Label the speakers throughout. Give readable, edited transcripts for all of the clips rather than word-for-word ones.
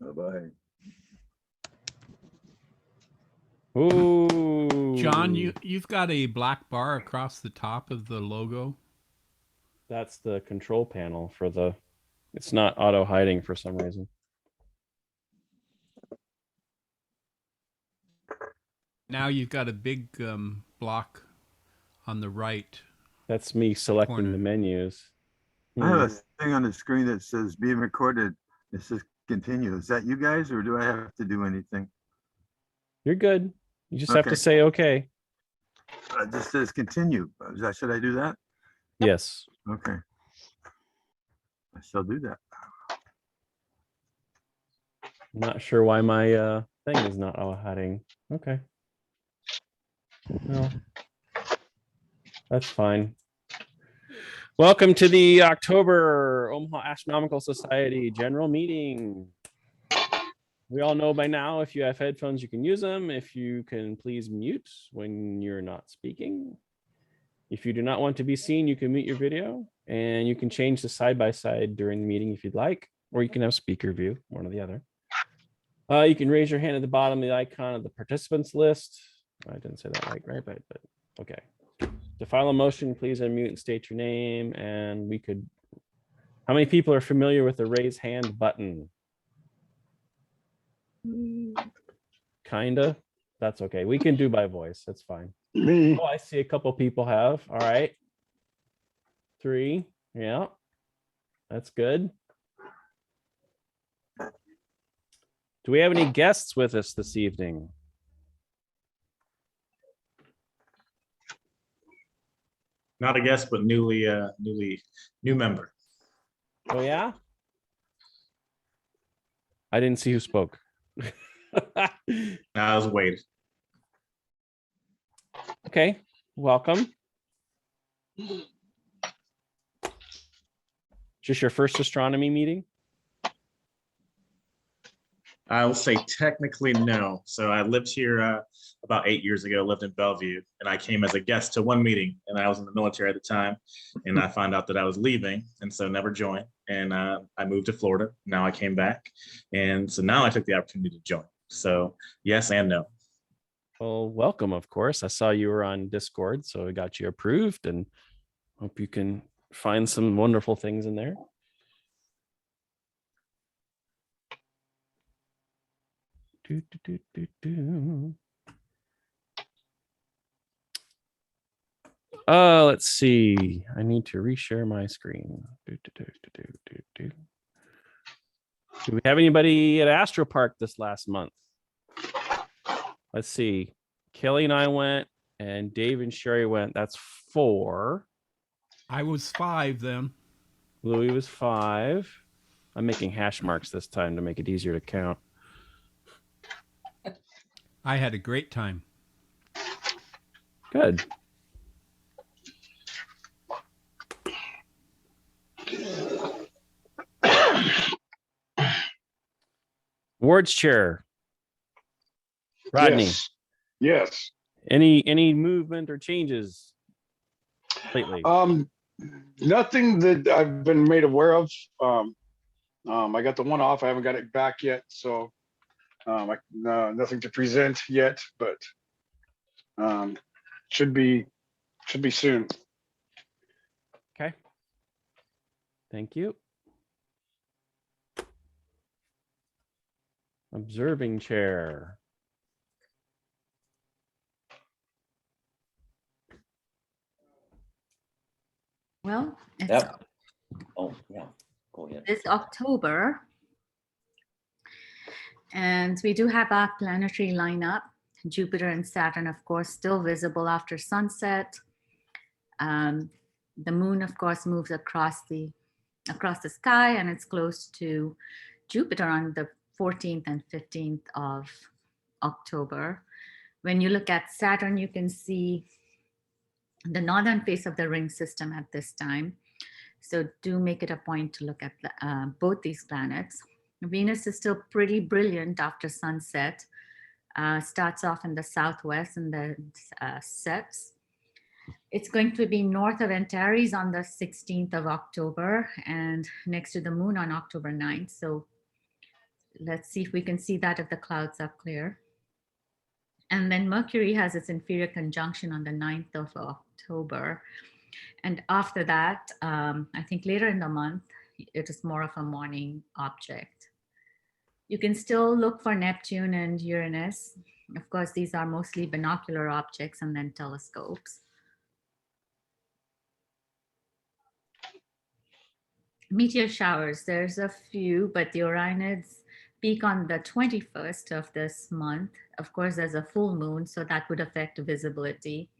Speaker 1: Bye-bye.
Speaker 2: Ooh.
Speaker 3: John, you've got a black bar across the top of the logo.
Speaker 2: That's the control panel for the, it's not auto hiding for some reason.
Speaker 3: Now you've got a big block on the right.
Speaker 2: That's me selecting
Speaker 3: Corner.
Speaker 2: the menus.
Speaker 1: I have a thing on the screen that says being recorded. It says continue. Is that you guys, or do I have to do anything?
Speaker 2: You're good. You just have to
Speaker 1: Okay.
Speaker 2: say okay.
Speaker 1: It just says continue. Should I do that?
Speaker 2: Yes.
Speaker 1: Okay. I shall do that.
Speaker 2: I'm not sure why my thing is not auto hiding. Okay. Well, that's fine. Welcome to the October Omaha Astronomical Society General Meeting. We all know by now, if you have headphones, you can use them. If you can please mute when you're not speaking. If you do not want to be seen, you can mute your video, and you can change the side-by-side during the meeting if you'd like, or you can have speaker view, one or the other. You can raise your hand at the bottom of the icon of the participants list. I didn't say that right, but okay. To file a motion, please unmute and state your name. And we could, how many people are familiar with the raise hand button? Kinda. That's okay. We can do by voice. That's fine.
Speaker 4: Me.
Speaker 2: Oh, I see a couple people have. All right. 3. Yeah. That's good. Do we have any guests with us this evening?
Speaker 5: Not a guest, but new member.
Speaker 2: Oh yeah. I didn't see who spoke.
Speaker 5: I was waiting.
Speaker 2: Okay, welcome. Just your first astronomy meeting?
Speaker 5: I will say technically no. So I lived here about 8 years ago, lived in Bellevue, and I came as a guest to one meeting, and I was in the military at the time, and I found out that I was leaving, and so never joined. And I moved to Florida. Now I came back, and so now I took the opportunity to join. So yes and no.
Speaker 2: Well, welcome, of course. I saw you were on Discord, so I got you approved, and hope you can find some wonderful things in there. Let's see. I need to reshare my screen. Do we have anybody at Astro Park this last month? Let's see. Kelly and I went, and Dave and Sherry went. That's 4.
Speaker 3: I was 5 then.
Speaker 2: Louis was 5. I'm making hash marks this time to make it easier to count.
Speaker 3: I had a great time.
Speaker 2: Good. Ward's chair. Rodney.
Speaker 4: Yes.
Speaker 2: Any movement or changes lately?
Speaker 4: Nothing that I've been made aware of. I got the one off. I haven't got it back yet, so nothing to present yet, but should be soon.
Speaker 2: Okay. Thank you. Observing chair.
Speaker 6: Well, it's
Speaker 7: Yep. Oh, yeah. Go ahead.
Speaker 6: this October. And we do have our planetary lineup. Jupiter and Saturn, of course, still visible after sunset. The moon, of course, moves across the sky, and it's close to Jupiter on the 14th and 15th of October. When you look at Saturn, you can see the northern face of the ring system at this time. So do make it a point to look at both these planets. Venus is still pretty brilliant after sunset. Starts off in the southwest and then sets. It's going to be north of Antares on the 16th of October and next to the moon on October 9th. So let's see if we can see that if the clouds are clear. And then Mercury has its inferior conjunction on the 9th of October. And after that, I think later in the month, it is more of a morning object. You can still look for Neptune and Uranus. Of course, these are mostly binocular objects and then telescopes. Meteor showers, there's a few, but the Orionids peak on the 21st of this month. Of course, there's a full moon, so that would affect visibility.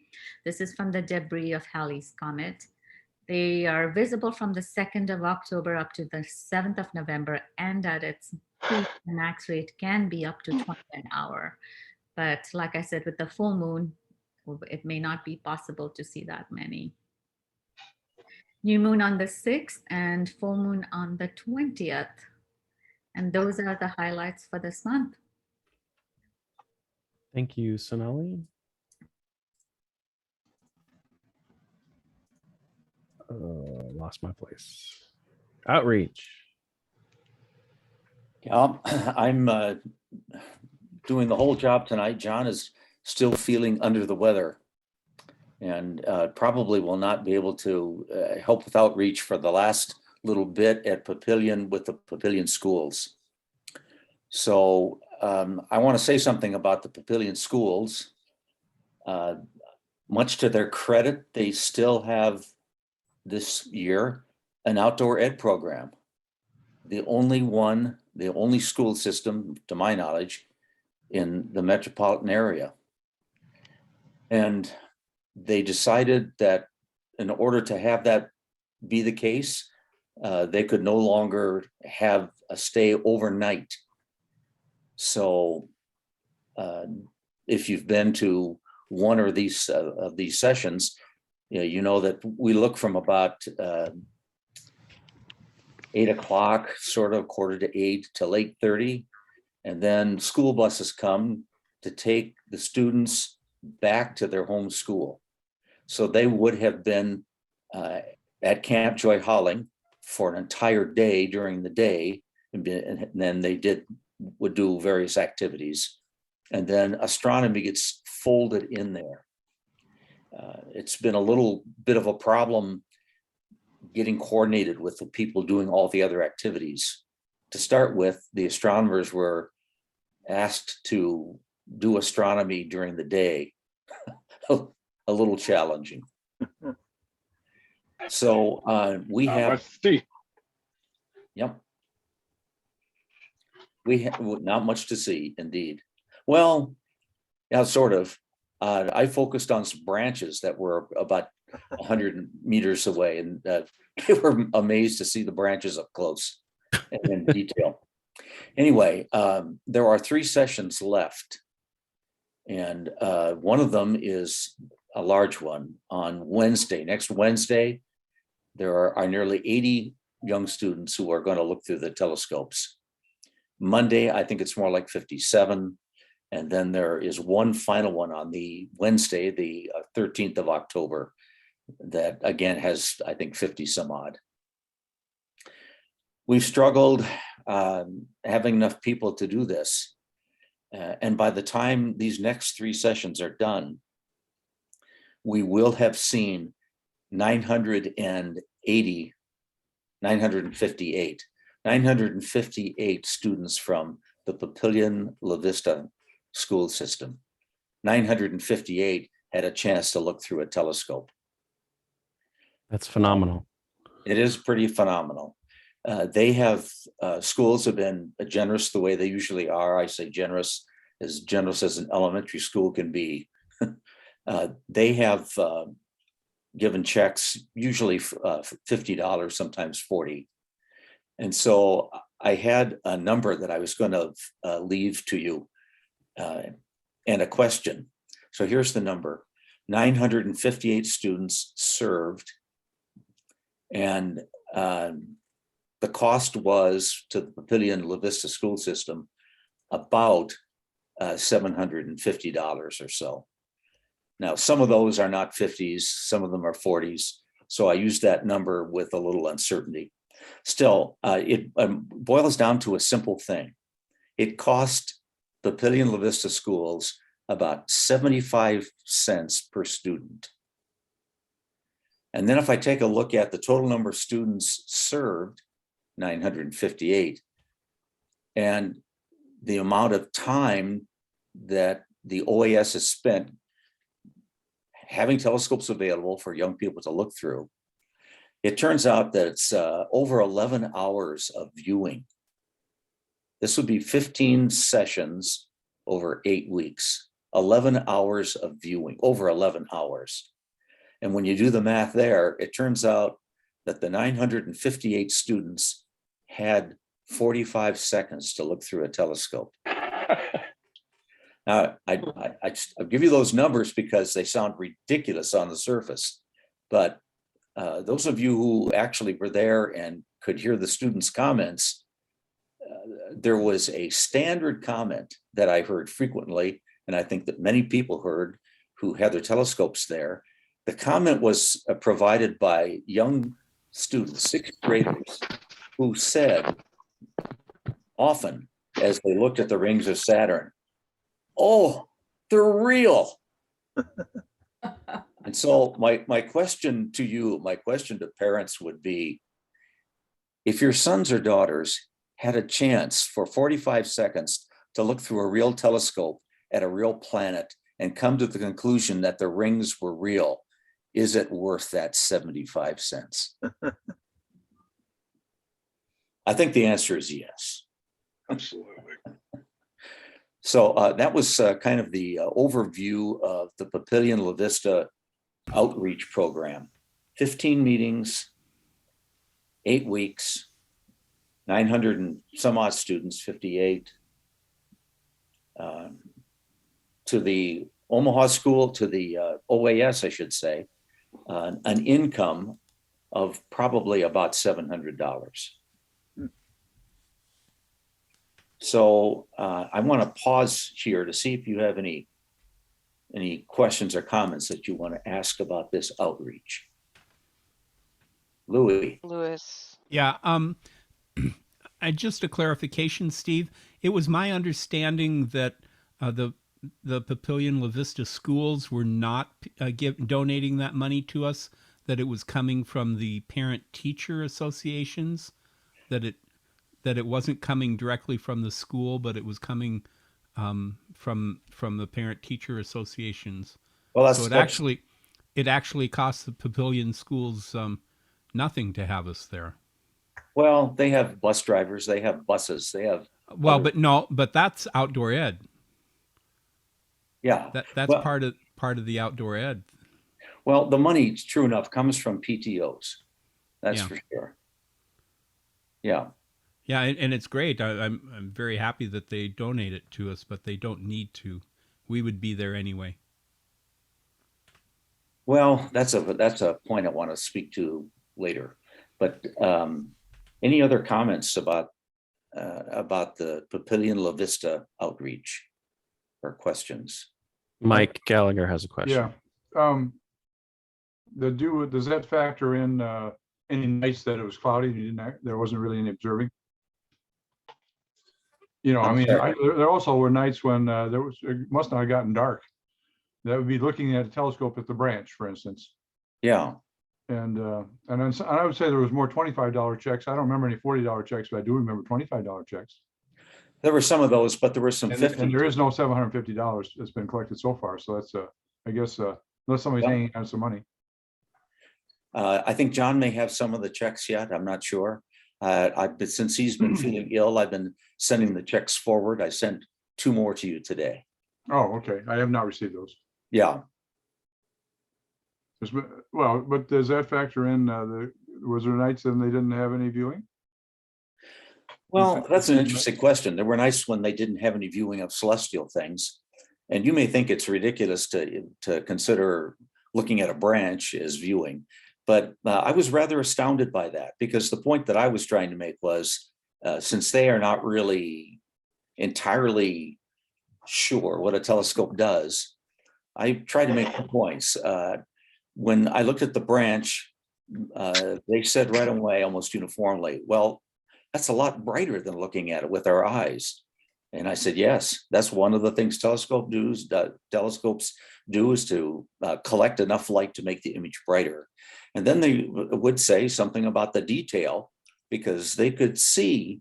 Speaker 6: This is from the debris of Halley's Comet. They are visible from the 2nd of October up to the 7th of November, and at its peak, the max rate can be up to 20 an hour. But like I said, with the full moon, it may not be possible to see that many. New moon on the 6th and full moon on the 20th. And those are the highlights for this month.
Speaker 2: Thank you, Sonali. Lost my place. Outreach.
Speaker 7: Yeah, I'm doing the whole job tonight. John is still feeling under the weather and probably will not be able to help with outreach for the last little bit at Papillion with the Papillion schools. So I want to say something about the Papillion schools. Much to their credit, they still have this year an outdoor ed program. The only school system, to my knowledge, in the metropolitan area. And they decided that in order to have that be the case, they could no longer have a stay overnight. So if you've been to one or these of these sessions, you know that we look from about 8 o'clock, sort of 7:45 till 8:30. And then school buses come to take the students back to their home school. So they would have been at Camp Joy Holling for an entire day during the day. And then they would do various activities. And then astronomy gets folded in there. It's been a little bit of a problem getting coordinated with the people doing all the other activities. To start with, the astronomers were asked to do astronomy during the day. A little challenging. So we have,
Speaker 4: Let's see.
Speaker 7: yep. We have not much to see, indeed. Well, yeah, sort of. I focused on some branches that were about 100 meters away, and they were amazed to see the branches up close and in detail. Anyway, there are 3 sessions left, and one of them is a large one on Wednesday. Next Wednesday, there are nearly 80 young students who are going to look through the telescopes. Monday, I think it's more like 57. And then there is one final one on the Wednesday, the 13th of October, that again has, I think, 50 some odd. We've struggled having enough people to do this. And by the time these next 3 sessions are done, we will have seen 958 students from the Papillion La Vista school system. 958 had a chance to look through a telescope.
Speaker 2: That's phenomenal.
Speaker 7: It is pretty phenomenal. They have, schools have been generous the way they usually are. I say generous as an elementary school can be. They have given checks, usually $50, sometimes $40. And so I had a number that I was going to leave to you and a question. So here's the number: 958 students served. And the cost was to the Papillion La Vista school system about $750 or so. Now, some of those are not 50s, some of them are 40s. So I use that number with a little uncertainty. Still, it boils down to a simple thing. It cost Papillion La Vista schools about 75 cents per student. And then if I take a look at the total number of students served, 958, and the amount of time that the OAS has spent having telescopes available for young people to look through, it turns out that it's over 11 hours of viewing. This would be 15 sessions over 8 weeks, 11 hours of viewing, over 11 hours. And when you do the math there, it turns out that the 958 students had 45 seconds to look through a telescope. Now, I'll give you those numbers because they sound ridiculous on the surface, but those of you who actually were there and could hear the students' comments, there was a standard comment that I heard frequently, and I think that many people heard who had their telescopes there. The comment was provided by young students, 6th graders, who said often as they looked at the rings of Saturn, "Oh, they're real." And so my question to you, my question to parents would be, if your sons or daughters had a chance for 45 seconds to look through a real telescope at a real planet and come to the conclusion that the rings were real, is it worth that 75 cents? I think the answer is yes.
Speaker 4: Absolutely.
Speaker 7: So that was kind of the overview of the Papillion La Vista outreach program. 15 meetings, 8 weeks, 900 and some odd students, 58, to the Omaha school, to the OAS, I should say, an income of probably about $700. So I want to pause here to see if you have any questions or comments that you want to ask about this outreach. Louis.
Speaker 3: Yeah. Just a clarification, Steve. It was my understanding that the Papillion La Vista schools were not donating that money to us, that it was coming from the parent-teacher associations, that it wasn't coming directly from the school, but it was coming from the parent-teacher associations.
Speaker 7: Well,
Speaker 3: so it actually cost the Papillion schools nothing to have us there.
Speaker 7: Well, they have bus drivers, they have buses, they have.
Speaker 3: Well, but that's outdoor ed.
Speaker 7: Yeah,
Speaker 3: that's part of the outdoor ed.
Speaker 7: Well, the money, true enough, comes from PTOs. That's for sure. Yeah.
Speaker 3: Yeah, and it's great. I'm very happy that they donate it to us, but they don't need to. We would be there anyway.
Speaker 7: Well, that's a point I want to speak to later. But any other comments about the Papillion La Vista outreach or questions?
Speaker 2: Mike Gallagher has a question.
Speaker 8: Yeah. Does that factor in any nights that it was cloudy? There wasn't really any observing. There also were nights when it must not have gotten dark. That would be looking at a telescope at the branch, for instance.
Speaker 7: Yeah.
Speaker 8: And I would say there was more $25 checks. I don't remember any $40 checks, but I do remember $25 checks.
Speaker 7: There were some of those, but there were some
Speaker 8: and
Speaker 7: 50.
Speaker 8: And there is no $750 that's been collected so far. So that's I guess unless somebody's hanging on some money.
Speaker 7: I think John may have some of the checks yet. I'm not sure. Since he's been feeling ill, I've been sending the checks forward. I sent 2 more to you today.
Speaker 8: Oh, okay. I have not received those.
Speaker 7: Yeah.
Speaker 8: Well, but does that factor in was there nights when they didn't have any viewing?
Speaker 7: Well, that's an interesting question. There were nights when they didn't have any viewing of celestial things. And you may think it's ridiculous to consider looking at a branch as viewing. But I was rather astounded by that, because the point that I was trying to make was, since they are not really entirely sure what a telescope does, I tried to make 2 points. When I looked at the branch, they said right away, almost uniformly, well, that's a lot brighter than looking at it with our eyes. And I said, yes, that's one of the things telescopes do is to collect enough light to make the image brighter. And then they would say something about the detail, because they could see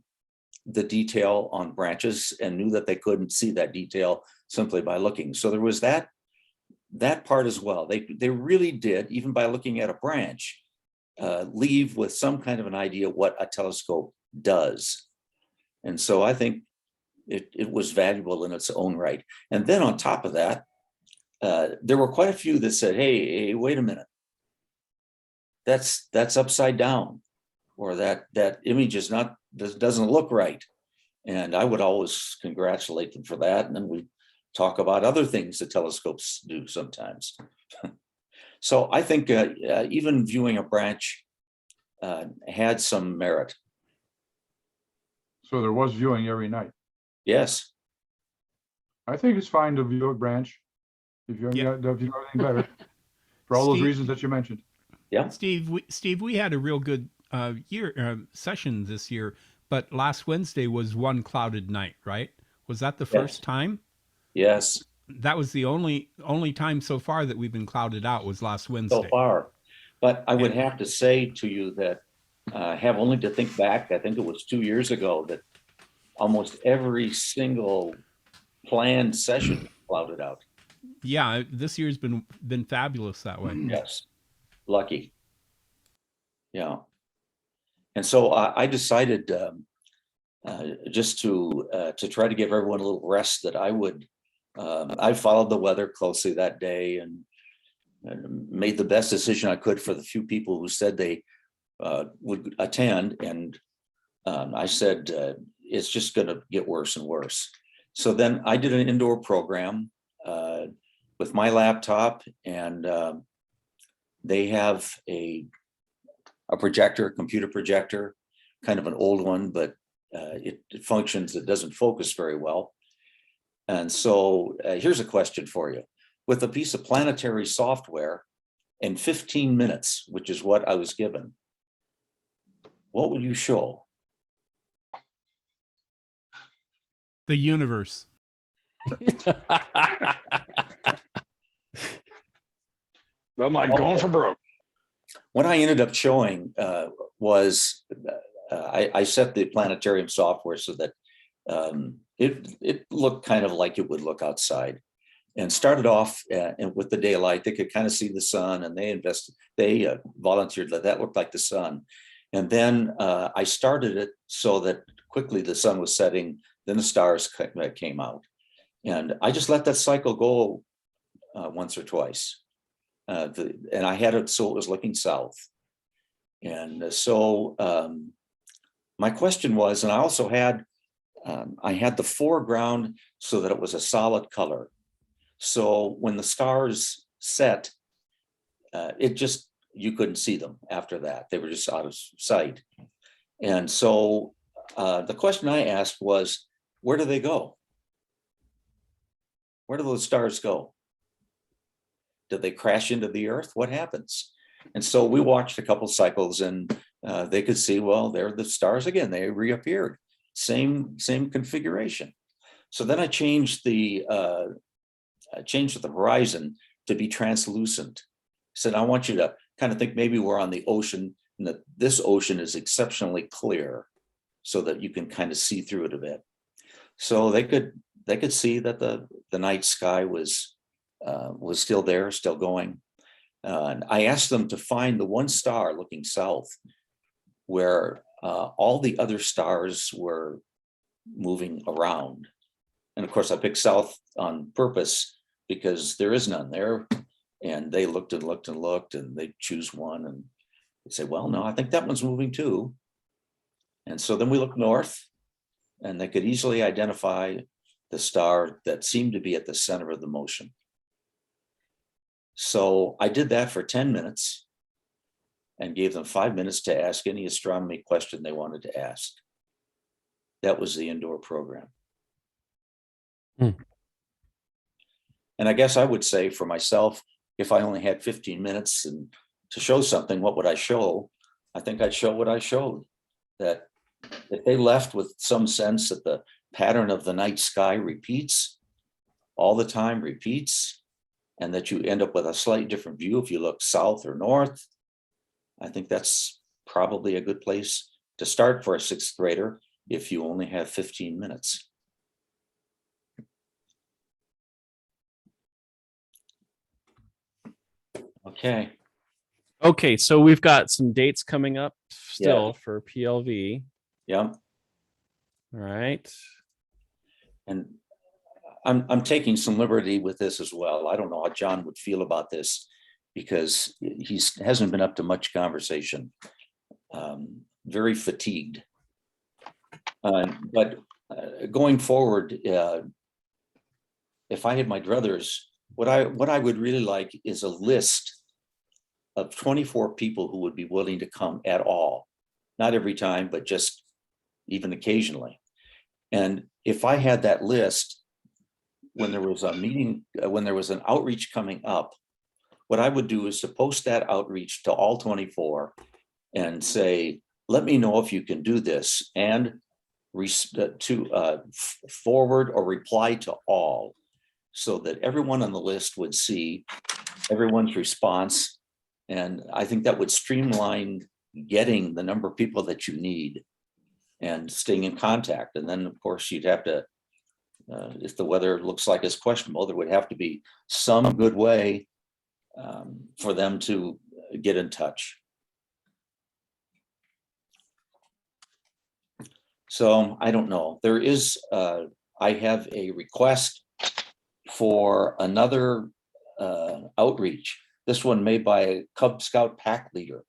Speaker 7: the detail on branches and knew that they couldn't see that detail simply by looking. So there was that part as well. They really did, even by looking at a branch, leave with some kind of an idea what a telescope does. And so I think it was valuable in its own right. And then on top of that, there were quite a few that said, hey, wait a minute. That's upside down, or that image is doesn't look right. And I would always congratulate them for that. And then we talk about other things that telescopes do sometimes. So I think even viewing a branch had some merit.
Speaker 8: So there was viewing every night.
Speaker 7: Yes.
Speaker 8: I think it's fine to view a branch if you
Speaker 3: Yeah.
Speaker 8: if you know anything better, for all those
Speaker 3: Steve-
Speaker 8: reasons that you mentioned.
Speaker 7: Yeah.
Speaker 3: Steve, we had a real good session this year, but last Wednesday was one clouded night, right? Was that the first time?
Speaker 7: Yes.
Speaker 3: That was the only time so far that we've been clouded out, was last Wednesday.
Speaker 7: So far. But I would have to say to you that have only to think back, I think it was 2 years ago, that almost every single planned session clouded out.
Speaker 3: Yeah, this year's been fabulous that way.
Speaker 7: Yes. Lucky. Yeah. And so I decided just to try to give everyone a little rest, that I would, I followed the weather closely that day and made the best decision I could for the few people who said they would attend. And I said, it's just going to get worse and worse. So then I did an indoor program with my laptop, and they have a projector, computer projector, kind of an old one, but it functions, it doesn't focus very well. And so here's a question for you. With a piece of planetary software in 15 minutes, which is what I was given, what would you show?
Speaker 3: The universe.
Speaker 4: I'm like going for broke.
Speaker 7: What I ended up showing was I set the planetarium software so that it looked kind of like it would look outside, and started off with the daylight. They could kind of see the sun, and they volunteered that looked like the sun. And then I started it so that quickly the sun was setting, then the stars came out. And I just let that cycle go once or twice. And I had it so it was looking south. And so my question was, and I also had, I had the foreground so that it was a solid color. So when the stars set, you couldn't see them after that. They were just out of sight. And so the question I asked was, where do they go? Where do those stars go? Do they crash into the earth? What happens? And so we watched a couple cycles, and they could see, well, there are the stars again. They reappeared. Same configuration. So then I changed the horizon to be translucent. I said, I want you to kind of think maybe we're on the ocean, and that this ocean is exceptionally clear, so that you can kind of see through it a bit. So they could see that the night sky was still there, still going. And I asked them to find the one star looking south, where all the other stars were moving around. And of course, I picked south on purpose because there is none there. And they looked and looked and looked, and they choose one, and they say, well, no, I think that one's moving too. And so then we looked north, and they could easily identify the star that seemed to be at the center of the motion. So I did that for 10 minutes and gave them 5 minutes to ask any astronomy question they wanted to ask. That was the indoor program. And I guess I would say for myself, if I only had 15 minutes and to show something, what would I show? I think I'd show what I showed, that if they left with some sense that the pattern of the night sky repeats all the time, and that you end up with a slightly different view if you look south or north, I think that's probably a good place to start for a sixth grader if you only have 15 minutes. Okay.
Speaker 2: Okay, so we've got some dates coming up still for PLV.
Speaker 7: Yeah.
Speaker 2: All right.
Speaker 7: And I'm taking some liberty with this as well. I don't know how John would feel about this because he hasn't been up to much conversation. Very fatigued. But going forward, if I had my druthers, what I would really like is a list of 24 people who would be willing to come at all. Not every time, but just even occasionally. And if I had that list, when there was a meeting, when there was an outreach coming up, what I would do is to post that outreach to all 24 and say, let me know if you can do this, and forward or reply to all, so that everyone on the list would see everyone's response. And I think that would streamline getting the number of people that you need and staying in contact. And then, of course, you'd have to, if the weather looks like it's questionable, there would have to be some good way for them to get in touch. So I don't know. There is, I have a request for another outreach. This one made by a Cub Scout pack leader.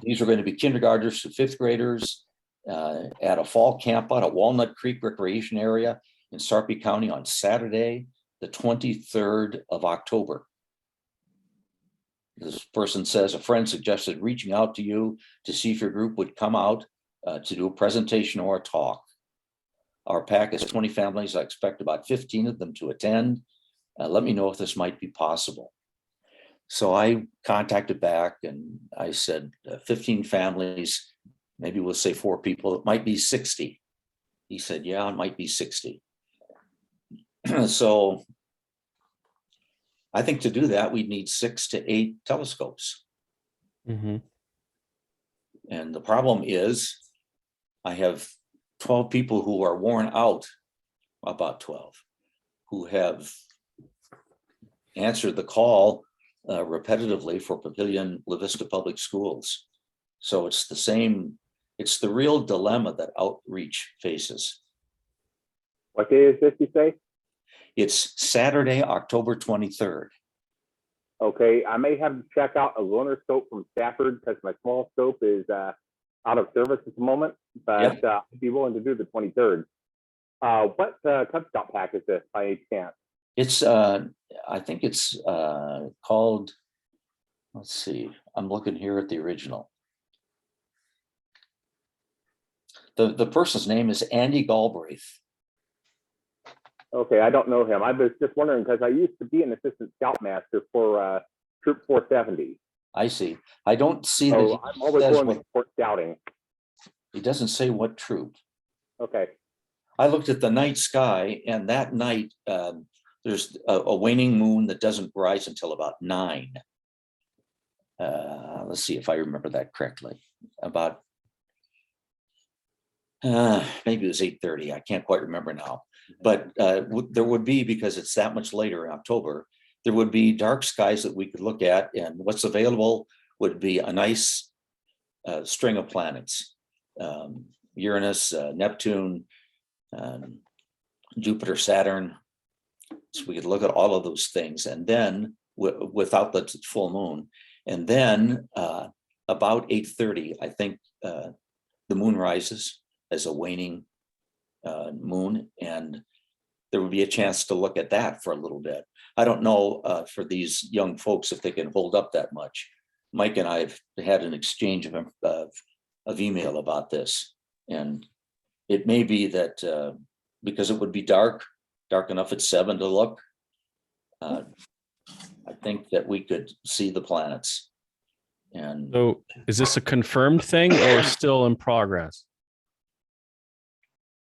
Speaker 7: These are going to be kindergartners to fifth graders at a fall camp out at Walnut Creek Recreation Area in Sarpy County on Saturday, the 23rd of October. This person says a friend suggested reaching out to you to see if your group would come out to do a presentation or a talk. Our pack is 20 families. I expect about 15 of them to attend. Let me know if this might be possible. So I contacted back and I said 15 families, maybe we'll say 4 people, it might be 60. He said, yeah, it might be 60. So I think to do that, we'd need 6 to 8 telescopes.
Speaker 2: Mm-hmm.
Speaker 7: And the problem is I have 12 people who are worn out, about 12, who have answered the call repetitively for Papillion La Vista Public Schools. So it's the same, it's the real dilemma that outreach faces.
Speaker 9: What day is this, you say?
Speaker 7: It's Saturday, October 23rd.
Speaker 9: Okay, I may have to check out a lunar scope from Stafford because my small scope is out of service at the moment, but I'd be willing to do the 23rd. What Cub Scout pack is this by any chance?
Speaker 7: It's, I think it's called, let's see, I'm looking here at the original. The person's name is Andy Galbraith.
Speaker 9: Okay, I don't know him. I was just wondering because I used to be an assistant scoutmaster for Troop 470.
Speaker 7: I see. I don't see that.
Speaker 9: So I'm always going to support scouting.
Speaker 7: He doesn't say what troop.
Speaker 9: Okay.
Speaker 7: I looked at the night sky, and that night there's a waning moon that doesn't rise until about 9. Let's see if I remember that correctly. About maybe it was 8:30. I can't quite remember now. But there would be, because it's that much later in October, there would be dark skies that we could look at, and what's available would be a nice string of planets. Uranus, Neptune, Jupiter, Saturn. So we could look at all of those things, and then without the full moon. And then about 8:30, I think the moon rises as a waning moon, and there would be a chance to look at that for a little bit. I don't know for these young folks if they can hold up that much. Mike and I have had an exchange of email about this, and it may be that because it would be dark dark enough at 7 to look, I think that we could see the planets. And
Speaker 2: So is this a confirmed thing or still in progress?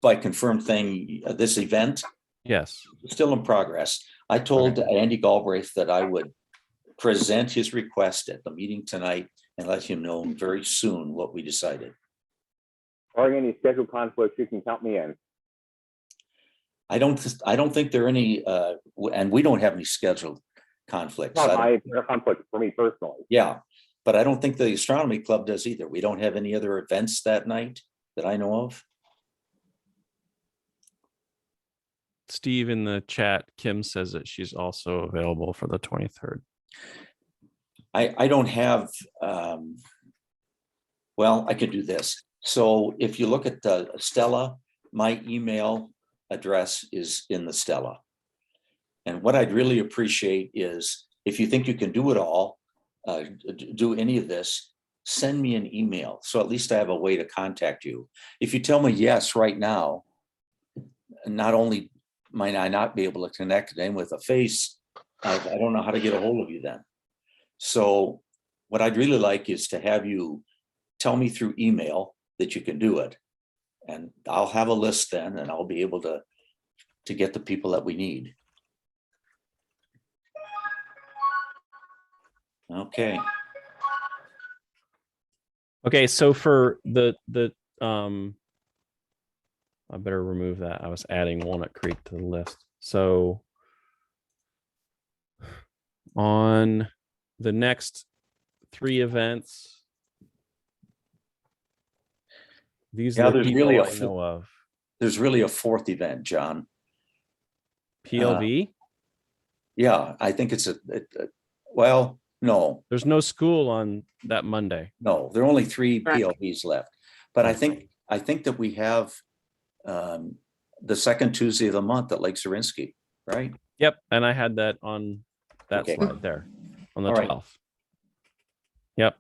Speaker 7: by confirmed thing, this event
Speaker 2: Yes.
Speaker 7: is still in progress. I told Andy Galbraith that I would present his request at the meeting tonight and let him know very soon what we decided.
Speaker 9: Barring any scheduled conflicts, you can count me in.
Speaker 7: I don't think there are any, and we don't have any scheduled conflicts.
Speaker 9: Not my conflict for me personally.
Speaker 7: Yeah, but I don't think the astronomy club does either. We don't have any other events that night that I know of.
Speaker 2: Steve in the chat, Kim says that she's also available for the 23rd.
Speaker 7: I don't have, well, I could do this. So if you look at the Stella, my email address is in the Stella. And what I'd really appreciate is if you think you can do it all, do any of this, send me an email. So at least I have a way to contact you. If you tell me yes right now, not only might I not be able to connect in with a face, I don't know how to get a hold of you then. So what I'd really like is to have you tell me through email that you can do it. And I'll have a list then, and I'll be able to get the people that we need. Okay.
Speaker 2: Okay, so for the I better remove that. I was adding Walnut Creek to the list. So on the next 3 events, these are the
Speaker 7: there's
Speaker 2: people
Speaker 7: really
Speaker 2: I know of.
Speaker 7: There's really a 4th event, John.
Speaker 2: PLV?
Speaker 7: Yeah, I think it's well, no.
Speaker 2: There's no school on that Monday.
Speaker 7: No, there are only 3 PLVs left. But I think that we have the second Tuesday of the month at Lake Zorinsky, right?
Speaker 2: Yep, and I had that on that slide there on the 12th. Yep.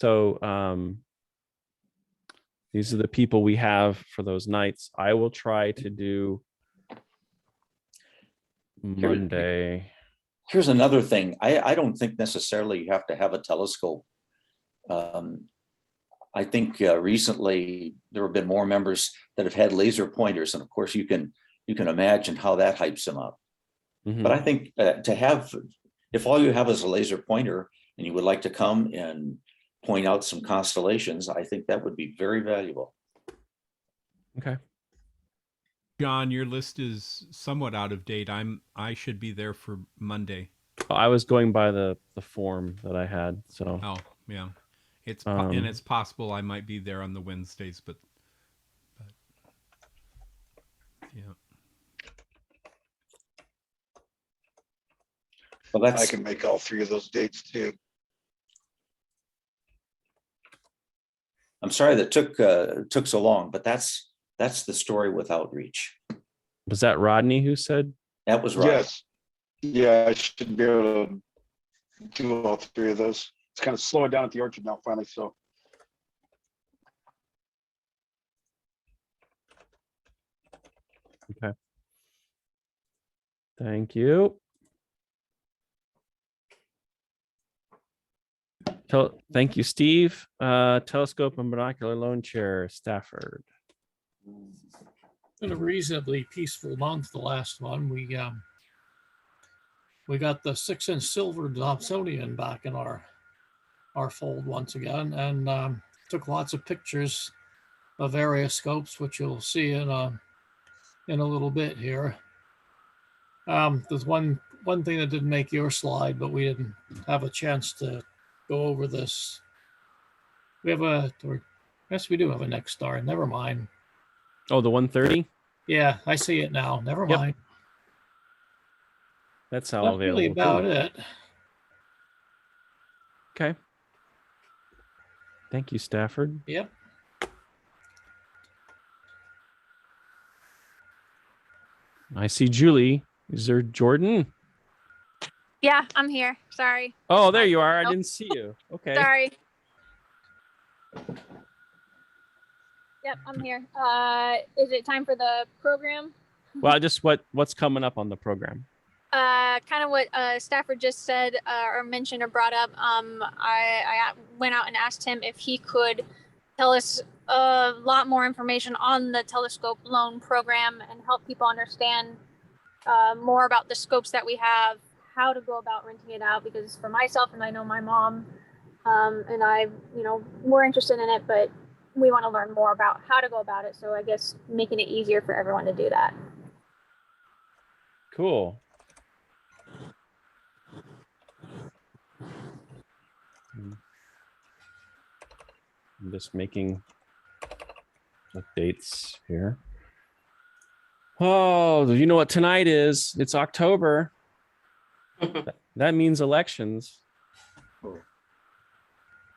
Speaker 2: So these are the people we have for those nights. I will try to do Monday.
Speaker 7: Here's another thing. I don't think necessarily you have to have a telescope. I think recently there have been more members that have had laser pointers, and of course you can imagine how that hypes them up. But I think to have, if all you have is a laser pointer and you would like to come and point out some constellations, I think that would be very valuable.
Speaker 2: Okay.
Speaker 3: John, your list is somewhat out of date. I should be there for Monday.
Speaker 2: I was going by the form that I had. So.
Speaker 3: Oh, yeah. And it's possible I might be there on the Wednesdays, but yeah.
Speaker 7: Well,
Speaker 4: I can make all 3 of those dates too.
Speaker 7: I'm sorry that took so long, but that's the story with outreach.
Speaker 2: Was that Rodney who said?
Speaker 7: That was right.
Speaker 4: Yes. Yeah, I should be able to do all 3 of those. It's kind of slowing down at the orchard now finally, so.
Speaker 2: Okay. Thank you. Thank you, Steve. Telescope and binocular loan chair, Stafford.
Speaker 10: Been a reasonably peaceful month. The last one, we got the 6-inch silver Dobsonian back in our fold once again, and took lots of pictures of various scopes, which you'll see in a little bit here. There's one thing that didn't make your slide, but we didn't have a chance to go over this. Yes, we do have a next star. Never mind.
Speaker 2: Oh, the 130?
Speaker 10: Yeah, I see it now. Never
Speaker 2: Yep.
Speaker 10: mind.
Speaker 2: That's how
Speaker 10: That's
Speaker 2: available.
Speaker 10: really about it.
Speaker 2: Okay. Thank you, Stafford.
Speaker 10: Yep.
Speaker 2: I see Julie. Is there Jordan?
Speaker 11: Yeah, I'm here. Sorry.
Speaker 2: Oh, there you are. I
Speaker 11: Nope.
Speaker 2: didn't see you. Okay.
Speaker 11: Sorry. Yep, I'm here. Is it time for the program?
Speaker 2: Well, just what's coming up on the program?
Speaker 11: Kind of what Stafford just said or mentioned or brought up. I went out and asked him if he could tell us a lot more information on the telescope loan program and help people understand more about the scopes that we have, how to go about renting it out. Because for myself, and I know my mom and I, we're interested in it, but we want to learn more about how to go about it. So I guess making it easier for everyone to do that.
Speaker 2: Cool. I'm just making updates here. Oh, you know what tonight is? It's October. That means elections.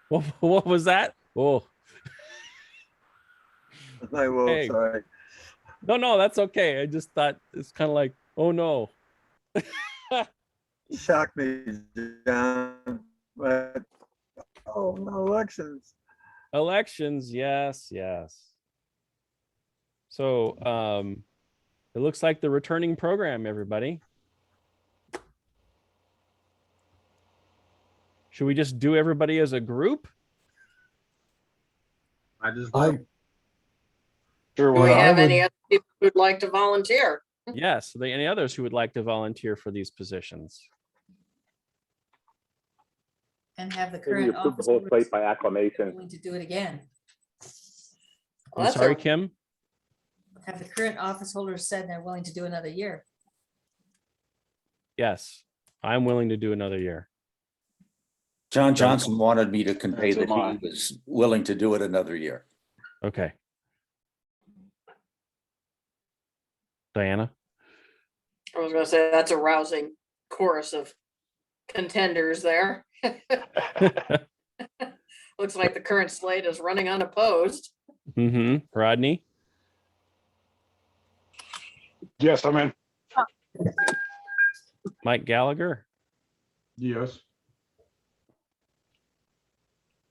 Speaker 2: What was that? Oh, hey.
Speaker 1: Sorry.
Speaker 2: No, that's okay. I just thought it's kind of like, oh no.
Speaker 1: Shocked me, John. But no elections.
Speaker 2: Elections, yes. So it looks like the returning program, everybody. Should we just do everybody as a group?
Speaker 4: Sure.
Speaker 12: Do we have any other people who'd like to volunteer?
Speaker 2: Yes. Are there any others who would like to volunteer for these positions?
Speaker 13: And have the
Speaker 9: Maybe
Speaker 13: current
Speaker 9: approve the
Speaker 13: office
Speaker 9: whole
Speaker 13: holders
Speaker 9: slate by acclamation.
Speaker 13: willing to do it again.
Speaker 12: Well,
Speaker 2: I'm
Speaker 12: that's
Speaker 2: sorry,
Speaker 12: a-
Speaker 2: Kim.
Speaker 13: Have the current office holders said they're willing to do another year.
Speaker 2: Yes, I'm willing to do another year.
Speaker 7: John Johnson wanted me to convey
Speaker 4: So
Speaker 7: that
Speaker 4: am I.
Speaker 7: he was willing to do it another year.
Speaker 2: Okay. Diana?
Speaker 12: I was going to say that's a rousing chorus of contenders there. Looks like the current slate is running unopposed.
Speaker 2: Rodney?
Speaker 4: Yes, I'm in.
Speaker 2: Mike Gallagher?
Speaker 8: Yes.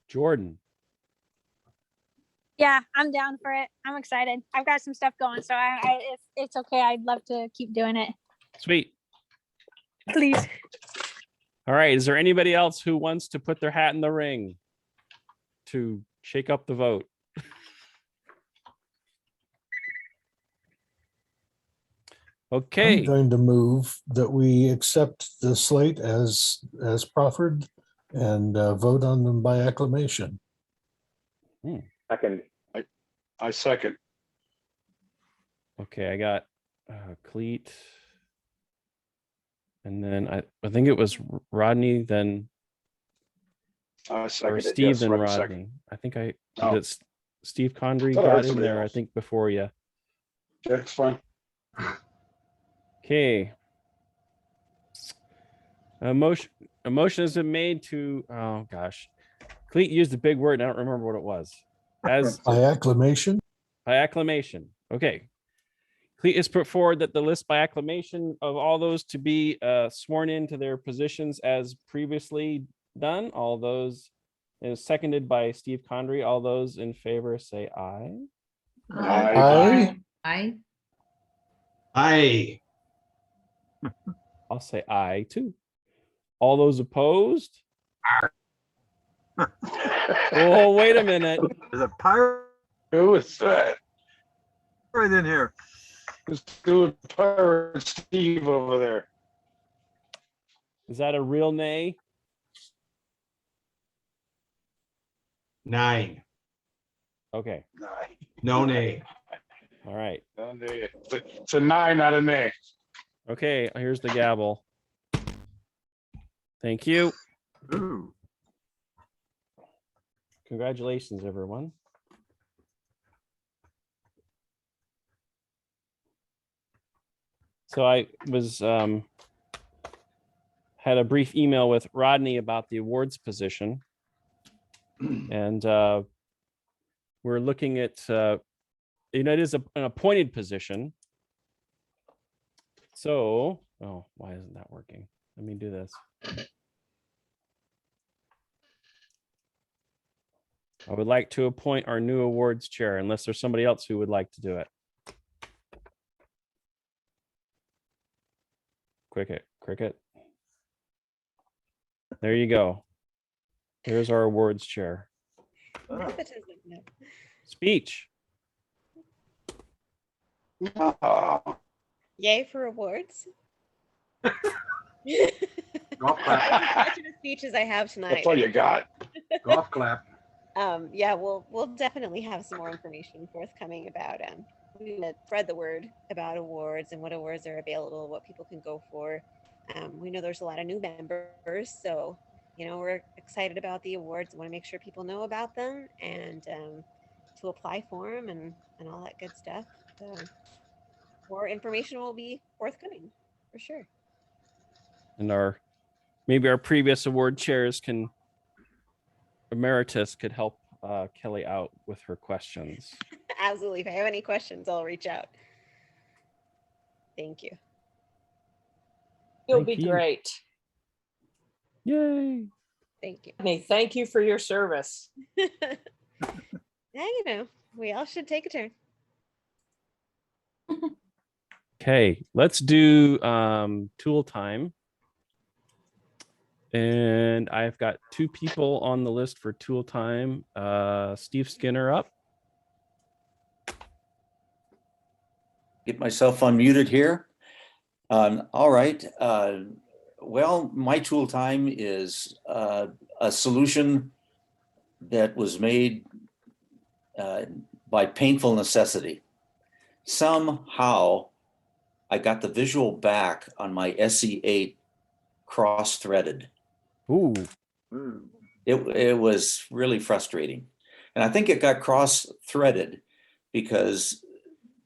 Speaker 2: Jordan?
Speaker 11: Yeah, I'm down for it. I'm excited. I've got some stuff going, so if it's okay, I'd love to keep doing it.
Speaker 2: Sweet.
Speaker 11: Please.
Speaker 2: All right. Is there anybody else who wants to put their hat in the ring to shake up the vote? Okay.
Speaker 14: I'm going to move that we accept the slate as proffered and vote on them by acclamation.
Speaker 9: Second.
Speaker 4: I second.
Speaker 2: Okay, I got Cleat. And then I think it was Rodney, then
Speaker 4: I
Speaker 2: or
Speaker 4: second.
Speaker 2: Steve, then
Speaker 4: Rodney
Speaker 2: Rodney.
Speaker 4: second.
Speaker 2: I think
Speaker 4: Oh.
Speaker 2: that's Steve Condry
Speaker 4: Thought I heard
Speaker 2: got in
Speaker 4: somebody
Speaker 2: there, I
Speaker 4: else.
Speaker 2: think, before you.
Speaker 4: Yeah, it's fine.
Speaker 2: Okay. A motion has been made to, oh gosh. Cleat used a big word, and I don't remember what it was. As
Speaker 14: By acclamation?
Speaker 2: by acclamation. Okay. Cleat has put forward that the list by acclamation of all those to be sworn into their positions as previously done. All those is seconded by Steve Condry. All those in favor say aye.
Speaker 14: Aye.
Speaker 13: Aye.
Speaker 15: Aye.
Speaker 2: I'll say aye too. All those opposed? Oh, wait a minute.
Speaker 1: There's a pirate
Speaker 4: Who is that?
Speaker 1: right in here.
Speaker 4: Let's do a pirate Steve over there.
Speaker 2: Is that a real nay?
Speaker 15: 9.
Speaker 2: Okay.
Speaker 15: No nay.
Speaker 2: All right.
Speaker 4: It's a 9, not a nay.
Speaker 2: Okay, here's the gavel. Thank you.
Speaker 1: Ooh.
Speaker 2: Congratulations, everyone. So I was had a brief email with Rodney about the awards position, and we're looking at it is an appointed position. So, oh, why isn't that working? Let me do this. I would like to appoint our new awards chair, unless there's somebody else who would like to do it. Cricket. There you go. There's our awards chair. Speech.
Speaker 16: Yay for awards.
Speaker 8: Golf clap.
Speaker 16: Such a speeches I have tonight.
Speaker 4: That's all you got.
Speaker 8: Golf clap.
Speaker 16: Yeah, we'll definitely have some more information forthcoming about we're gonna spread the word about awards and what awards are available, what people can go for. We know there's a lot of new members, so we're excited about the awards. Want to make sure people know about them and to apply for them and all that good stuff. More information will be forthcoming for sure.
Speaker 2: And maybe our previous award chairs emeritus could help Kelly out with her questions.
Speaker 16: Absolutely. If I have any questions, I'll reach out. Thank you.
Speaker 12: You'll
Speaker 2: Thank
Speaker 12: be
Speaker 2: you.
Speaker 12: great.
Speaker 2: Yay.
Speaker 16: Thank you.
Speaker 12: Hey, thank you for your service.
Speaker 16: Yeah, we all should take a turn.
Speaker 2: Okay, let's do tool time. And I've got 2 people on the list for tool time. Steve Skinner up.
Speaker 7: Get myself unmuted here. All right. Well, my tool time is a solution that was made by painful necessity. Somehow, I got the visual back on my SE8 cross-threaded.
Speaker 2: Ooh.
Speaker 7: It was really frustrating. And I think it got cross-threaded because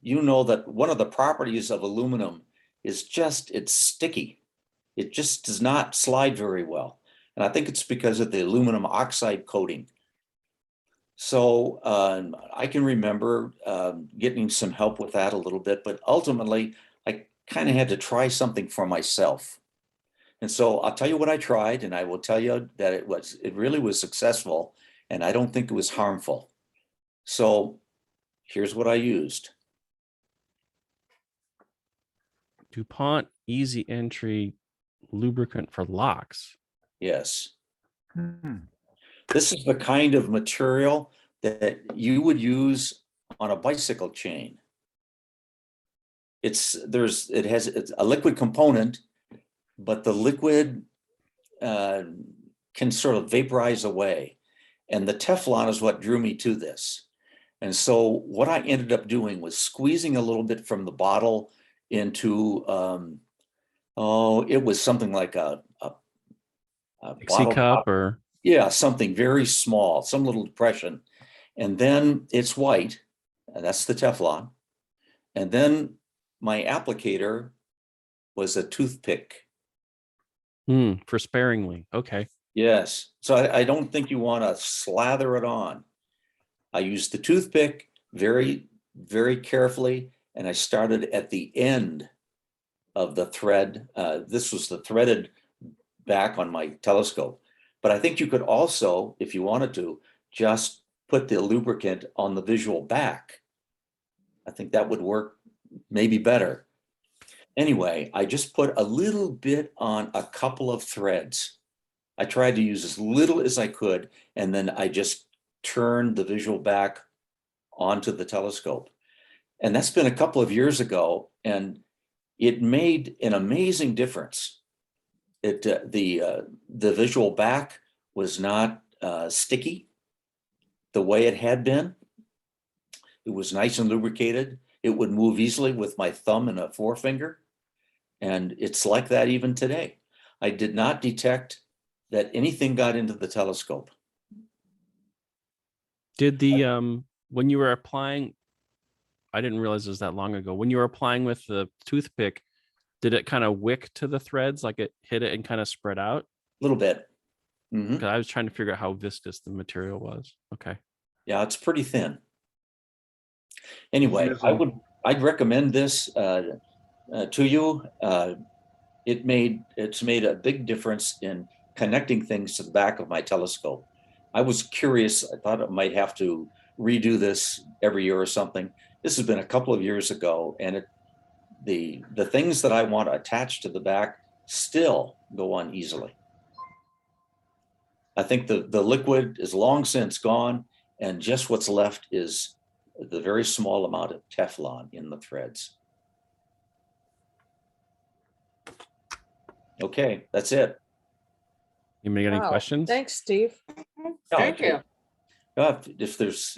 Speaker 7: that one of the properties of aluminum is it's sticky. It just does not slide very well. And I think it's because of the aluminum oxide coating. So I can remember getting some help with that a little bit, but ultimately I kind of had to try something for myself. And so I'll tell you what I tried, and I will tell you that it really was successful, and I don't think it was harmful. So here's what I used.
Speaker 2: DuPont Easy Entry lubricant for locks.
Speaker 7: Yes. This is the kind of material that you would use on a bicycle chain. It has a liquid component, but the liquid can sort of vaporize away. And the Teflon is what drew me to this. And so what I ended up doing was squeezing a little bit from the bottle into, it was something like a bottle
Speaker 2: cup or?
Speaker 7: Yeah, something very small, some little depression. And then it's white, and that's the Teflon. And then my applicator was a toothpick.
Speaker 2: For sparingly. Okay.
Speaker 7: Yes. So I don't think you want to slather it on. I used the toothpick very, very carefully, and I started at the end of the thread. This was the threaded back on my telescope. But I think you could also, if you wanted to, just put the lubricant on the visual back. I think that would work maybe better. Anyway, I just put a little bit on a couple of threads. I tried to use as little as I could, and then I just turned the visual back onto the telescope. And that's been a couple of years ago, and it made an amazing difference. The visual back was not sticky the way it had been. It was nice and lubricated. It would move easily with my thumb and a forefinger. And it's like that even today. I did not detect that anything got into the telescope.
Speaker 2: Did when you were applying, I didn't realize it was that long ago. When you were applying with the toothpick, did it kind of wick to the threads, like it hit it and kind of spread out?
Speaker 7: A little bit.
Speaker 2: Because I was trying to figure out how viscous the material was. Okay.
Speaker 7: Yeah, it's pretty thin. Anyway, I'd recommend this to you. It's made a big difference in connecting things to the back of my telescope. I was curious. I thought it might have to redo this every year or something. This has been a couple of years ago, and the things that I want to attach to the back still go on easily. I think the liquid is long since gone, and just what's left is the very small amount of Teflon in the threads. Okay, that's it.
Speaker 2: Anybody got any
Speaker 12: Wow.
Speaker 2: questions?
Speaker 12: Thanks, Steve. Thank
Speaker 7: okay.
Speaker 12: you.
Speaker 7: If there's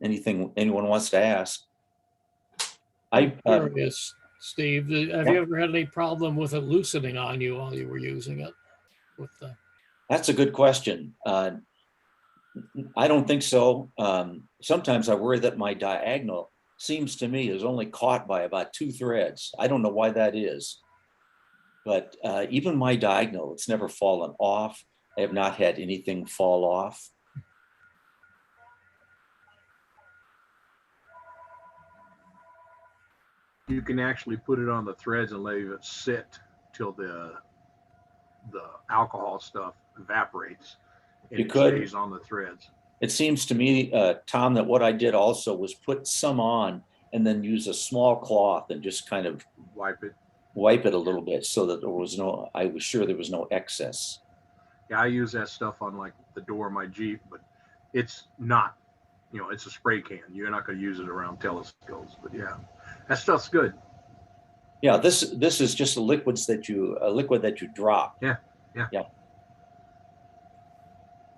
Speaker 7: anything anyone wants to ask. I
Speaker 10: Curious, Steve, have
Speaker 7: Yeah.
Speaker 10: you ever had any problem with it loosening on you while you were using it? With the
Speaker 7: That's a good question. I don't think so. Sometimes I worry that my diagonal seems to me is only caught by about 2 threads. I don't know why that is. But even my diagonal, it's never fallen off. I have not had anything fall off.
Speaker 17: You can actually put it on the threads and let it sit till the alcohol stuff evaporates. And
Speaker 7: You
Speaker 17: it
Speaker 7: could.
Speaker 17: stays on the threads.
Speaker 7: It seems to me, Tom, that what I did also was put some on and then use a small cloth and just kind of
Speaker 17: wipe it
Speaker 7: a little bit so that there was no, I was sure there was no excess.
Speaker 17: Yeah, I use that stuff on like the door of my Jeep, but it's not, it's a spray can. You're not going to use it around telescopes, but yeah, that stuff's good.
Speaker 7: Yeah, this is just a liquid that you drop.
Speaker 17: Yeah.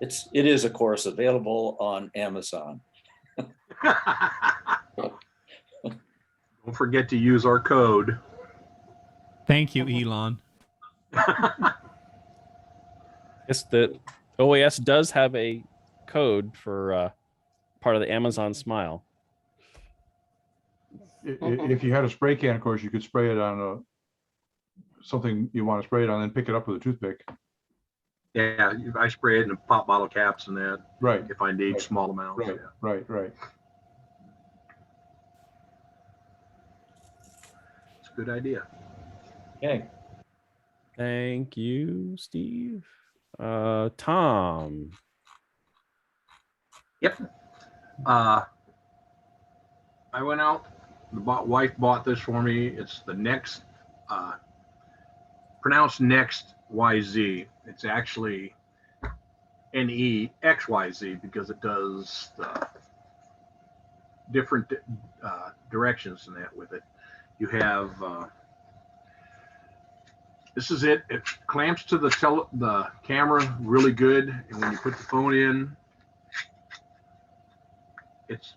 Speaker 7: It is, of course, available on Amazon.
Speaker 17: Don't forget to use our code.
Speaker 3: Thank you, Elon.
Speaker 2: Yes, the OAS does have a code for part of the Amazon Smile.
Speaker 8: If you had a spray can, of course, you could spray it on something you want to spray it on, and pick it up with a toothpick.
Speaker 17: Yeah, I spray it in pop bottle caps and that.
Speaker 8: Right.
Speaker 17: If I need small amounts.
Speaker 8: Right.
Speaker 17: Yeah.
Speaker 8: Right.
Speaker 17: It's a good idea.
Speaker 7: Okay.
Speaker 2: Thank you, Steve. Tom.
Speaker 17: Yep. I went out. The wife bought this for me. It's the Next, pronounced Next YZ. It's actually NEXYZ because it does the different directions in that with it. You have this is it. It clamps to the camera really good, and when you put the phone in, it's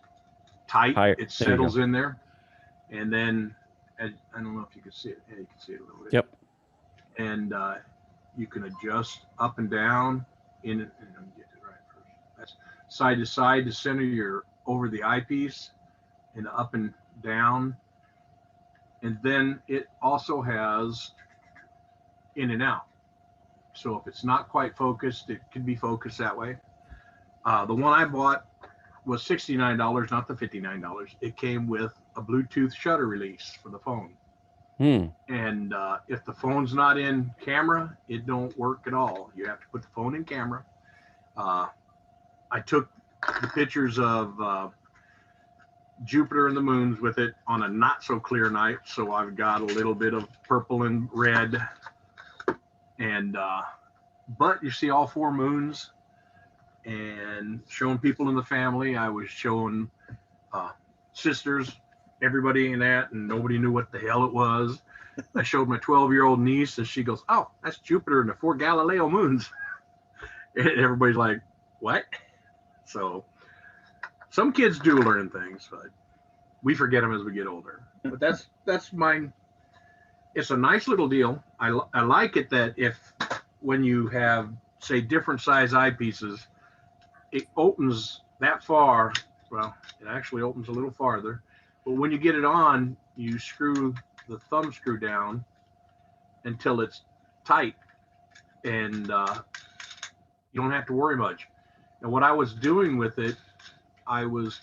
Speaker 17: tight. It settles in there, and then I don't know if you can see it. Yeah, you can see it a little bit.
Speaker 2: Yep.
Speaker 17: And you can adjust up and down in it. And let me get it right first. That's side to side to center your over the eyepiece, and up and down. And then it also has in and out. So if it's not quite focused, it can be focused that way. The one I bought was $69, not the $59. It came with a Bluetooth shutter release for the phone. And if the phone's not in camera, it don't work at all. You have to put the phone in camera. I took the pictures of Jupiter and the moons with it on a not so clear night, so I've got a little bit of purple and red, and but you see all 4 moons. And showing people in the family, I was showing sisters, everybody in that, and nobody knew what the hell it was. I showed my 12-year-old niece, and she goes, "Oh, that's Jupiter and the 4 Galileo moons." And everybody's like, "What?" So some kids do learn things, but we forget them as we get older. But that's mine. It's a nice little deal. I like it that when you have, say, different size eyepieces, it opens that far. Well, it actually opens a little farther. But when you get it on, you screw the thumb screw down until it's tight, and you don't have to worry much. And what I was doing with it, I was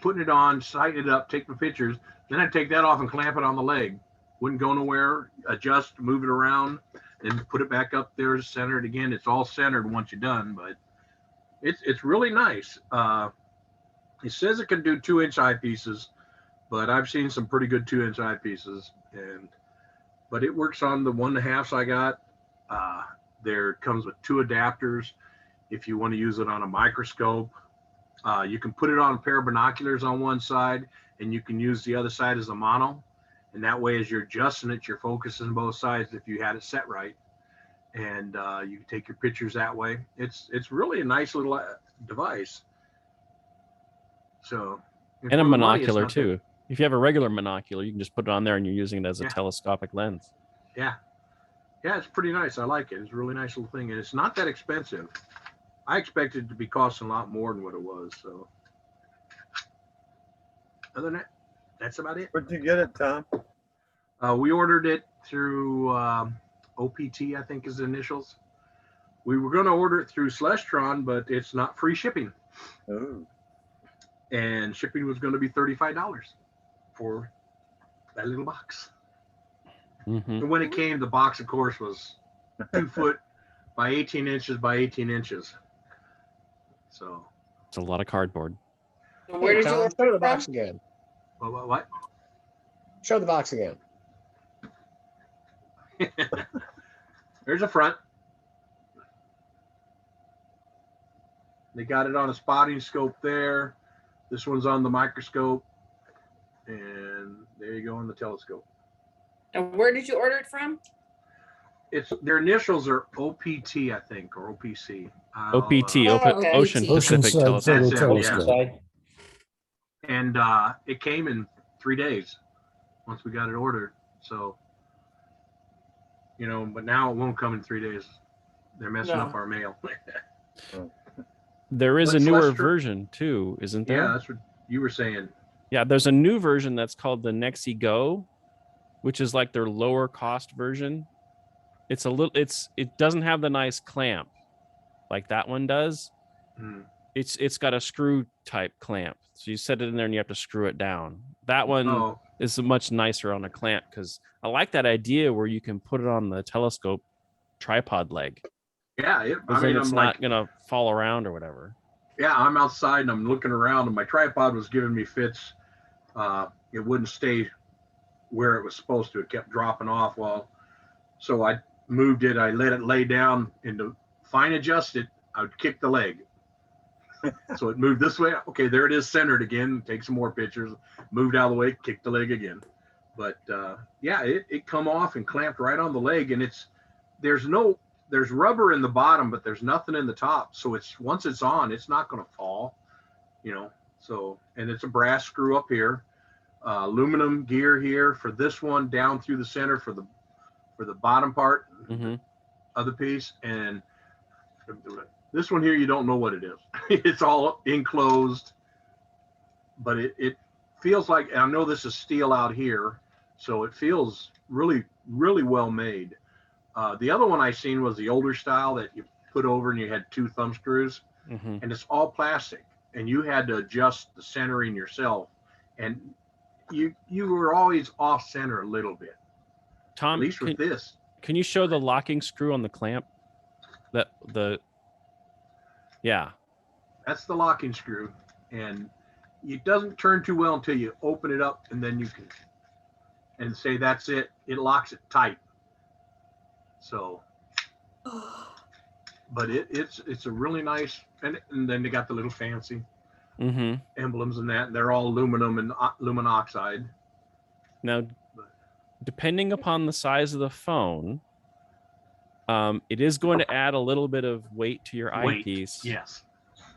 Speaker 17: putting it on, sighting it up, take the pictures. Then I'd take that off and clamp it on the leg. Wouldn't go nowhere, adjust, move it around. and put it back up there centered again. It's all centered once you're done, but it's really nice. It says it can do 2-inch eyepieces, but I've seen some pretty good 2-inch eyepieces, but it works on the 1.5s I got. There comes with 2 adapters if you want to use it on a microscope. You can put it on a pair of binoculars on one side, and you can use the other side as a mono. And that way, as you're adjusting it, you're focusing both sides if you had it set right. And you can take your pictures that way. It's really a nice little device. So,
Speaker 2: And a monocular too. If you have a regular monocular, you can just put it on there and you're using it as a telescopic lens.
Speaker 17: Yeah. Yeah, it's pretty nice. I like it. It's a really nice little thing. And it's not that expensive. I expected it to be costing a lot more than what it was. So other than that, that's about it.
Speaker 1: Where'd you get it, Tom?
Speaker 17: We ordered it through OPT, I think is the initials. We were going to order it through Celestron, but it's not free shipping.
Speaker 1: Oh.
Speaker 17: And shipping was going to be $35 for that little box. And when it came, the box, of course, was 2 foot by 18 inches by 18 inches. So
Speaker 2: it's a lot of cardboard.
Speaker 12: So where did you order
Speaker 15: show the
Speaker 12: from?
Speaker 15: box again?
Speaker 17: What?
Speaker 15: Show the box again.
Speaker 17: There's a front. They got it on a spotting scope there. This one's on the microscope. And there you go on the telescope.
Speaker 12: And where did you order it from?
Speaker 17: It's their initials are OPT, I think, or OPC.
Speaker 2: OPT,
Speaker 12: okay.
Speaker 2: Ocean Pacific
Speaker 14: Oceanside Photo
Speaker 2: Telescope.
Speaker 14: Telescope.
Speaker 17: And it came in 3 days once we got it ordered. So, but now it won't come in 3 days. They're messing up our mail.
Speaker 2: There is
Speaker 17: But
Speaker 2: a newer
Speaker 17: Celestron-
Speaker 2: version too, isn't there?
Speaker 17: Yeah, that's what you were saying.
Speaker 2: Yeah, there's a new version that's called the Nexi Go, which is like their lower cost version. It doesn't have the nice clamp like that one does. It's got a screw type clamp. So you set it in there and you have to screw it down. That one is much nicer on a clamp because I like that idea where you can put it on the telescope tripod leg.
Speaker 17: Yeah,
Speaker 2: It's not gonna fall around or whatever.
Speaker 17: Yeah, I'm outside and I'm looking around and my tripod was giving me fits. It wouldn't stay where it was supposed to. It kept dropping off. So I moved it. I let it lay down, and to fine adjust it, I would kick the leg. So it moved this way. Okay, there it is, centered again. Take some more pictures. Moved out of the way, kick the leg again. But yeah, it come off and clamped right on the leg, and there's rubber in the bottom, but there's nothing in the top. So once it's on, it's not going to fall. So, and it's a brass screw up here, aluminum gear here for this one down through the center for the bottom part, other piece, and this one here you don't know what it is. It's all enclosed, but it feels like, I know this is steel out here, so it feels really, really well made. The other one I seen was the older style that you put over and you had 2 thumb screws, and it's all plastic, and you had to adjust the centering yourself, and you were always off center a little bit.
Speaker 2: Tom,
Speaker 17: at least with this.
Speaker 2: Can you show the locking screw on the clamp? Yeah.
Speaker 17: That's the locking screw, and it doesn't turn too well until you open it up, and then you can and say that's it. It locks it tight. So, but it's a really nice, and then they got the little fancy emblems and that. And they're all aluminum and aluminum oxide.
Speaker 2: Now, depending upon the size of the phone, it is going to add a little bit of weight to your eyepiece.
Speaker 17: Yes.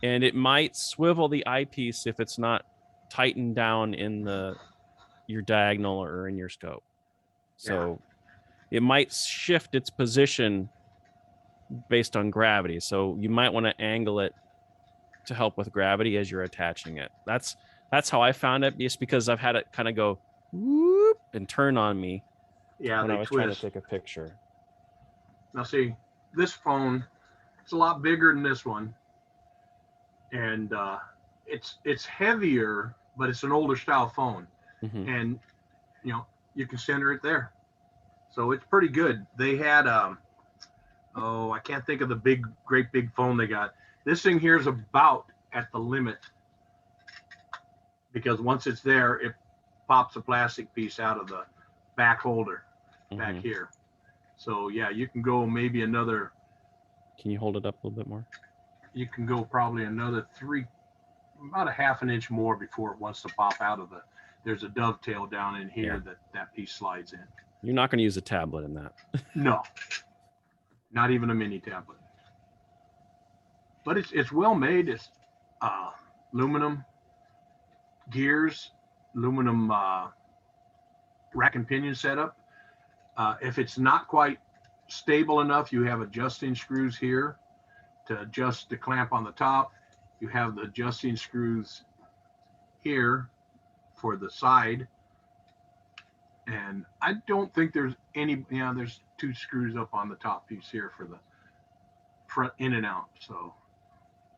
Speaker 2: And it might swivel the eyepiece if it's not tightened down in your diagonal or in your scope. So it might shift its position based on gravity. So you might want to angle it to help with gravity as you're attaching it. That's how I found it, just because I've had it kind of go whoop and turn on me when I was trying to take a picture.
Speaker 17: Now see, this phone, it's a lot bigger than this one, and it's heavier, but it's an older style phone, and you can center it there, so it's pretty good. They had Oh, I can't think of the great big phone they got. This thing here is about at the limit because once it's there, it pops a plastic piece out of the back holder back
Speaker 2: Mhm.
Speaker 17: here. So yeah, you can go maybe another,
Speaker 2: Can you hold it up a little bit more?
Speaker 17: you can go probably another about a half an inch more before it wants to pop out of the, there's a dovetail down in here that piece slides in.
Speaker 2: You're not going to use a tablet in that.
Speaker 17: No, not even a mini tablet. But it's well made. It's aluminum gears, aluminum rack and pinion setup. If it's not quite stable enough, you have adjusting screws here to adjust the clamp on the top. You have the adjusting screws here for the side. And I don't think there's any, there's 2 screws up on the top piece here for the front in and out. So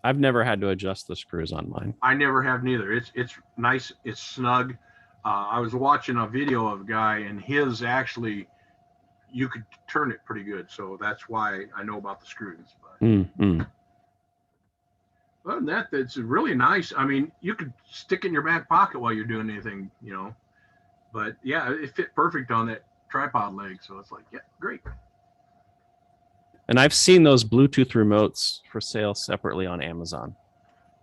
Speaker 2: I've never had to adjust the screws on mine.
Speaker 17: I never have neither. It's nice. It's snug. I was watching a video of a guy and his actually, you could turn it pretty good. So that's why I know about the screws. But other than that, it's really nice. I mean, you could stick it in your back pocket while you're doing anything, but yeah, it fit perfect on that tripod leg. So it's like, yeah, great.
Speaker 2: And I've seen those Bluetooth remotes for sale separately on Amazon.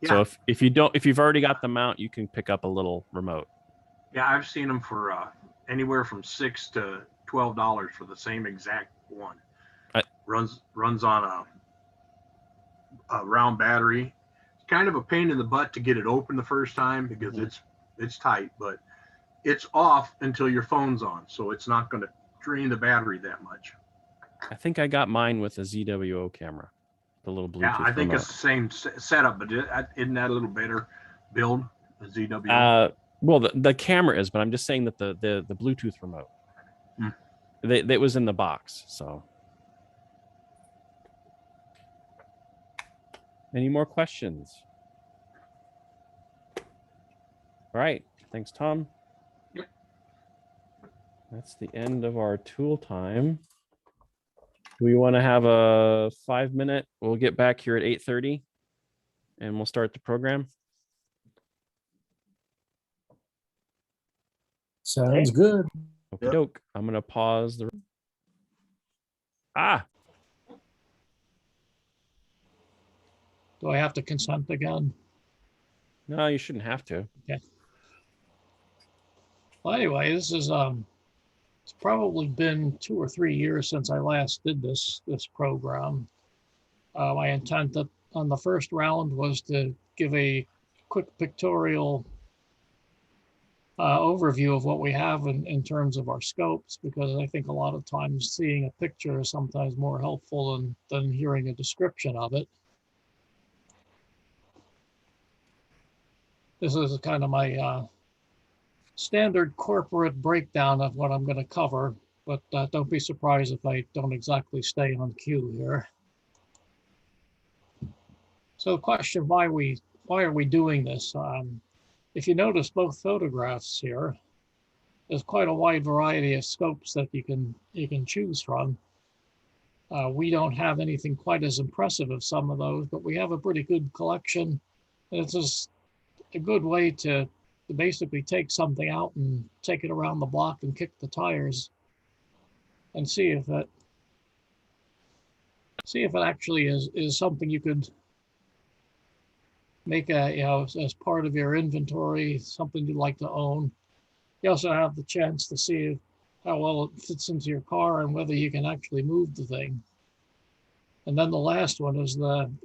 Speaker 17: Yeah.
Speaker 2: So if you've already got the mount, you can pick up a little remote.
Speaker 17: Yeah, I've seen them for anywhere from $6 to $12 for the same exact one. Runs on a round battery. It's kind of a pain in the butt to get it open the first time because it's tight, but it's off until your phone's on, so it's not going to drain the battery that much.
Speaker 2: I think I got mine with a ZWO camera, the little Bluetooth
Speaker 17: Yeah, I think
Speaker 2: remote.
Speaker 17: it's the same setup, but isn't that a little better build, the ZWO?
Speaker 2: Well, the camera is, but I'm just saying that the Bluetooth remote, that was in the box. So, any more questions? All right, thanks, Tom.
Speaker 17: Yep.
Speaker 2: That's the end of our tool time. Do we want to have a 5-minute? We'll get back here at 8:30 and we'll start the program.
Speaker 14: Sounds good.
Speaker 2: Okie doke. I'm going to pause the.
Speaker 10: Do I have to consent again?
Speaker 2: No, you shouldn't have to.
Speaker 10: Okay. Well, anyway, this is it's probably been 2 or 3 years since I last did this program. My intent on the first round was to give a quick pictorial overview of what we have in terms of our scopes, because I think a lot of times seeing a picture is sometimes more helpful than hearing a description of it. This is kind of my standard corporate breakdown of what I'm going to cover, but don't be surprised if I don't exactly stay on cue here. So the question, why are we doing this? If you notice both photographs here, there's quite a wide variety of scopes that you can choose from. We don't have anything quite as impressive as some of those, but we have a pretty good collection. And it's just a good way to basically take something out and take it around the block and kick the tires and see if it actually is something you could make as part of your inventory, something you'd like to own. You also have the chance to see how well it fits into your car and whether you can actually move the thing. And then the last one is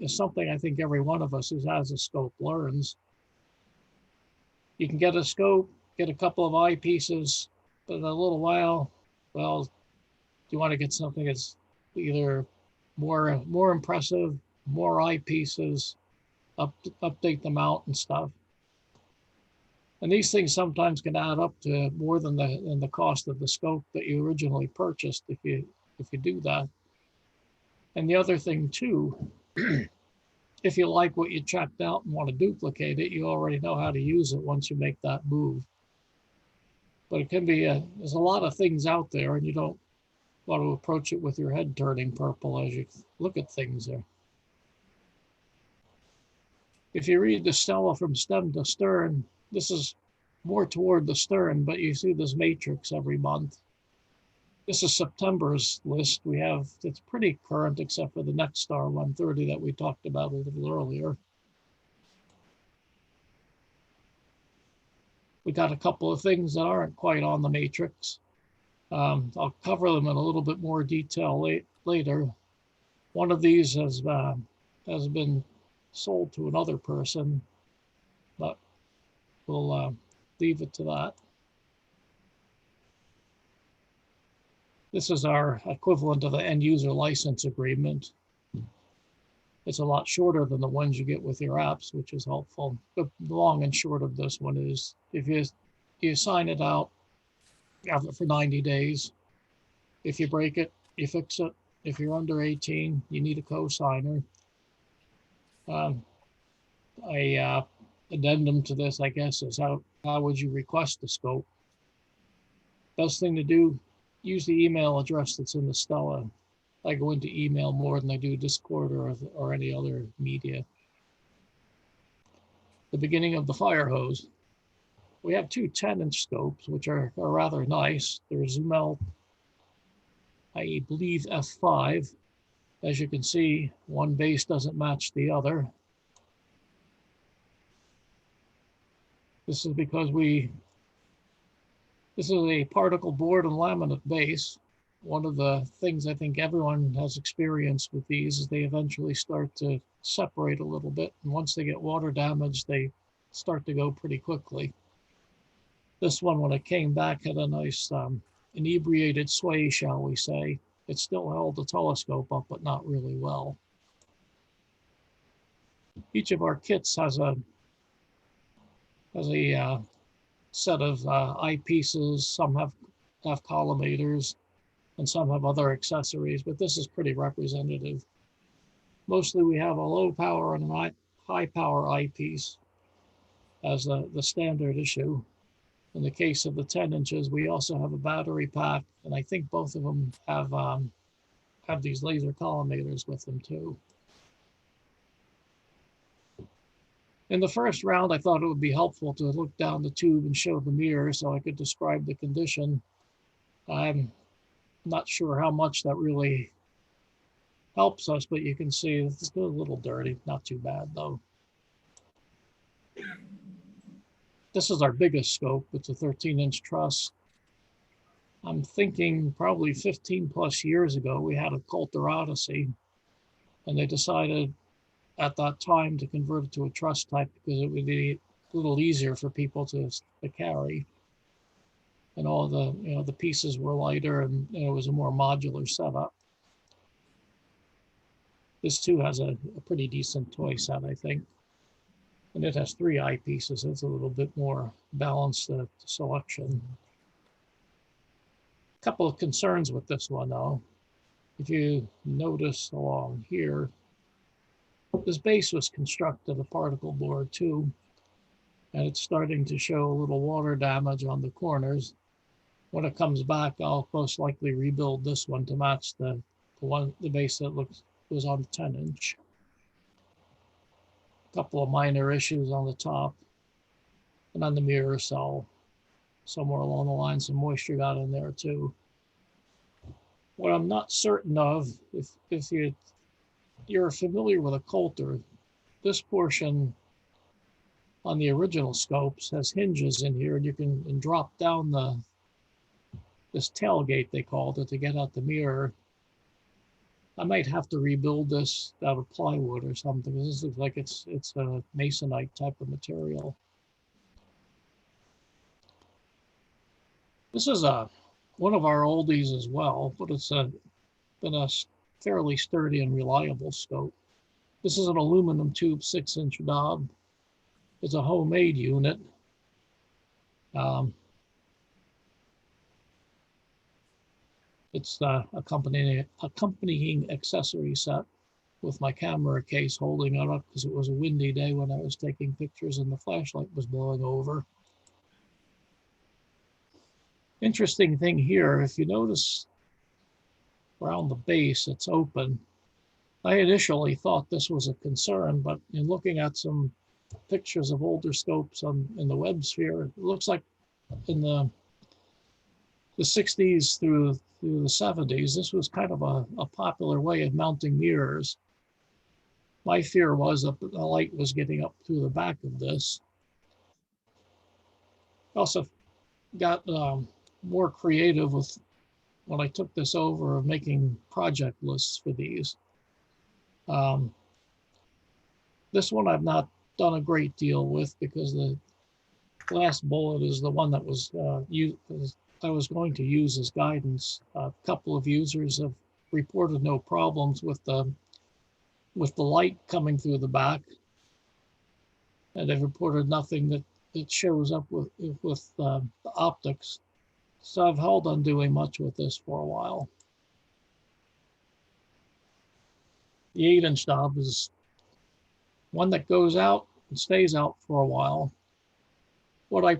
Speaker 10: something I think every one of us who has a scope learns. You can get a scope, get a couple of eyepieces, but in a little while, well, do you want to get something that's either more impressive, more eyepieces, update the mount and stuff. And these things sometimes can add up to more than the cost of the scope that you originally purchased if you do that. And the other thing too, if you like what you checked out and want to duplicate it, you already know how to use it once you make that move. But it can be there's a lot of things out there, and you don't want to approach it with your head turning purple as you look at things there. If you read the stela from stem to stern, this is more toward the stern, but you see this matrix every month. This is September's list. We have, it's pretty current except for the next star 130 that we talked about a little earlier. We got a couple of things that aren't quite on the matrix. I'll cover them in a little bit more detail later. One of these has been sold to another person, but we'll leave it to that. This is our equivalent of the end user license agreement. It's a lot shorter than the ones you get with your apps, which is helpful. The long and short of this one is if you sign it out, you have it for 90 days. If you break it, you fix it. If you're under 18, you need a co-signer. Addendum to this, I guess, is how would you request the scope? Best thing to do, use the email address that's in the stela. I go into email more than I do Discord or any other media. The beginning of the fire hose. We have two 10-inch scopes, which are rather nice. They're zoom out, I believe F5. As you can see, one base doesn't match the other. This is because this is a particle board and laminate base. One of the things I think everyone has experienced with these is they eventually start to separate a little bit. And once they get water damage, they start to go pretty quickly. This one, when it came back, had a nice inebriated sway, shall we say. It still held the telescope up, but not really well. Each of our kits has a set of eyepieces. Some have collimators, and some have other accessories, but this is pretty representative. Mostly we have a low power and a high power eyepiece as the standard issue. In the case of the 10 inches, we also have a battery pack, and I think both of them have these laser collimators with them too. In the first round, I thought it would be helpful to look down the tube and show the mirror so I could describe the condition. I'm not sure how much that really helps us, but you can see it's a little dirty, not too bad though. This is our biggest scope. It's a 13-inch truss. I'm thinking probably 15 plus years ago, we had a Coulter Odyssey, and they decided at that time to convert it to a truss type because it would be a little easier for people to carry. And all the, the pieces were lighter, and it was a more modular setup. This too has a pretty decent toy set, I think. And it has 3 eyepieces. It's a little bit more balanced selection. A couple of concerns with this one though. If you notice along here, this base was constructed a particle board too, and it's starting to show a little water damage on the corners. When it comes back, I'll most likely rebuild this one to match the base that was on the 10-inch. Couple of minor issues on the top and on the mirror cell. Somewhere along the line, some moisture got in there too. What I'm not certain of, if you're familiar with a Coulter, this portion on the original scopes has hinges in here, and you can drop down this tailgate, they called it, to get out the mirror. I might have to rebuild this out of plywood or something. This looks like it's a masonite type of material. This is one of our oldies as well, but it's been a fairly sturdy and reliable scope. This is an aluminum tube 6-inch knob. It's a homemade unit. It's accompanying accessory set with my camera case holding it up because it was a windy day when I was taking pictures and the flashlight was blowing over. Interesting thing here, if you notice around the base, it's open. I initially thought this was a concern, but in looking at some pictures of older scopes in the web sphere, it looks like in the 60s through the 70s, this was kind of a popular way of mounting mirrors. My fear was that the light was getting up through the back of this. I also got more creative with when I took this over of making project lists for these. This one I've not done a great deal with because the last bullet is the one that was I was going to use as guidance. A couple of users have reported no problems with the light coming through the back, and they've reported nothing that shows up with the optics. So I've held on doing much with this for a while. The 8-inch knob is one that goes out and stays out for a while. What I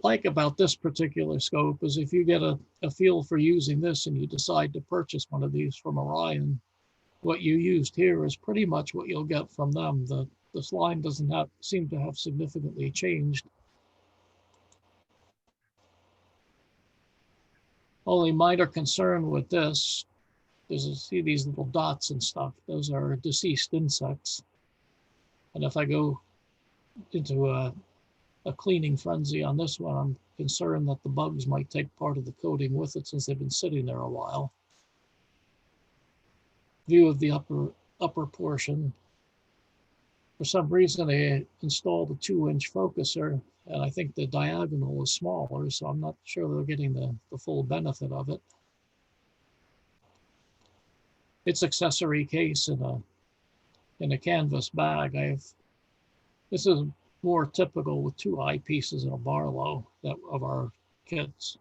Speaker 10: like about this particular scope is if you get a feel for using this and you decide to purchase one of these from Orion, what you used here is pretty much what you'll get from them. This line doesn't seem to have significantly changed. Only minor concern with this is you see these little dots and stuff. Those are deceased insects. And if I go into a cleaning frenzy on this one, I'm concerned that the bugs might take part of the coating with it since they've been sitting there a while. View of the upper portion. For some reason, I installed a 2-inch focuser, and I think the diagonal is smaller, so I'm not sure they're getting the full benefit of it. Its accessory case in a canvas bag. This is more typical with 2 eyepieces and a Barlow of our kits.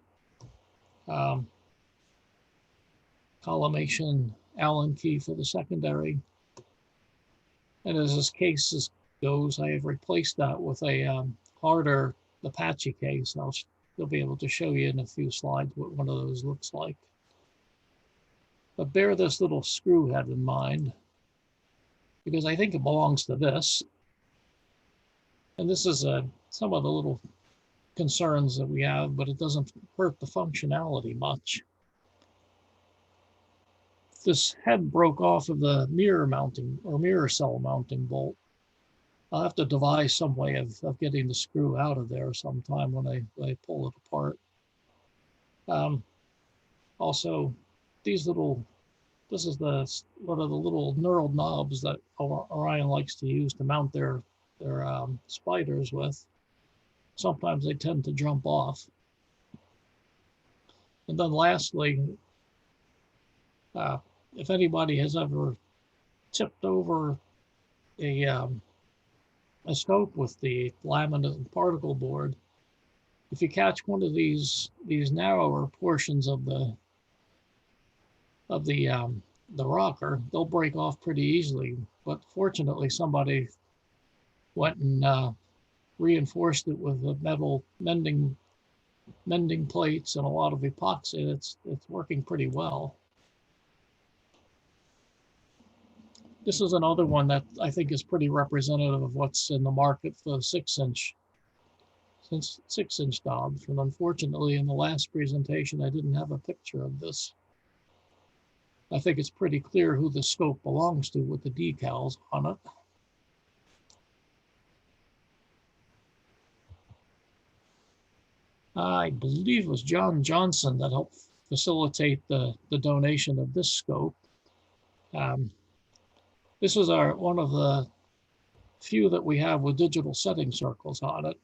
Speaker 10: Collimation Allen key for the secondary. And as this case goes, I have replaced that with a harder Apache case. You'll be able to show you in a few slides what one of those looks like. But bear this little screw head in mind, because I think it belongs to this. And this is some of the little concerns that we have, but it doesn't hurt the functionality much. This head broke off of the mirror mounting or mirror cell mounting bolt. I'll have to devise some way of getting the screw out of there sometime when I pull it apart. Also, this is one of the little knurled knobs that Orion likes to use to mount their spiders with. Sometimes they tend to jump off. And then lastly, if anybody has ever tipped over a scope with the laminate and particle board, if you catch one of these narrower portions of the rocker, they'll break off pretty easily. But fortunately, somebody went and reinforced it with the metal mending plates and a lot of epoxy. It's working pretty well. This is another one that I think is pretty representative of what's in the market for 6-inch knobs. And unfortunately, in the last presentation, I didn't have a picture of this. I think it's pretty clear who the scope belongs to with the decals on it. I believe it was John Johnson that helped facilitate the donation of this scope. This is one of the few that we have with digital setting circles on it.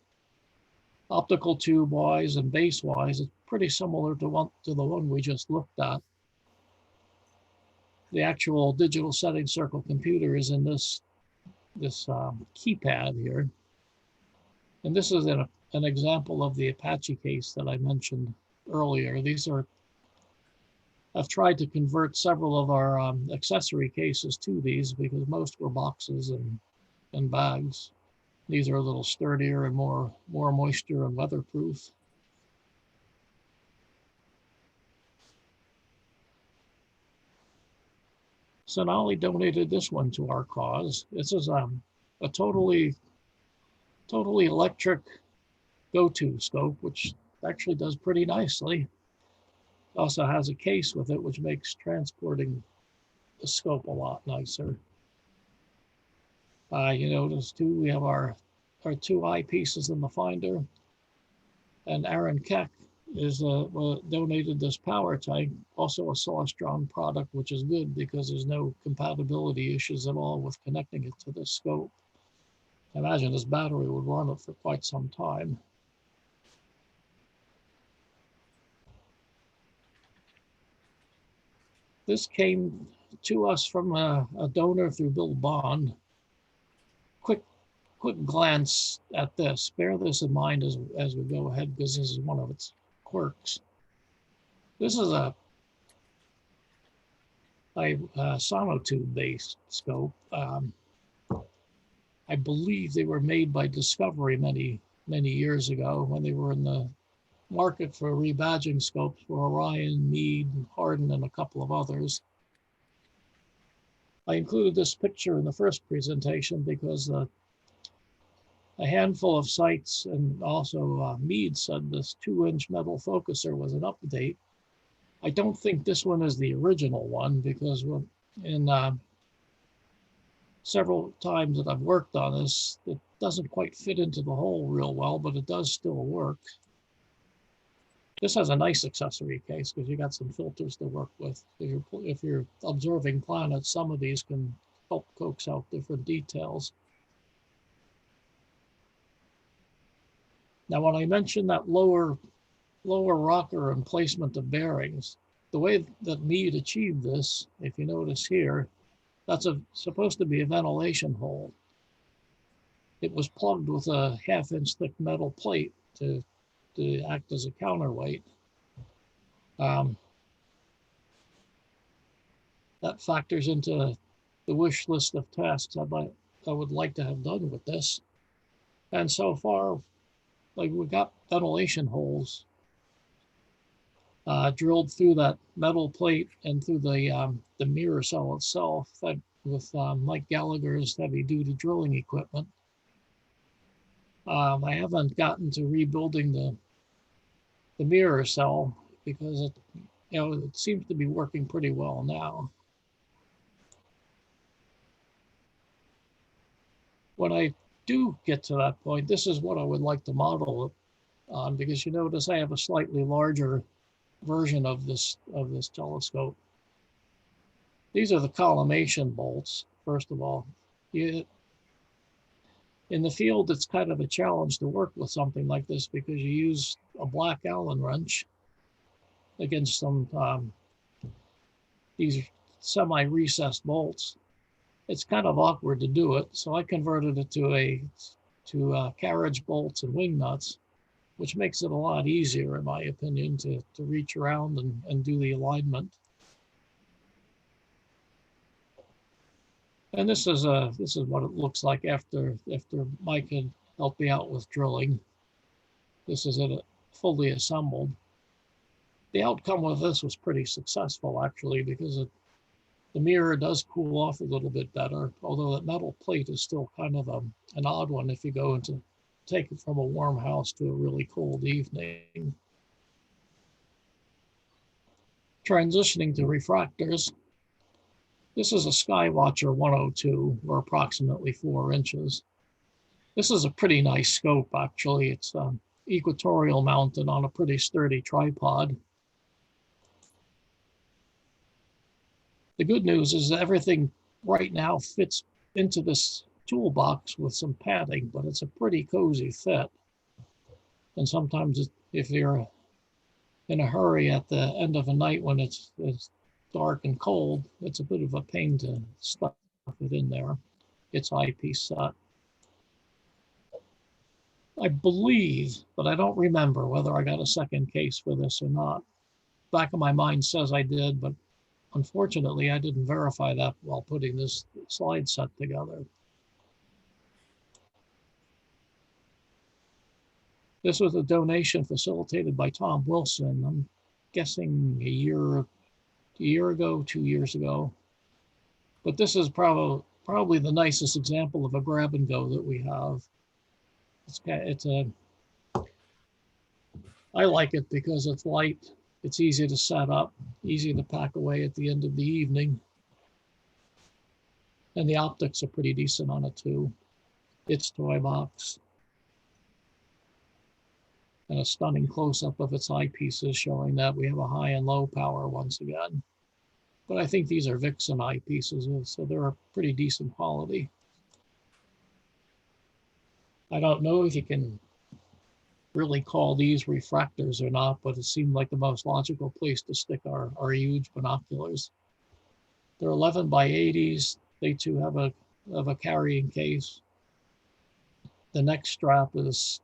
Speaker 10: Optical tube wise and base wise, it's pretty similar to the one we just looked at. The actual digital setting circle computer is in this keypad here. And this is an example of the Apache case that I mentioned earlier. I've tried to convert several of our accessory cases to these because most were boxes and bags. These are a little sturdier and more moisture and weatherproof. Sonali donated this one to our cause. This is a totally electric go-to scope, which actually does pretty nicely. Also has a case with it, which makes transporting the scope a lot nicer. You notice too, we have our two eyepieces in the finder, and Aaron Keck is donated this power tank, also a Solestron product, which is good because there's no compatibility issues at all with connecting it to the scope. I imagine this battery would run it for quite some time. This came to us from a donor through Bill Bond. Quick glance at this. Bear this in mind as we go ahead, because this is one of its quirks. This is a sonotube-based scope. I believe they were made by Discovery many years ago when they were in the market for rebadging scopes for Orion, Meade, Hardin, and a couple of others. I included this picture in the first presentation because a handful of sites and also Meade said this 2-inch metal focuser was an update. I don't think this one is the original one because in several times that I've worked on this, it doesn't quite fit into the hole real well, but it does still work. This has a nice accessory case because you got some filters to work with. If you're observing planets, some of these can help coax out different details. Now, when I mentioned that lower rocker and placement of bearings, the way that Meade achieved this, if you notice here, that's supposed to be a ventilation hole. It was plugged with a 1/2-inch thick metal plate to act as a counterweight. That factors into the wish list of tasks I would like to have done with this. And so far, like, we got ventilation holes drilled through that metal plate and through the mirror cell itself with Mike Gallagher's heavy-duty drilling equipment. I haven't gotten to rebuilding the mirror cell because it seems to be working pretty well now. When I do get to that point, this is what I would like to model it on, because you notice I have a slightly larger version of this telescope. These are the collimation bolts, first of all. In the field, it's kind of a challenge to work with something like this because you use a black Allen wrench against some these semi-recessed bolts. It's kind of awkward to do it, so I converted it to carriage bolts and wing nuts, which makes it a lot easier, in my opinion, to reach around and do the alignment. And this is what it looks like after Mike had helped me out with drilling. This is it fully assembled. The outcome of this was pretty successful, actually, because the mirror does cool off a little bit better, although that metal plate is still kind of an odd one if you go into take it from a warm house to a really cold evening. Transitioning to refractors. This is a Skywatcher 102, or approximately 4 inches. This is a pretty nice scope, actually. It's equatorial mounted on a pretty sturdy tripod. The good news is that everything right now fits into this toolbox with some padding, but it's a pretty cozy fit. And sometimes if you're in a hurry at the end of a night when it's dark and cold, it's a bit of a pain to stuff it in there. It's eyepiece set. I believe, but I don't remember whether I got a second case for this or not. Back of my mind says I did, but unfortunately I didn't verify that while putting this slide set together. This was a donation facilitated by Tom Wilson. I'm guessing a year ago, 2 years ago. But this is probably the nicest example of a grab and go that we have. I like it because it's light, it's easy to set up, easy to pack away at the end of the evening. And the optics are pretty decent on it too. Its toy box. And a stunning close-up of its eyepieces showing that we have a high and low power once again. But I think these are Vixen eyepieces, so they're a pretty decent quality. I don't know if you can really call these refractors or not, but it seemed like the most logical place to stick our huge binoculars. They're 11 by 80s. They too have a carrying case. The neck strap is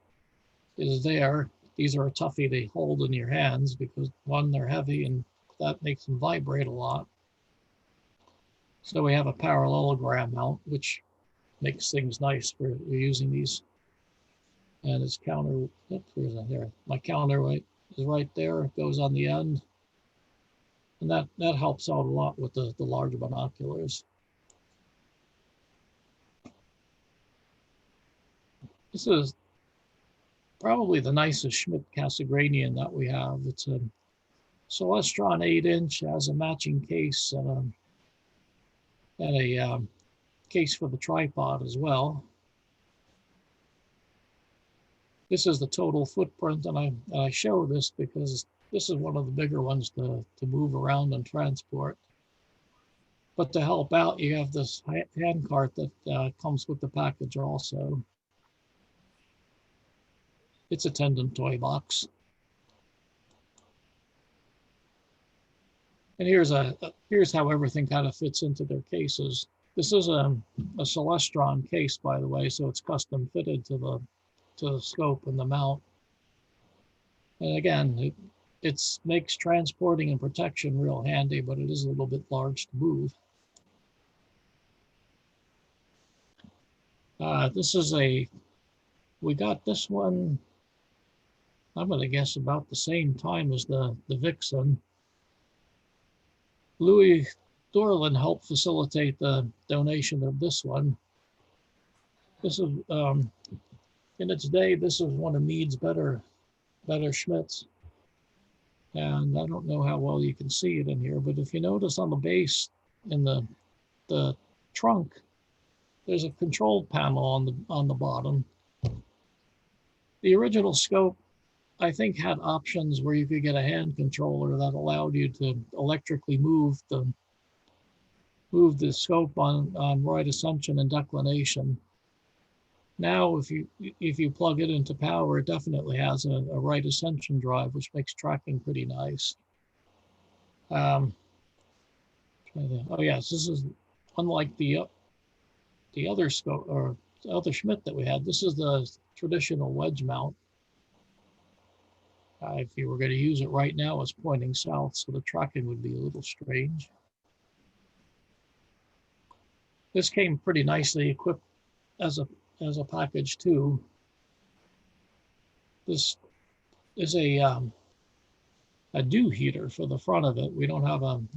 Speaker 10: there. These are a toughie to hold in your hands because one, they're heavy and that makes them vibrate a lot. So we have a parallelogram mount, which makes things nice for using these. And its counter, oops, where's that there? My counterweight is right there, it goes on the end. And that helps out a lot with the larger binoculars. This is probably the nicest Schmidt Casagranian that we have. It's a Celestron 8-inch, has a matching case and a case for the tripod as well. This is the total footprint, and I show this because this is one of the bigger ones to move around and transport. But to help out, you have this hand cart that comes with the package also. It's a tendon toy box. And here's how everything kind of fits into their cases. This is a Celestron case, by the way, so it's custom fitted to the scope and the mount. And again, it makes transporting and protection real handy, but it is a little bit large to move. We got this one, I'm going to guess about the same time as the Vixen. Louis Dorlin helped facilitate the donation of this one. This is, in its day, this is one of Meade's better Schmidts. And I don't know how well you can see it in here, but if you notice on the base in the trunk, there's a control panel on the bottom. The original scope, I think, had options where you could get a hand controller that allowed you to electrically move the scope on right ascension and declination. Now, if you plug it into power, it definitely has a right ascension drive, which makes tracking pretty nice. Oh yes, this is unlike the other scope or the other Schmidt that we had. This is the traditional wedge mount. If you were going to use it right now, it's pointing south, so the tracking would be a little strange. This came pretty nicely equipped as a package too. This is a dew heater for the front of it. We don't have an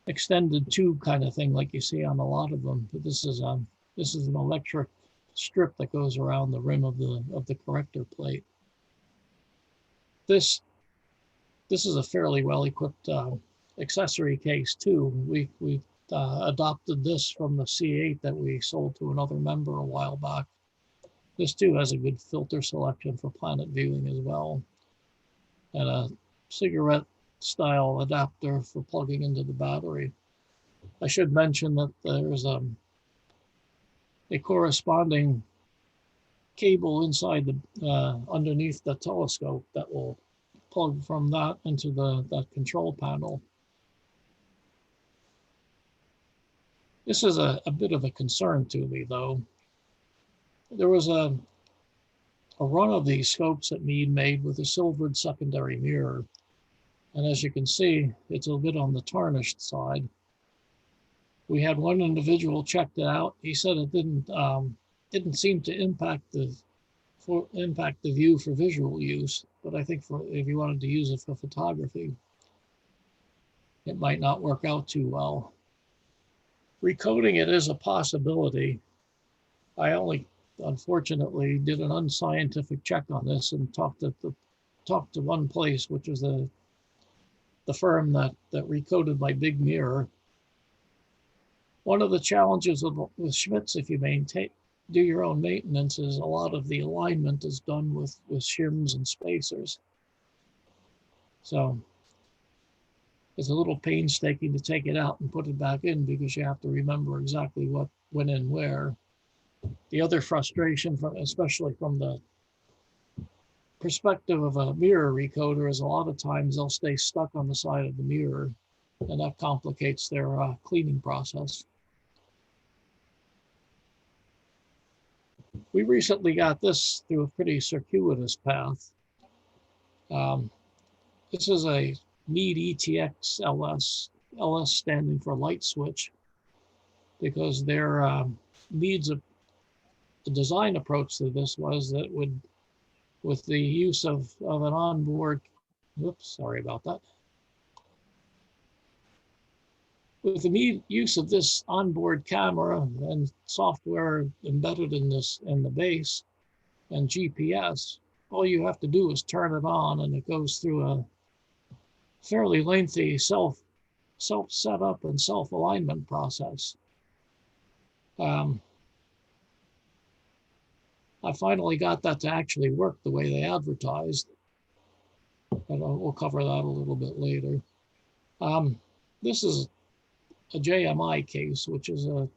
Speaker 10: extended tube kind of thing like you see on a lot of them, but this is an electric strip that goes around the rim of the corrector plate. This is a fairly well equipped accessory case too. We adopted this from the C8 that we sold to another member a while back. This too has a good filter selection for planet viewing as well, and a cigarette style adapter for plugging into the battery. I should mention that there's a corresponding cable inside the underneath the telescope that will plug from that into that control panel. This is a bit of a concern to me, though. There was a run of these scopes that Meade made with a silvered secondary mirror, and as you can see, it's a bit on the tarnished side. We had one individual checked it out. He said it didn't seem to impact the view for visual use, but I think if you wanted to use it for photography. it might not work out too well. Recoding it is a possibility. I only, unfortunately, did an unscientific check on this and talked to one place, which was the firm that recoded my big mirror. One of the challenges with Schmitz, if you do your own maintenance, is a lot of the alignment is done with shims and spacers. So it's a little painstaking to take it out and put it back in because you have to remember exactly what went in where. The other frustration, especially from the perspective of a mirror recoder, is a lot of times they'll stay stuck on the side of the mirror, and that complicates their cleaning process. We recently got this through a pretty circuitous path. This is a Mead ETX LS standing for light switch, because their Mead's the design approach to this was that with the use of an onboard, whoops, sorry about that. With the use of this onboard camera and software embedded in the base and GPS, all you have to do is turn it on and it goes through a fairly lengthy self setup and self-alignment process. I finally got that to actually work the way they advertised, but we'll cover that a little bit later. This is a JMI case, which is a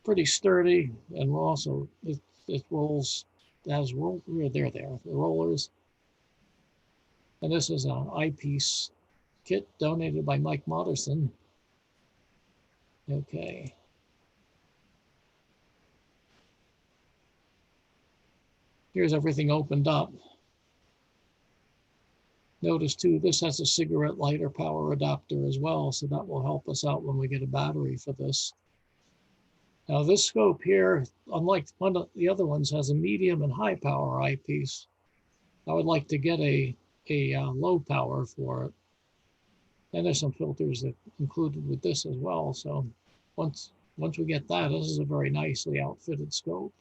Speaker 10: pretty sturdy, and also it rolls, has roll, there, the rollers. And this is an eyepiece kit donated by Mike Moderson. Okay. Here's everything opened up. Notice too, this has a cigarette lighter power adapter as well, so that will help us out when we get a battery for this. Now this scope here, unlike one of the other ones, has a medium and high power eyepiece. I would like to get a low power for it. And there's some filters that included with this as well. So once we get that, this is a very nicely outfitted scope.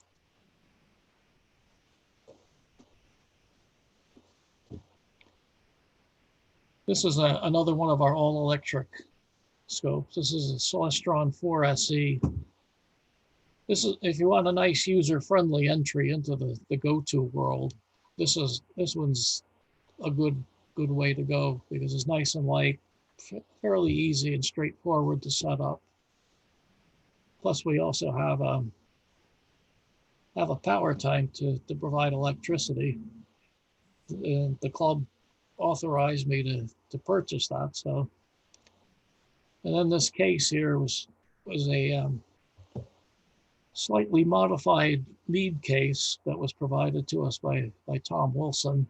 Speaker 10: This is another one of our all-electric scopes. This is a Celestron 4 SE. This is, if you want a nice user-friendly entry into the go-to world, this one's a good way to go because it's nice and light, fairly easy and straightforward to set up. Plus, we also have a power tank to provide electricity. And the club authorized me to purchase that. So, and then this case here was a slightly modified Mead case that was provided to us by Tom Wilson.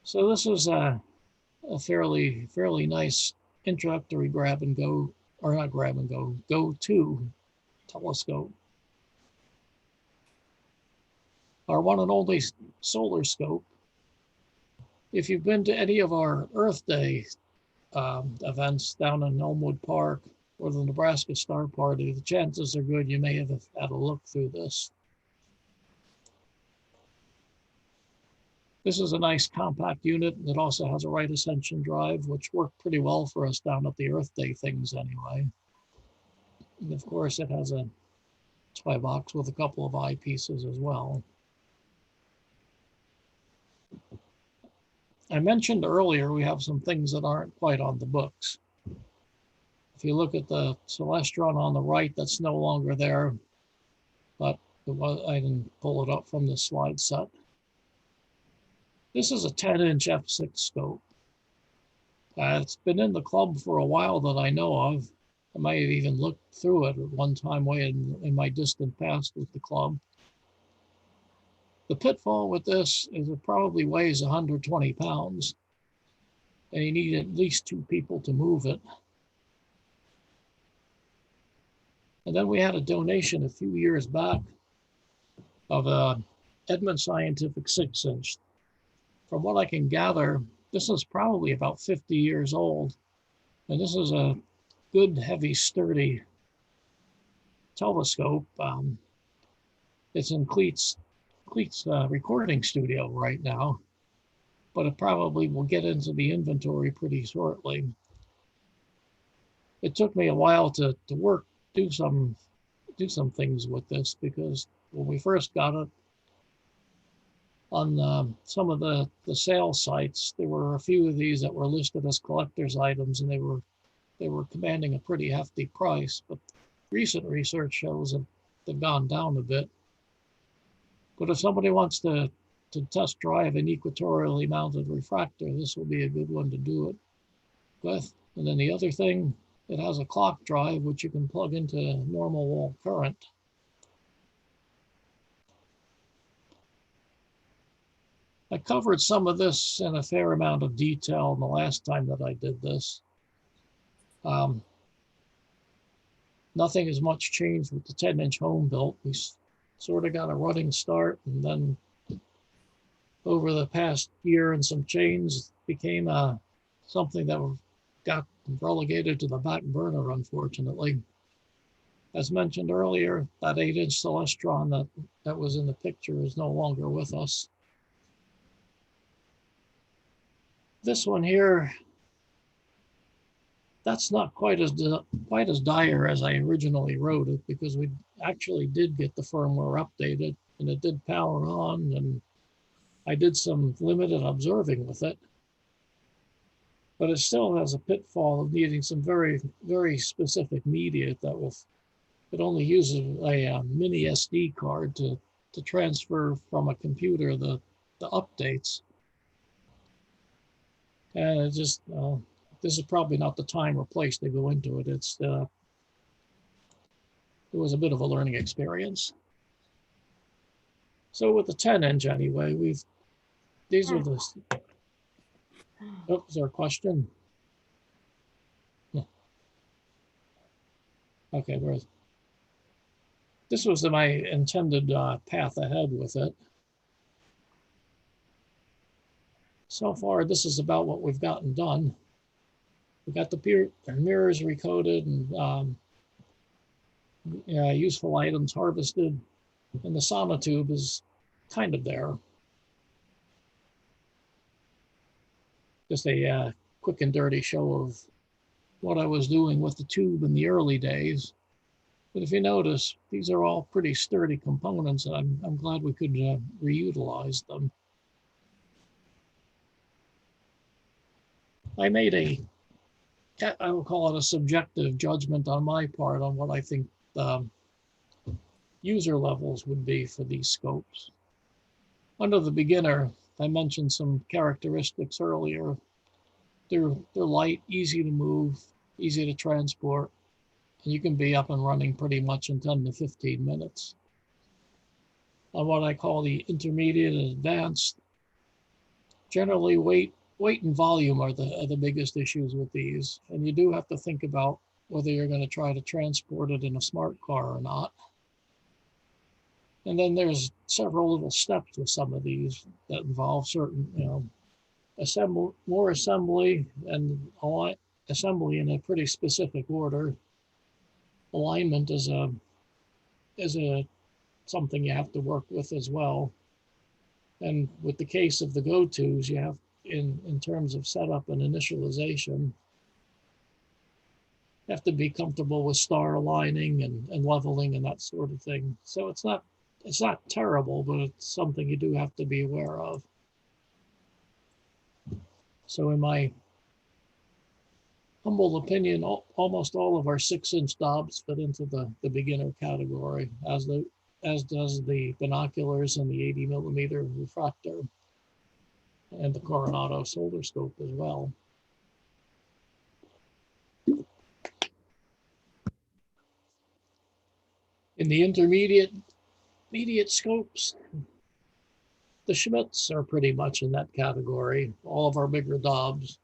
Speaker 10: So this was a fairly nice introductory go-to telescope. Our one and only solar scope. If you've been to any of our Earth Day events down in Elmwood Park or the Nebraska Star Party, the chances are good you may have had a look through this. This is a nice compact unit that also has a right ascension drive, which worked pretty well for us down at the Earth Day things anyway. And of course, it has a toy box with a couple of eyepieces as well. I mentioned earlier we have some things that aren't quite on the books. If you look at the Celestron on the right, that's no longer there, but I didn't pull it up from the slide set. This is a 10-inch f6 scope. It's been in the club for a while that I know of. I might have even looked through it at one time way in my distant past with the club. The pitfall with this is it probably weighs 120 pounds, and you need at least 2 people to move it. And then we had a donation a few years back of a Edmund Scientific 6-inch. From what I can gather, This is probably about 50 years old. And this is a good, heavy, sturdy telescope. It's in Cleet's recording studio right now, but it probably will get into the inventory pretty shortly. It took me a while to do some things with this, because when we first got it on some of the sale sites, there were a few of these that were listed as collector's items, and they were commanding a pretty hefty price. But recent research shows that they've gone down a bit. But if somebody wants to test drive an equatorially mounted refractor, this will be a good one to do it with. And then the other thing, it has a clock drive, which you can plug into normal wall current. I covered some of this in a fair amount of detail the last time that I did this. Nothing has much changed with the 10-inch home built. We sort of got a running start, and then over the past year and some change became something that got relegated to the back burner, unfortunately. As mentioned earlier, that 8-inch Celestron that was in the picture is no longer with us. This one here, that's not quite as dire as I originally wrote it, because we actually did get the firmware updated, and it did power on, and I did some limited observing with it. But it still has a pitfall of needing some very, very specific media it only uses a mini SD card to transfer from a computer the updates. And it just, this is probably not the time or place to go into it. It was a bit of a learning experience. So with the 10-inch anyway, these are the, oh, is there a question? Yeah. Okay, this was my intended path ahead with it. So far, this is about what we've gotten done. We got the mirrors recoded and useful items harvested, and the sonotube is kind of there. Just a quick and dirty show of what I was doing with the tube in the early days. But if you notice, these are all pretty sturdy components, and I'm glad we could reutilize them. I made I will call it a subjective judgment on my part on what I think the user levels would be for these scopes. Under the beginner, I mentioned some characteristics earlier. They're light, easy to move, easy to transport, and you can be up and running pretty much in 10 to 15 minutes. On what I call the intermediate and advanced, generally weight and volume are the biggest issues with these, and you do have to think about whether you're going to try to transport it in a smart car or not. And then there's several little steps with some of these that involve certain, more assembly and assembly in a pretty specific order. Alignment is something you have to work with as well. And with the case of the go-tos, you have in terms of setup and initialization, you have to be comfortable with star aligning and leveling and that sort of thing. So it's not terrible, but it's something you do have to be aware of. So in my humble opinion, almost all of our 6-inch Dobbs fit into the beginner category, as does the binoculars and the 80mm refractor and the Coronado solar scope as well. In the intermediate scopes, the Schmitz are pretty much in that category, all of our bigger Dobbs.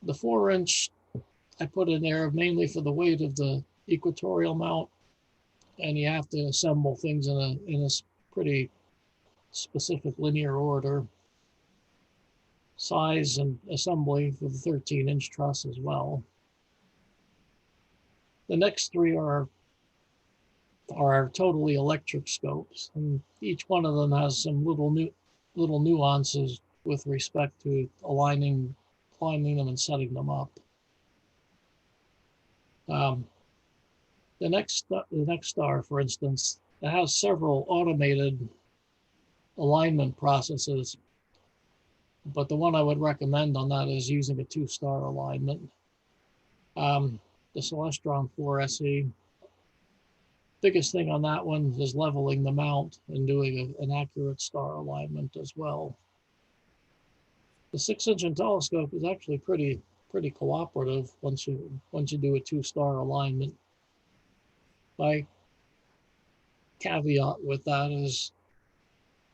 Speaker 10: The 4-inch I put in there mainly for the weight of the equatorial mount, and you have to assemble things in a pretty specific linear order. size and assembly for the 13-inch truss as well. The next three are totally electric scopes, and each one of them has some little nuances with respect to aligning them and setting them up. The next star, for instance, it has several automated alignment processes, but the one I would recommend on that is using a 2-star alignment. The Celestron 4 SE, biggest thing on that one is leveling the mount and doing an accurate star alignment as well. The 6-inch telescope is actually pretty cooperative once you do a 2-star alignment. My caveat with that is,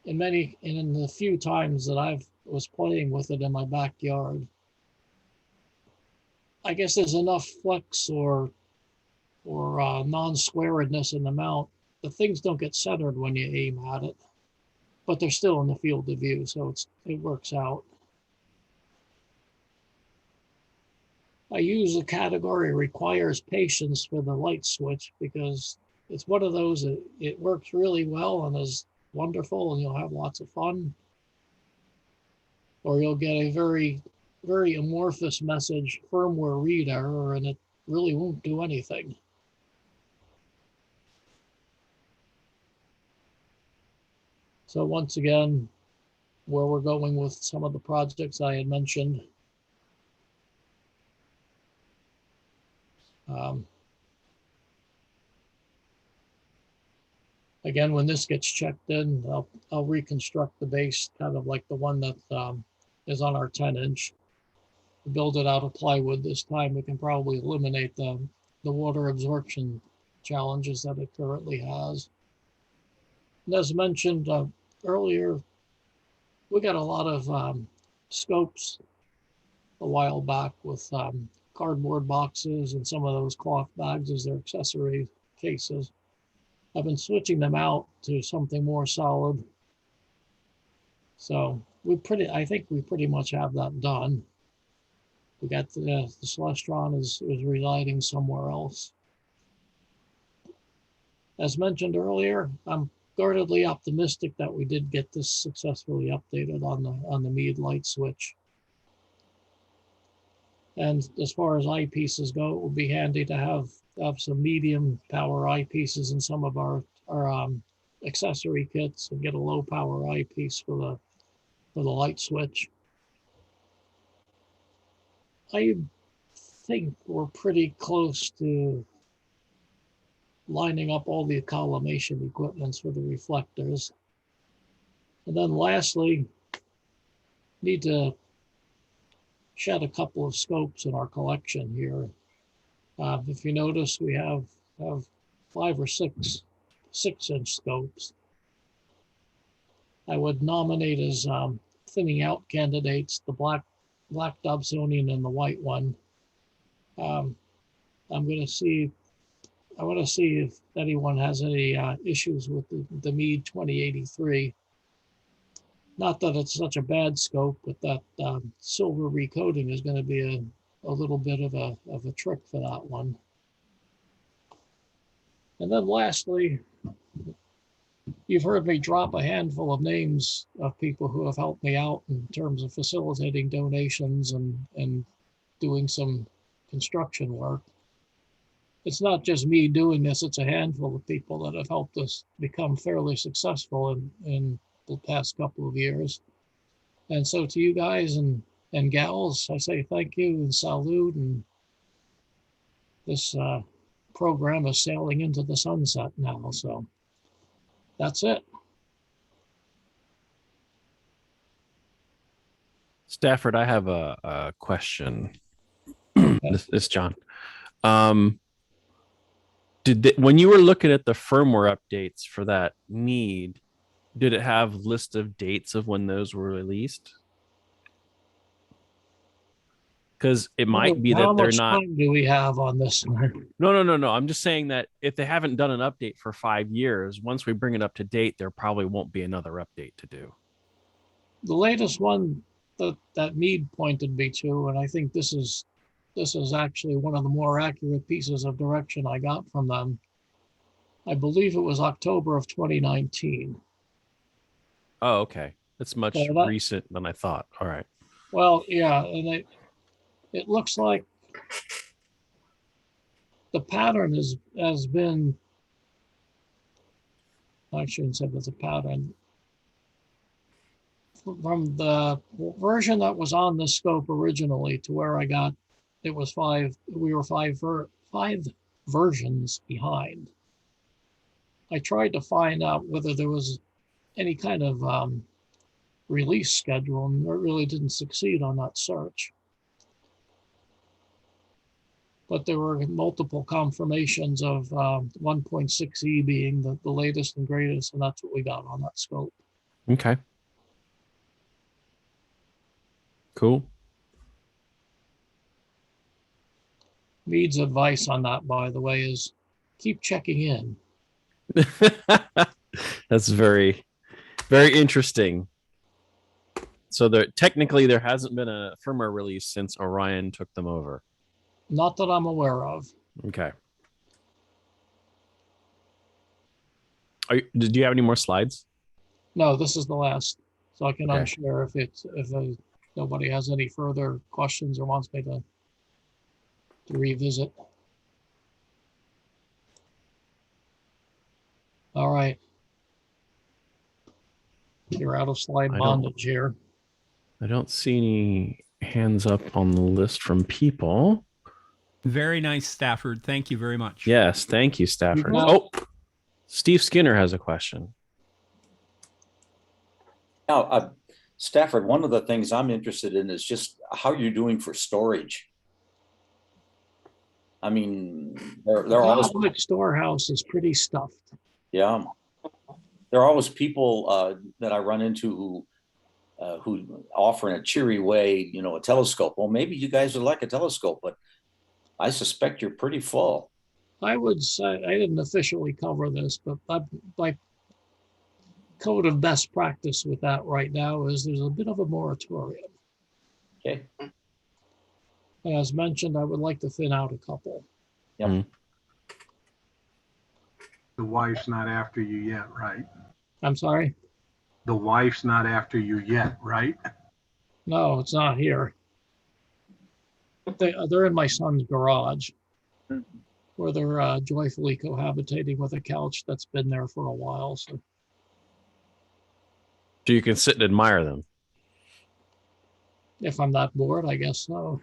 Speaker 10: in the few times that I was playing with it in my backyard, I guess there's enough flex or non-squaredness in the mount. The things don't get centered when you aim at it, but they're still in the field of view, so it works out. I use the category requires patience for the light switch because it's one of those that it works really well and is wonderful and you'll have lots of fun. Or you'll get a very, very amorphous message, firmware read error, and it really won't do anything. So once again, where we're going with some of the projects I had mentioned. Again, when this gets checked in, I'll reconstruct the base kind of like the one that is on our 10-inch. Build it out of plywood this time. We can probably eliminate the water absorption challenges that it currently has. And as mentioned earlier, we got a lot of scopes a while back with cardboard boxes and some of those cloth bags as their accessory cases. I've been switching them out to something more solid. So I think we pretty much have that done. We got the Celestron is residing somewhere else. As mentioned earlier, I'm guardedly optimistic that we did get this successfully updated on the Meade light switch. And as far as eyepieces go, it will be handy to have some medium power eyepieces in some of our accessory kits and get a low power eyepiece for the light switch. I think we're pretty close to lining up all the collimation equipments for the reflectors. And then lastly, need to shed a couple of scopes in our collection here. If you notice, we have 5 or 6 6-inch scopes. I would nominate as thinning out candidates the black Dobsonian and the white one. I want to see if anyone has any issues with the Meade 2083. Not that it's such a bad scope, but that silver recoating is going to be a little bit of a trick for that one. And then lastly, you've heard me drop a handful of names of people who have helped me out in terms of facilitating donations and doing some construction work. It's not just me doing this, it's a handful of people that have helped us become fairly successful in the past couple of years. And so to you guys and gals, I say thank you and salute, and this program is sailing into the sunset now, so that's it.
Speaker 2: Stafford, I have a question. This is John. When you were looking at the firmware updates for that Meade, did it have list of dates of when those were released? Because it might be that they're not.
Speaker 10: How much time do we have on this one?
Speaker 2: No. I'm just saying that if they haven't done an update for 5 years, once we bring it up to date, there probably won't be another update to do.
Speaker 10: The latest one that Mead pointed me to, and I think this is actually one of the more accurate pieces of direction I got from them. I believe it was October of 2019.
Speaker 2: Oh, okay. That's much
Speaker 10: So that-
Speaker 2: recent than I thought. All right.
Speaker 10: Well, yeah, and it looks like the pattern has been, I shouldn't say there's a pattern. From the version that was on the scope originally to where I got, it was we were five versions behind. I tried to find out whether there was any kind of release schedule, and it really didn't succeed on that search. But there were multiple confirmations of 1.6E being the latest and greatest, and that's what we got on that scope.
Speaker 2: Okay. Cool.
Speaker 10: Mead's advice on that, by the way, is keep checking in.
Speaker 2: That's very, very interesting. So technically there hasn't been a firmware release since Orion took them over.
Speaker 10: Not that I'm aware of.
Speaker 2: Okay. Did you have any more slides?
Speaker 10: No, this is the last. So I can
Speaker 2: Okay.
Speaker 10: unshare if nobody has any further questions or wants me to revisit. All right. You're out of slide
Speaker 2: I don't-
Speaker 10: bondage here.
Speaker 2: I don't see any hands up on the list from people.
Speaker 3: Very nice, Stafford. Thank you very much.
Speaker 2: Yes, thank you, Stafford.
Speaker 10: got-
Speaker 2: Oh, Steve Skinner has a question.
Speaker 7: Now, Stafford, one of the things I'm interested in is just how you're doing for storage. I mean, they're always,
Speaker 10: Public storehouse is pretty stuffed.
Speaker 7: yeah. There are always people that I run into who offer in a cheery way, you know, a telescope. Well, maybe you guys would like a telescope, but I suspect you're pretty full.
Speaker 10: I would say, I didn't officially cover this, but my code of best practice with that right now is there's a bit of a moratorium.
Speaker 7: Okay.
Speaker 10: As mentioned, I would like to thin out a couple.
Speaker 7: Yep.
Speaker 17: The wife's not after you yet, right?
Speaker 10: I'm sorry?
Speaker 17: The wife's not after you yet, right?
Speaker 10: No, it's not here. They're in my son's garage, where they're joyfully cohabitating with a couch that's been there for a while. So
Speaker 2: You can sit and admire them.
Speaker 10: if I'm that bored, I guess so.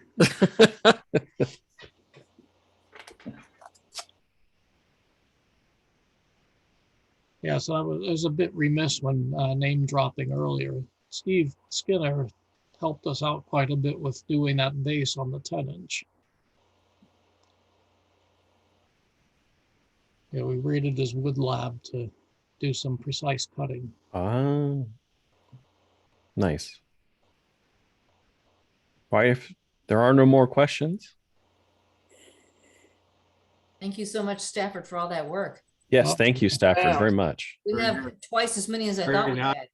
Speaker 10: Yeah, so I was a bit remiss when name dropping earlier. Steve Skinner helped us out quite a bit with doing that base on the 10-inch. Yeah, we raided his wood lab to do some precise cutting.
Speaker 2: Nice. Why, if there are no more questions?
Speaker 13: Thank you so much, Stafford, for all that work.
Speaker 2: Yes,
Speaker 10: Well,
Speaker 2: thank you, Stafford,
Speaker 12: yeah.
Speaker 2: very much.
Speaker 13: We have twice as many as I thought we had.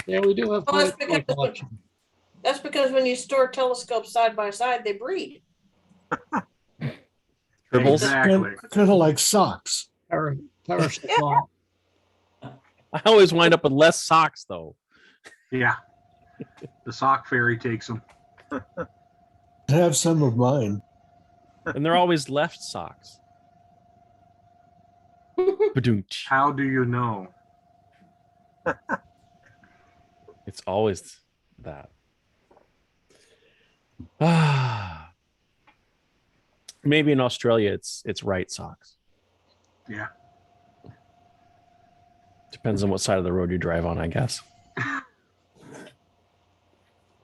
Speaker 10: Yeah, we do have
Speaker 12: Well, that's
Speaker 10: quite a
Speaker 12: because-
Speaker 10: collection.
Speaker 12: That's because when you store telescopes side by side, they breed.
Speaker 2: Tribbles?
Speaker 17: Exactly.
Speaker 14: Kind of like socks.
Speaker 10: Perish the thought.
Speaker 2: I always wind up with less socks, though.
Speaker 17: Yeah. The sock fairy takes them.
Speaker 14: Have some of mine.
Speaker 2: And they're always left socks. Ba-doom-tsh.
Speaker 17: How do you know?
Speaker 2: It's always that. Ah. Maybe in Australia it's right socks.
Speaker 17: Yeah.
Speaker 2: Depends on what side of the road you drive on, I guess.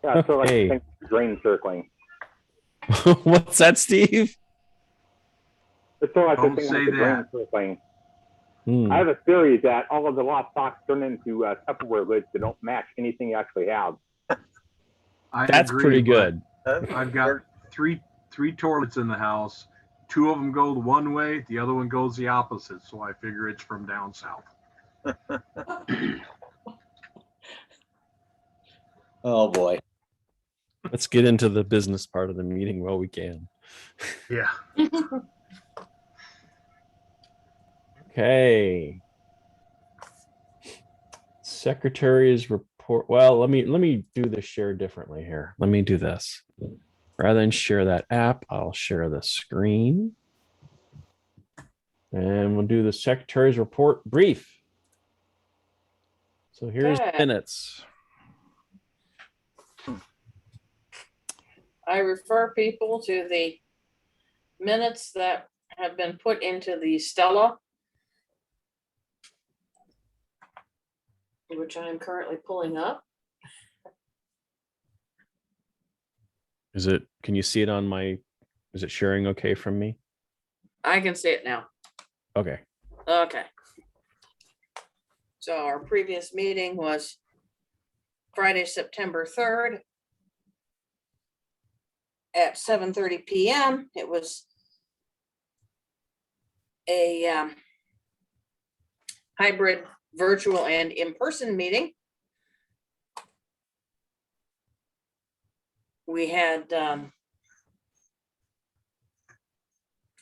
Speaker 9: Yeah, so like
Speaker 2: Okay.
Speaker 9: drain circling.
Speaker 2: What's that, Steve?
Speaker 9: It's sort of like
Speaker 17: Don't
Speaker 9: the thing
Speaker 17: say
Speaker 9: with the drain
Speaker 17: that.
Speaker 9: circling.
Speaker 2: Hmm.
Speaker 9: I have a theory that all of the lost socks turn into Tupperware lids that don't match anything you actually have.
Speaker 17: I
Speaker 2: That's
Speaker 17: agree,
Speaker 2: pretty
Speaker 17: but
Speaker 2: good.
Speaker 17: I've got three toilets in the house. Two of them go the one way, the other one goes the opposite. So I figure it's from down south.
Speaker 7: Oh, boy.
Speaker 2: Let's get into the business part of the meeting while we can.
Speaker 17: Yeah.
Speaker 2: Okay. Secretary's report. Well, let me do the share differently here. Let me do this. Rather than share that app, I'll share the screen. And we'll do the secretary's report brief. So here's the
Speaker 12: Okay.
Speaker 2: minutes.
Speaker 12: I refer people to the minutes that have been put into the Stella, which I am currently pulling up.
Speaker 2: Can you see it on my, is it sharing okay from me?
Speaker 12: I can see it now.
Speaker 2: Okay.
Speaker 12: Okay. So our previous meeting was Friday, September 3rd at 7:30 p.m. It was a hybrid virtual and in-person meeting. We had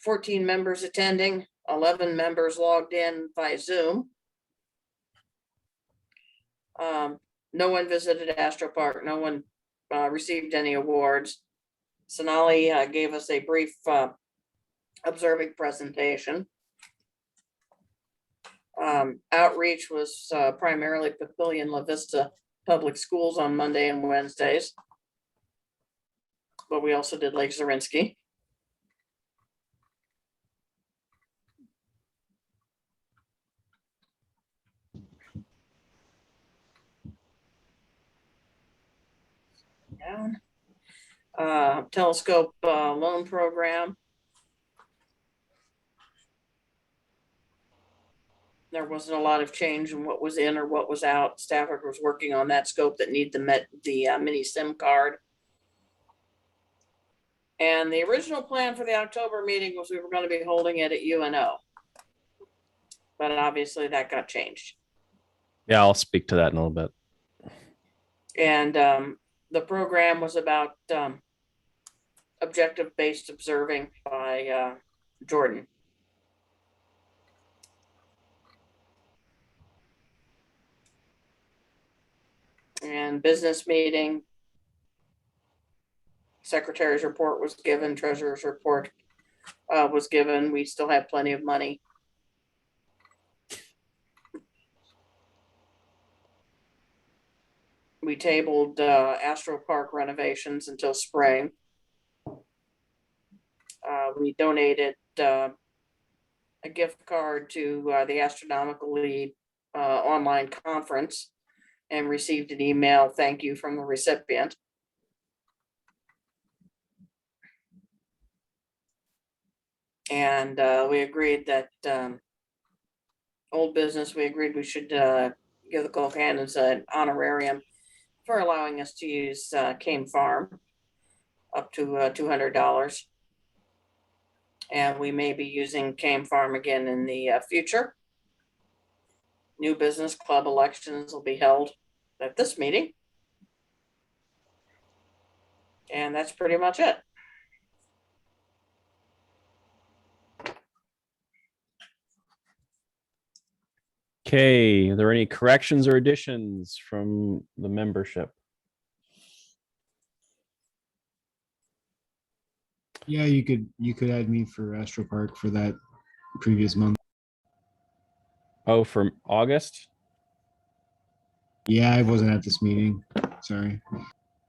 Speaker 12: 14 members attending, 11 members logged in by Zoom. No one visited Astro Park. No one received any awards. Sonali gave us a brief observing presentation. Outreach was primarily Papillion La Vista Public Schools on Monday and Wednesdays. But we also did Lake Zorinsky. Down. Telescope loan program. There wasn't a lot of change in what was in or what was out. Stafford was working on that scope that need the mini SIM card. And the original plan for the October meeting was we were going to be holding it at UNO. But obviously that got changed.
Speaker 2: Yeah, I'll speak to that in a little bit.
Speaker 12: And the program was about objective-based observing by Jordan. And business meeting, secretary's report was given, treasurer's report was given. We still have plenty of money. We tabled Astro Park renovations until spring. We donated a gift card to the Astronomical League online conference and received an email thank you from the recipient. And we agreed that old business, we agreed we should give the Colcannons an honorarium for allowing us to use Cane Farm up to $200. And we may be using Cane Farm again in the future. New business club elections will be held at this meeting. And that's pretty much it.
Speaker 2: Okay, are there any corrections or additions from the membership?
Speaker 18: Yeah, you could add me for Astro Park for that previous month.
Speaker 2: Oh, from August?
Speaker 18: Yeah, I wasn't at this meeting. Sorry.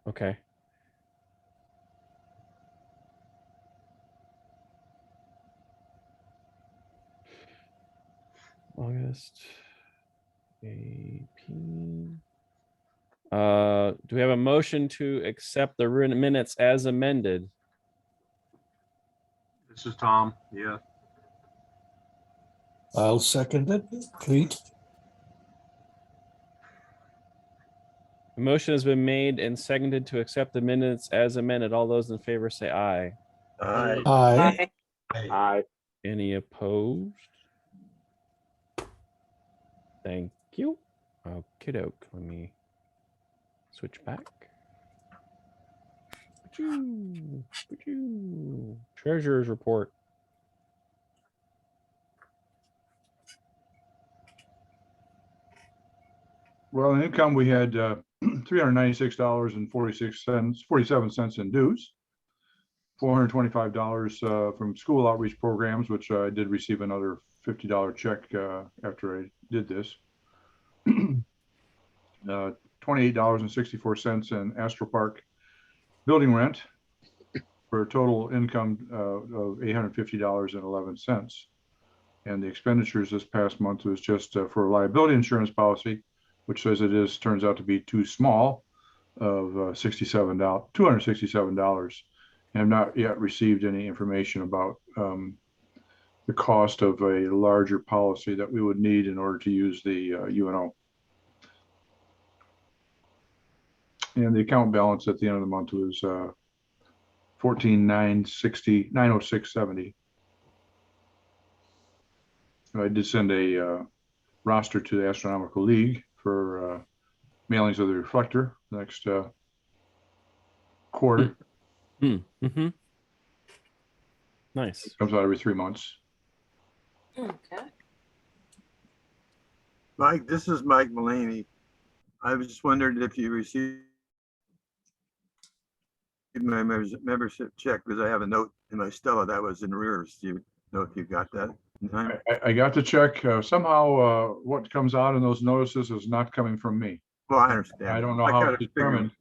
Speaker 2: Okay. August. AP. Do we have a motion to accept the minutes as amended?
Speaker 17: This is Tom. Yeah.
Speaker 14: I'll second it. Cleat.
Speaker 2: The motion has been made and seconded to accept the minutes as amended. All those in favor say aye.
Speaker 1: Aye.
Speaker 14: Aye.
Speaker 9: Aye.
Speaker 2: Any opposed? Thank you. Okie doke. Let me switch back. Treasurer's report.
Speaker 8: Well, in income, we had $396.47 in dues, $425 from school outreach programs, which I did receive another $50 check after I did this. $28.64 in Astro Park building rent for a total income of $850.11. And the expenditures this past month was just for a liability insurance policy, which says turns out to be too small, of $267. And have not yet received any information about the cost of a larger policy that we would need in order to use the UNO. And the account balance at the end of the month was $14,906.70. I did send a roster to the Astronomical League for mailings of the reflector next quarter.
Speaker 2: Mm-hmm. Nice.
Speaker 8: It comes out every 3 months.
Speaker 12: Okay.
Speaker 1: Mike, this is Mike Mulaney. I was just wondering if you received my membership check, because I have a note in my Stella that was in arrears. Do you know if you got that in time?
Speaker 8: I got the check. Somehow what comes out in those notices is not coming from me.
Speaker 1: Well, I understand.
Speaker 8: I don't know how it's determined.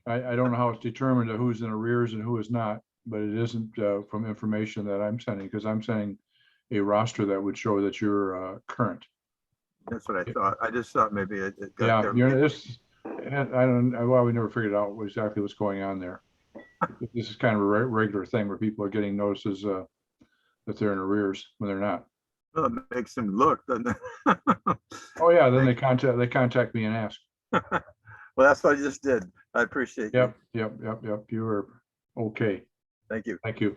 Speaker 8: I don't know how it's determined who's in arrears and who is not, but it isn't from information that I'm sending, because I'm sending a roster that would show that you're current.
Speaker 1: That's what I thought. I just thought maybe it got
Speaker 8: Yeah,
Speaker 1: there.
Speaker 8: well, we never figured out exactly what's going on there. This is kind of a regular thing where people are getting notices that they're in arrears when they're not.
Speaker 1: Well, it makes them look, doesn't it?
Speaker 8: Oh yeah, then they contact me and ask.
Speaker 1: Well, that's what I just did. I appreciate
Speaker 8: Yep. You were okay.
Speaker 1: Thank you.
Speaker 8: Thank you.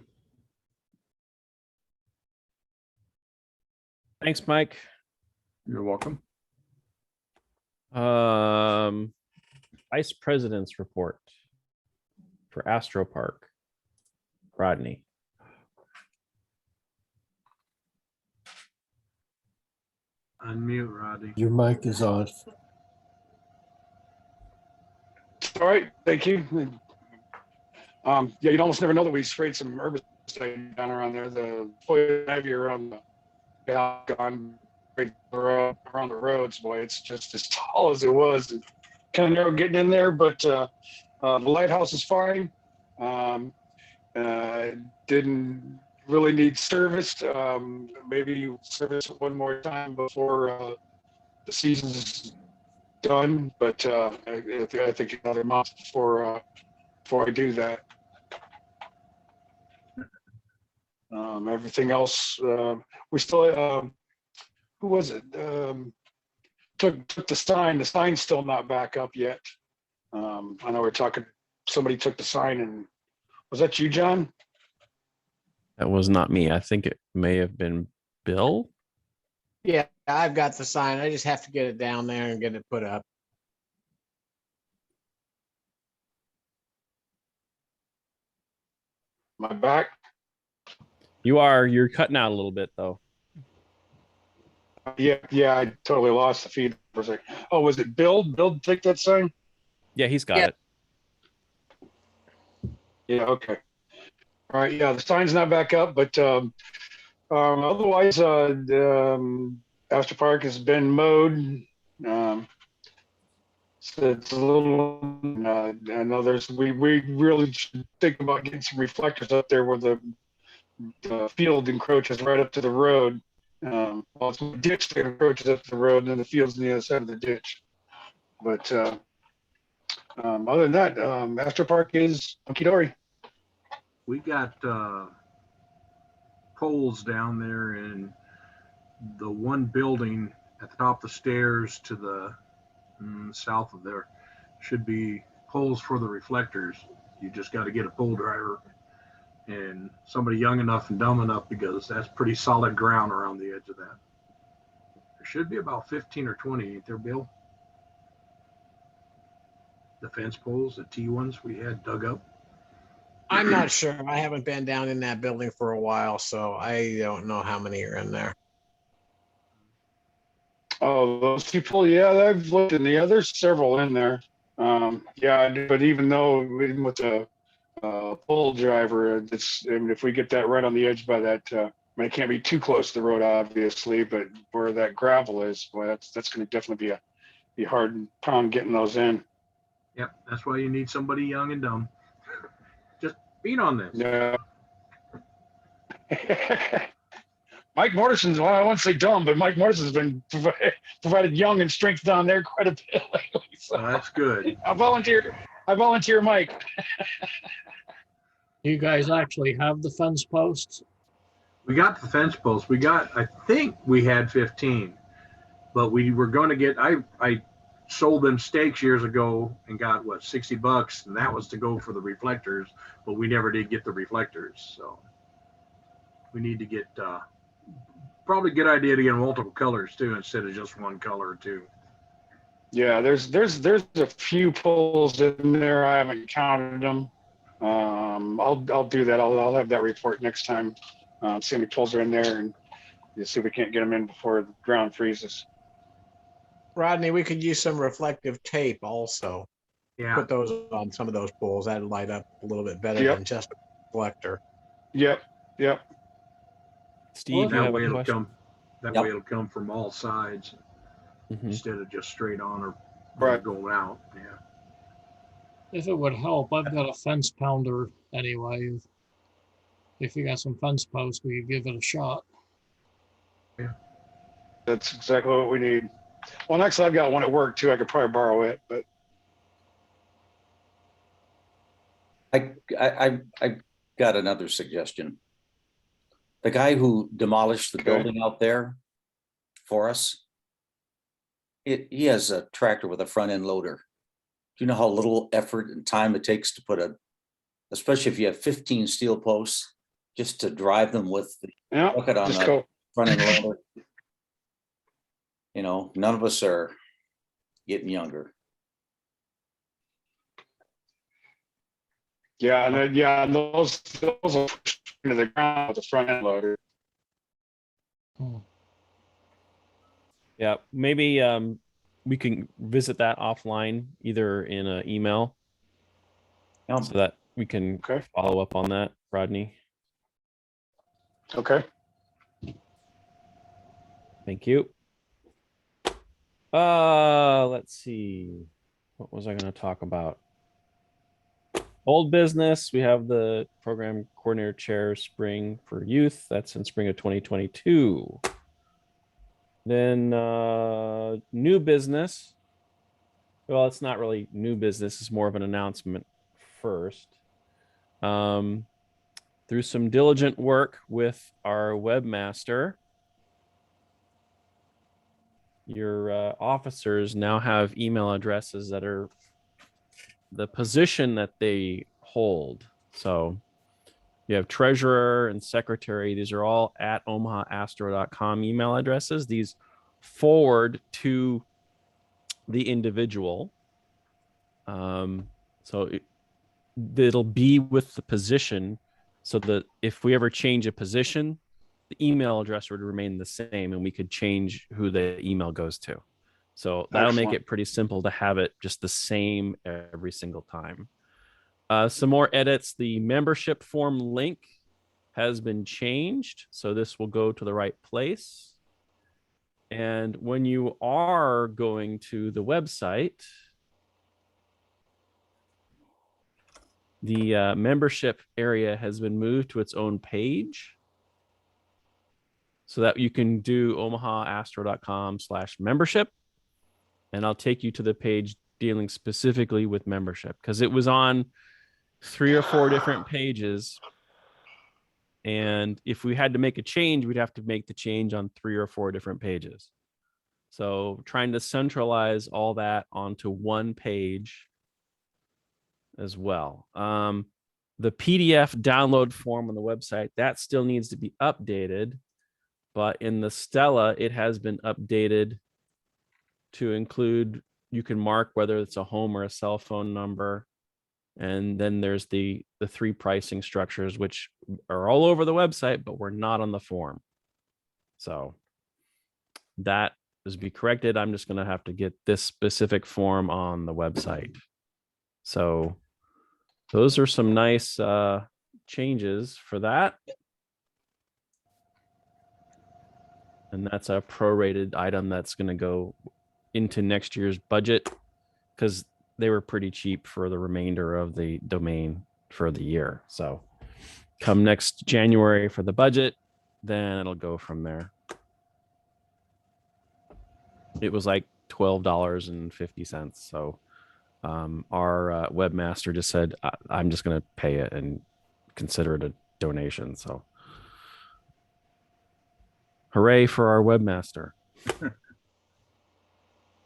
Speaker 2: Thanks, Mike.
Speaker 8: You're welcome.
Speaker 2: Vice President's report for Astro Park. Rodney.
Speaker 17: Unmute, Rodney.
Speaker 14: Your mic is on.
Speaker 4: All right, thank you. Yeah, you'd almost never know that we sprayed some herbicide down around there. The foliage ivy around the gone around the roads, boy, it's just as tall as it was. Kind of narrow getting in there, but the lighthouse is fine. Didn't really need serviced. Maybe service it one more time before the season's done, but I think another month before I do that. Everything else, we still who was it? Took the sign. The sign's still not back up yet. I know we're talking. Somebody took the sign, and was that you, John?
Speaker 2: That was not me. I think it may have been Bill.
Speaker 15: Yeah, I've got the sign. I just have to get it down there and get it put up.
Speaker 4: My back.
Speaker 2: You're cutting out a little bit though.
Speaker 4: Yeah, I totally lost the feed for a second. Oh, was it Bill? Bill take that sign?
Speaker 2: Yeah, he's got it.
Speaker 4: Yeah, okay. All right, yeah, the sign's not back up, but otherwise, Astor Park has been mowed. So it's a little. I know we really should think about getting some reflectors up there where the field encroaches right up to the road. Well, it's a ditch that approaches up the road, and then the field's on the other side of the ditch. But other than that, Astro Park is hunky-dory.
Speaker 17: We got poles down there in the one building at the top of the stairs to the south of there. Should be poles for the reflectors. You just got to get a pole driver and somebody young enough and dumb enough, because that's pretty solid ground around the edge of that. There should be about 15 or 20, ain't there, Bill? The fence poles, the T ones we had dug up.
Speaker 15: I'm not sure. I haven't been down in that building for a while, so I don't know how many are in there.
Speaker 4: Oh, those people, yeah, I've looked in the there's several in there. Yeah, but even with the pull driver, I mean, if we get that right on the edge by that, I mean, it can't be too close to the road, obviously, but where that gravel is, boy, that's going to definitely be hard pound getting those in.
Speaker 17: Yep, that's why you need somebody young and dumb. Just beat on this.
Speaker 4: Yeah. Mike Morrison's, well, I won't say dumb, but Mike Morrison's been provided young and strength down there quite a bit lately. So
Speaker 17: that's good.
Speaker 4: I volunteer Mike.
Speaker 10: You guys actually have the fence posts?
Speaker 17: We got the fence posts. I think we had 15, but we were going to get, I sold them stakes years ago and got what, $60, and that was to go for the reflectors, but we never did get the reflectors. So we need to get, probably a good idea to get multiple colors too, instead of just one color or two.
Speaker 4: Yeah, there's a few poles in there. I haven't counted them. I'll do that. I'll have that report next time. See how many poles are in there, and see if we can't get them in before the ground freezes.
Speaker 15: Rodney, we could use some reflective tape also.
Speaker 17: Yeah.
Speaker 15: Put those on some of those poles. That'd light up a little bit better
Speaker 4: Yep.
Speaker 15: than just a reflector.
Speaker 4: Yep.
Speaker 2: Steve,
Speaker 17: that
Speaker 2: you have
Speaker 17: way
Speaker 2: a
Speaker 17: it'll
Speaker 2: question?
Speaker 17: come. That way it'll come from all sides instead of just straight on or going out. Yeah.
Speaker 10: If it would help, I've got a fence pounder anyway. If you got some fence posts, we could give it a shot.
Speaker 17: Yeah.
Speaker 4: That's exactly what we need. Well, next I've got one at work too. I could probably borrow it, but
Speaker 7: I got another suggestion. The guy who demolished the building out there for us, he has a tractor with a front end loader. Do you know how little effort and time it takes to put especially if you have 15 steel posts, just to drive them with the bucket on the front end loader? You know, none of us are getting younger.
Speaker 4: yeah, and those are pushed into the ground with the front end loader.
Speaker 2: Yeah, maybe we can visit that offline, either in an email, so that we can follow up on that, Rodney.
Speaker 4: Okay.
Speaker 2: Thank you. Let's see. What was I going to talk about? Old business. We have the program coordinator chair spring for youth. That's in spring of 2022. Then new business. Well, it's not really new business. It's more of an announcement first. Through some diligent work with our webmaster, your officers now have email addresses that are the position that they hold. So you have treasurer and secretary. These are all at omahaastro.com email addresses. These forward to the individual. So it'll be with the position, so that if we ever change a position, the email address would remain the same and we could change who the email goes to. So that'll make it pretty simple to have it just the same every single time. Some more edits. The membership form link has been changed, so this will go to the right place. And when you are going to the website, the membership area has been moved to its own page, so that you can do omahaastro.com/membership. And I'll take you to the page dealing specifically with membership, because it was on 3 or 4 different pages. And if we had to make a change, we'd have to make the change on 3 or 4 different pages. So trying to centralize all that onto one page as well. The PDF download form on the website, that still needs to be updated. But in the Stella, it has been updated to include, you can mark whether it's a home or a cell phone number. And then there's the three pricing structures, which are all over the website, but were not on the form. So that is be corrected. I'm just going to have to get this specific form on the website. So those are some nice changes for that. And that's a prorated item that's going to go into next year's budget because they were pretty cheap for the remainder of the domain for the year. So come next January for the budget, then it'll go from there. It was like $12.50. So our webmaster just said, I'm just going to pay it and consider it a donation. So hooray for our webmaster.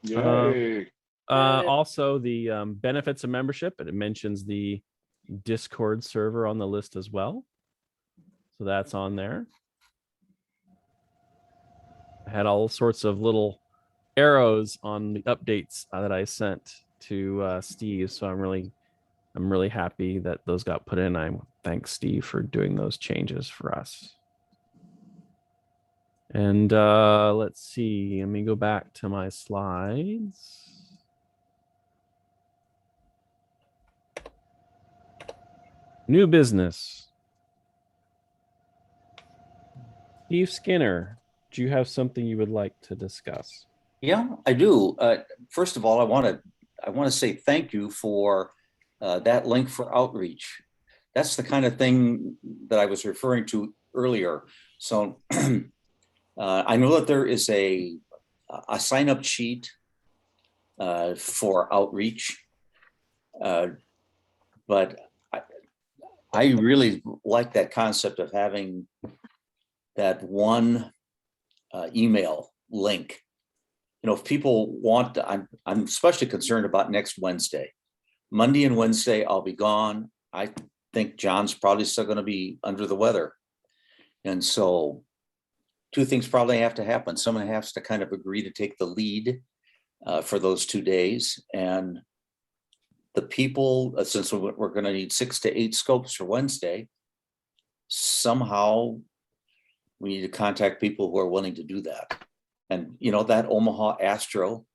Speaker 4: Yay.
Speaker 2: Also, the benefits of membership, it mentions the Discord server on the list as well. So that's on there. I had all sorts of little arrows on the updates that I sent to Steve. So I'm really happy that those got put in. I thank Steve for doing those changes for us. And let's see, let me go back to my slides. New business. Steve Skinner, do you have something you would like to discuss?
Speaker 7: Yeah, I do. First of all, I want to say thank you for that link for outreach. That's the kind of thing that I was referring to earlier. So I know that there is a sign-up sheet for outreach, but I really like that concept of having that one email link. You know, if people want to, I'm especially concerned about next Wednesday. Monday and Wednesday, I'll be gone. I think John's probably still going to be under the weather. And so two things probably have to happen. Someone has to kind of agree to take the lead for those 2 days. And the people, since we're going to need 6 to 8 scopes for Wednesday, somehow we need to contact people who are willing to do that. And, you know, that Omaha Astro,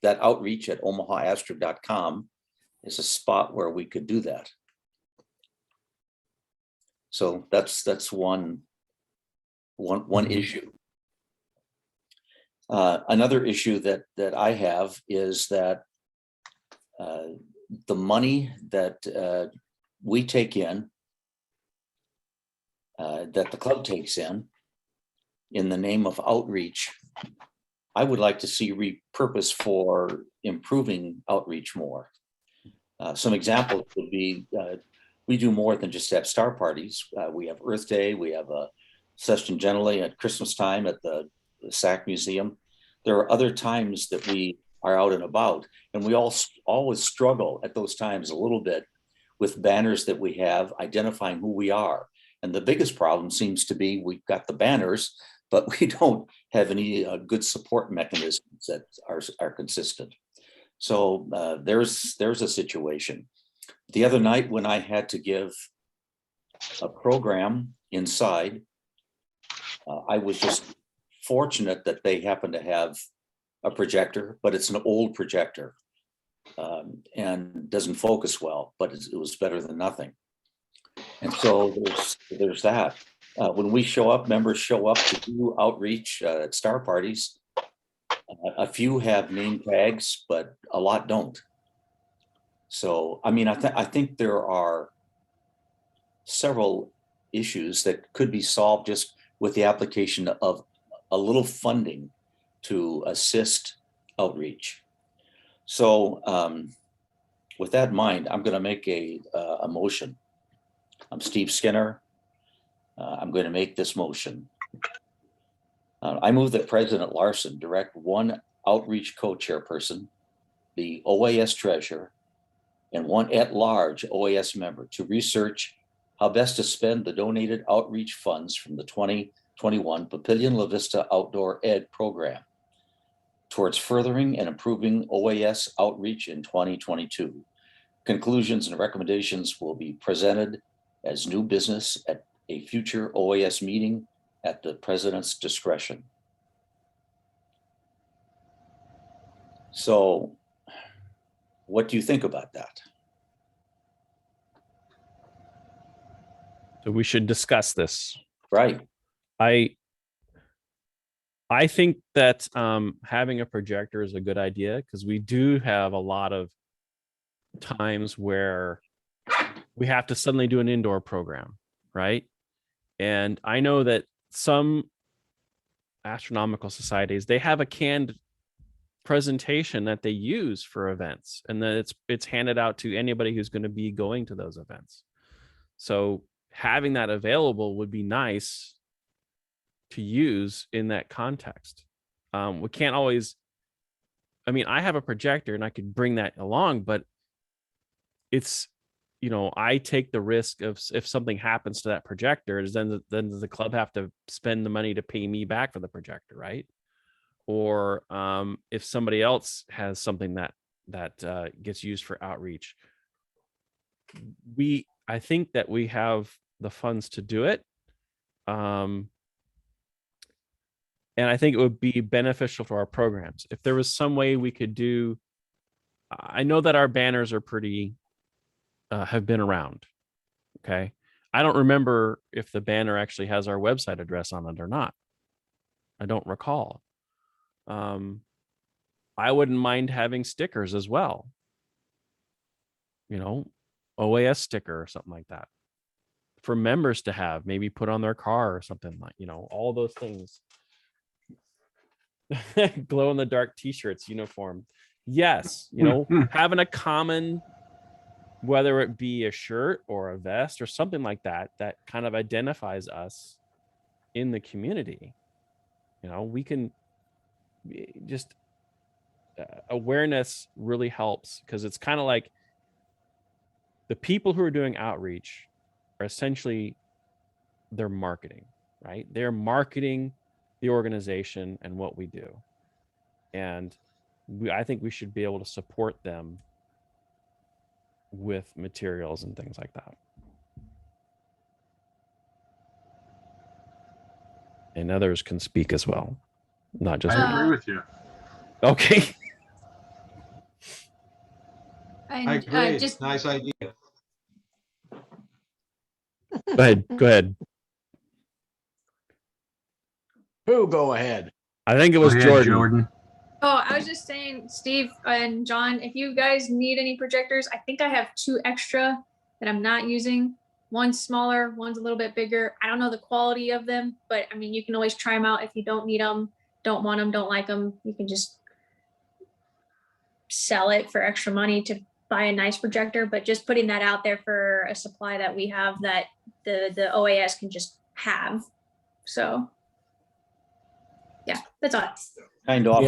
Speaker 7: that outreach at omahaastro.com is a spot where we could do that. So that's one issue. Another issue that I have is that the money that we take in, that the club takes in the name of outreach, I would like to see repurposed for improving outreach more. Some examples would be, we do more than just have star parties. We have Earth Day, we have a session generally at Christmas time at the SAC Museum. There are other times that we are out and about, and we always struggle at those times a little bit with banners that we have identifying who we are. And the biggest problem seems to be we've got the banners, but we don't have any good support mechanisms that are consistent. So there's a situation. The other night when I had to give a program inside, I was just fortunate that they happen to have a projector, but it's an old projector and doesn't focus well, but it was better than nothing. And so there's that. When we show up, members show up to do outreach at star parties. A few have name tags, but a lot don't. So, I mean, I think there are several issues that could be solved just with the application of a little funding to assist outreach. So with that in mind, I'm going to make a motion. I'm Steve Skinner. I'm going to make this motion. I move that President Larson direct one outreach co-chairperson, the OAS treasurer, and one at-large OAS member to research how best to spend the donated outreach funds from the 2021 Papillion La Vista Outdoor Ed program towards furthering and improving OAS outreach in 2022. Conclusions and recommendations will be presented as new business at a future OAS meeting at the president's discretion. So what do you think about that?
Speaker 2: So we should discuss this.
Speaker 7: Right.
Speaker 2: I think that having a projector is a good idea, because we do have a lot of times where we have to suddenly do an indoor program, right? And I know that some astronomical societies, they have a canned presentation that they use for events, and then it's handed out to anybody who's going to be going to those events. So having that available would be nice to use in that context. We can't always, I mean, I have a projector and I could bring that along, but it's, you know, I take the risk of, if something happens to that projector, then the club have to spend the money to pay me back for the projector, right? Or if somebody else has something that gets used for outreach, I think that we have the funds to do it. And I think it would be beneficial for our programs. If there was some way we could do, I know that our banners are pretty, have been around. Okay. I don't remember if the banner actually has our website address on it or not. I don't recall. I wouldn't mind having stickers as well. You know, OAS sticker or something like that for members to have, maybe put on their car or something, like, you know, all those things. Glow in the dark t-shirts, uniform. Yes, you know, having a common, whether it be a shirt or a vest or something like that, that kind of identifies us in the community. You know, we can just, awareness really helps, because it's kind of like the people who are doing outreach are essentially, they're marketing, right? They're marketing the organization and what we do. And I think we should be able to support them with materials and things like that. And others can speak as well, not just
Speaker 17: I
Speaker 2: me.
Speaker 17: agree with you.
Speaker 2: Okay.
Speaker 17: I agree.
Speaker 13: Just
Speaker 17: Nice idea.
Speaker 2: Go ahead. Go ahead.
Speaker 15: Who go ahead?
Speaker 2: I think it was
Speaker 17: Go ahead,
Speaker 2: Jordan.
Speaker 11: Oh, I was just saying, Steve and John, if you guys need any projectors, I think I have 2 extra that I'm not using. One's smaller, one's a little bit bigger. I don't know the quality of them, but I mean, you can always try them out. If you don't need them, don't want them, don't like them, you can just sell it for extra money to buy a nice projector. But just putting that out there for a supply that we have that the OAS can just have. So yeah, that's all.
Speaker 7: Kind of.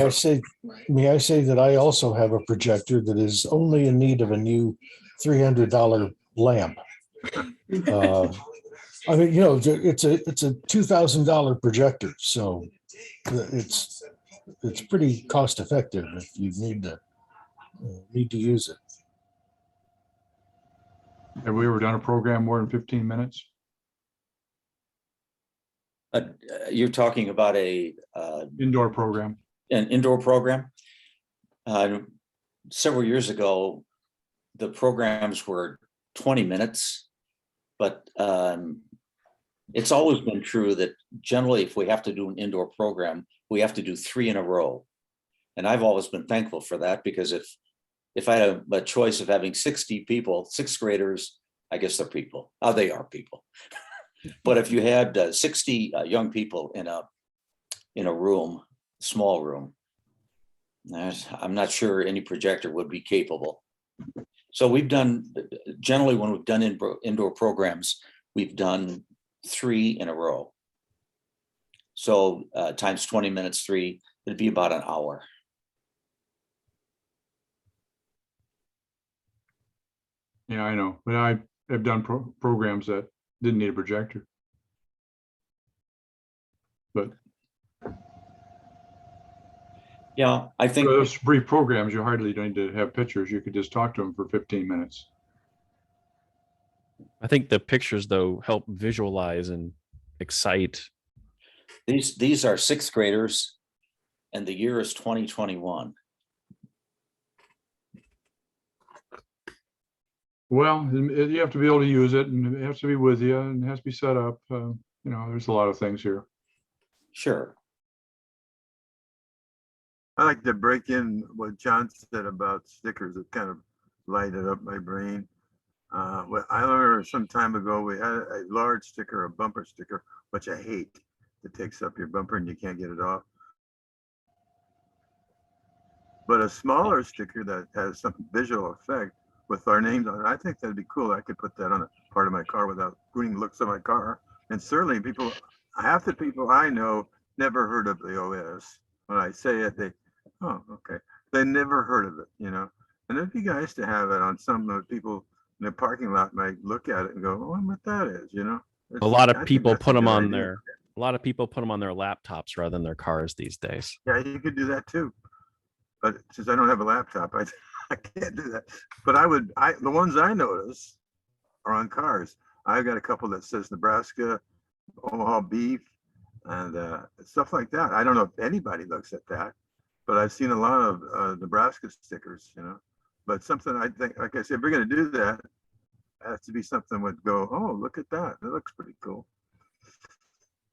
Speaker 14: May I say that I also have a projector that is only in need of a new $300 lamp. I mean, you know, it's a $2,000 projector, so it's pretty cost effective if you need to use it.
Speaker 8: Have we ever done a program more than 15 minutes?
Speaker 7: You're talking about a
Speaker 8: indoor program.
Speaker 7: An indoor program. Several years ago, the programs were 20 minutes, but it's always been true that generally, if we have to do an indoor program, we have to do 3 in a row. And I've always been thankful for that, because if I had a choice of having 60 people, 6th graders, I guess they're people. Oh, they are people. But if you had 60 young people in a room, small room, I'm not sure any projector would be capable. So we've done, generally when we've done indoor programs, we've done 3 in a row. So times 20 minutes, 3, it'd be about an hour.
Speaker 8: Yeah, I know, but I have done programs that didn't need a projector. But
Speaker 7: Yeah, I think
Speaker 8: For those brief programs, you hardly need to have pictures. You could just talk to them for 15 minutes.
Speaker 2: I think the pictures though help visualize and excite.
Speaker 7: these are sixth graders, and the year is 2021.
Speaker 8: Well, you have to be able to use it, and it has to be with you, and it has to be set up. There's a lot of things here.
Speaker 7: Sure.
Speaker 1: I like to break in what John said about stickers. It kind of lighted up my brain. What I learned some time ago, we had a large sticker, a bumper sticker, which I hate. It takes up your bumper and you can't get it off. But a smaller sticker that has some visual effect with our names on it, I think that'd be cool. I could put that on a part of my car without ruining looks of my car. And certainly half the people I know never heard of the OS. When I say it, oh, okay. They never heard of it, And it'd be nice to have it on some of the people in the parking lot might look at it and go, oh, I wonder what that is,
Speaker 2: A lot
Speaker 1: I
Speaker 2: of
Speaker 1: think
Speaker 2: people
Speaker 1: that's a
Speaker 2: put them
Speaker 1: good
Speaker 2: on
Speaker 1: idea.
Speaker 2: a lot of people put them on their laptops rather than their cars these days.
Speaker 1: Yeah, you could do that too. But since I don't have a laptop, I can't do that. But the ones I notice are on cars. I've got a couple that says Nebraska, Omaha beef, and stuff like that. I don't know if anybody looks at that, but I've seen a lot of Nebraska stickers, But something I think, like I said, if we're going to do that, it has to be something would go, oh, look at that. That looks pretty cool.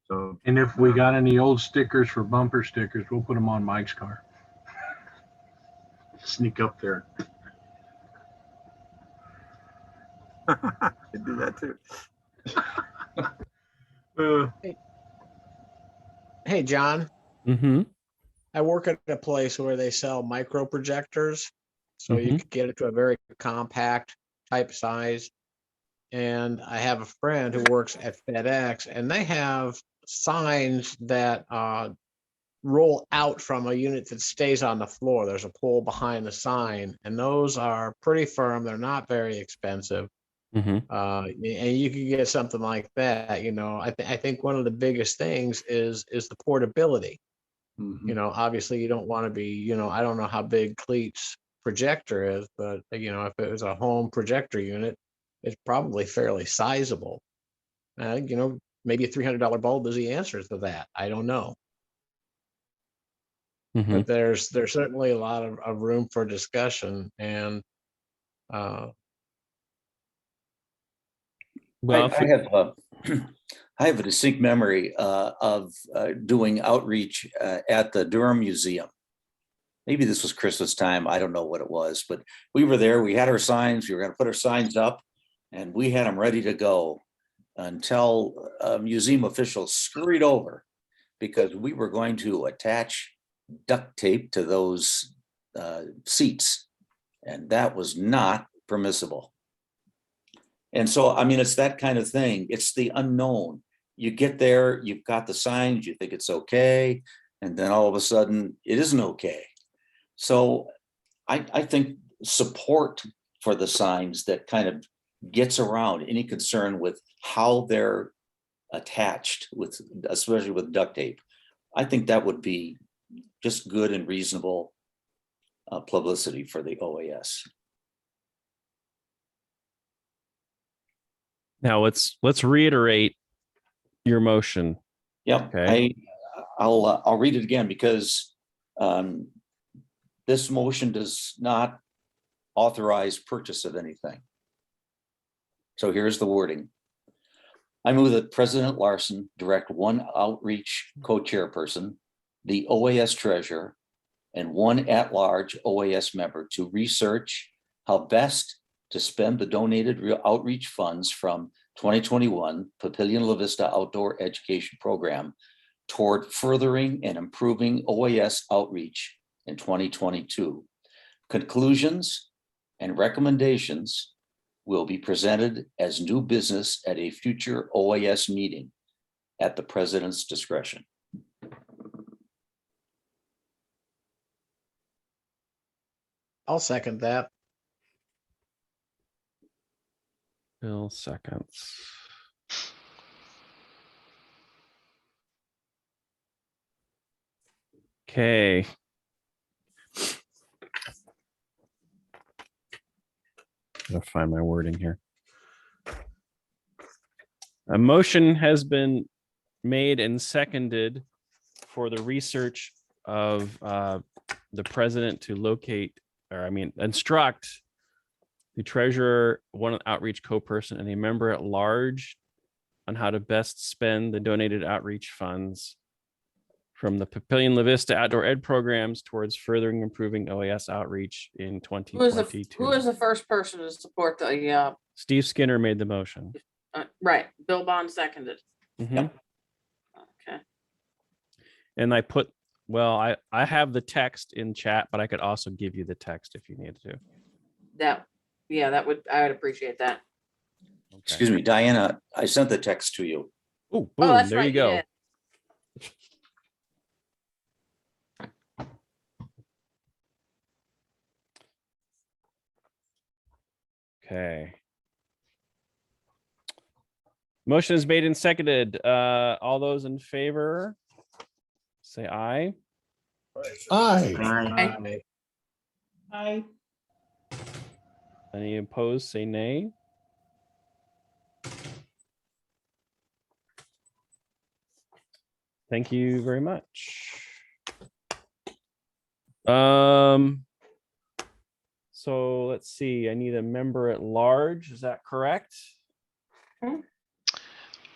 Speaker 1: So,
Speaker 17: And if we got any old stickers for bumper stickers, we'll put them on Mike's car. Sneak up there.
Speaker 1: I do that too.
Speaker 15: Hey, John.
Speaker 2: Mm-hmm.
Speaker 15: I work at a place where they sell micro projectors. So you could get it to a very compact type size. And I have a friend who works at FedEx, and they have signs that roll out from a unit that stays on the floor. There's a pole behind the sign, and those are pretty firm. They're not very expensive.
Speaker 2: Mm-hmm.
Speaker 15: And you can get something like that. I think one of the biggest things is the portability. Obviously you don't want to be, I don't know how big Cleat's projector is, but if it was a home projector unit, it's probably fairly sizable. Maybe a $300 bulb is the answer to that. I don't know.
Speaker 2: Mm-hmm.
Speaker 15: But there's certainly a lot of room for discussion. And
Speaker 2: well,
Speaker 7: I have a distinct memory of doing outreach at the Durham Museum. Maybe this was Christmas time. I don't know what it was, but we were there. We had our signs. We were going to put our signs up, and we had them ready to go until museum officials scurried over because we were going to attach duct tape to those seats, and that was not permissible. And so, it's that kind of thing. It's the unknown. You get there, you've got the signs, you think it's okay, and then all of a sudden it isn't okay. So I think support for the signs that kind of gets around any concern with how they're attached, especially with duct tape. I think that would be just good and reasonable publicity for the OAS.
Speaker 2: Now let's reiterate your motion.
Speaker 7: Yeah,
Speaker 2: okay.
Speaker 7: I'll read it again because this motion does not authorize purchase of anything. So here's the wording. I move that President Larson direct one outreach co-chairperson, the OAS treasurer, and one at-large OAS member to research how best to spend the donated outreach funds from 2021 Papillion La Vista Outdoor Education Program toward furthering and improving OAS outreach in 2022. Conclusions and recommendations will be presented as new business at a future OAS meeting at the president's discretion.
Speaker 15: I'll second that.
Speaker 2: Bill seconds. Okay. Gotta find my wording here. A motion has been made and seconded for the research of the president to locate, or I mean, instruct the treasurer, one outreach co-person, and a member at large on how to best spend the donated outreach funds from the Papillion La Vista outdoor ed programs towards furthering improving OAS outreach in
Speaker 12: Who is
Speaker 2: 2022.
Speaker 12: the first person to support the,
Speaker 2: Steve Skinner made the motion.
Speaker 12: right, Bill Bond seconded.
Speaker 2: Mhm.
Speaker 12: Okay.
Speaker 2: And I put, well, I have the text in chat, but I could also give you the text if you needed to.
Speaker 12: Yeah, I would appreciate that.
Speaker 7: Excuse me, Diana, I sent the text to you.
Speaker 2: Oh, boom,
Speaker 12: that's
Speaker 2: there
Speaker 12: right,
Speaker 2: you go.
Speaker 12: did.
Speaker 2: Okay. Motion is made and seconded. All those in favor, say aye.
Speaker 14: Aye.
Speaker 13: Aye.
Speaker 2: Any opposed, say nay. Thank you very much. So let's see, I need a member at large. Is that correct?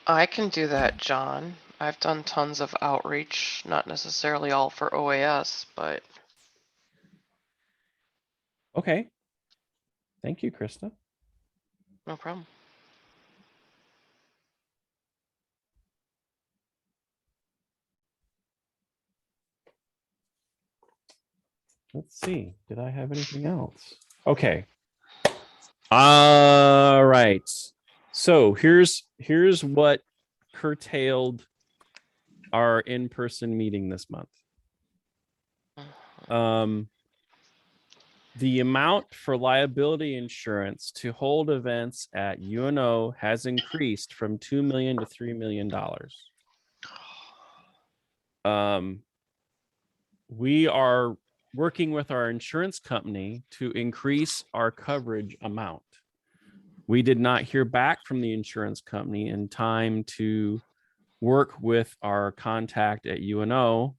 Speaker 19: I can do that, John. I've done tons of outreach, not necessarily all for OAS, but.
Speaker 2: Okay. Thank you, Krista.
Speaker 19: No problem.
Speaker 2: Let's see. Did I have anything else? Okay. All right. So here's what curtailed our in-person meeting this month. The amount for liability insurance to hold events at UNO has increased from $2 million to $3 million. We are working with our insurance company to increase our coverage amount. We did not hear back from the insurance company in time to work with our contact at UNO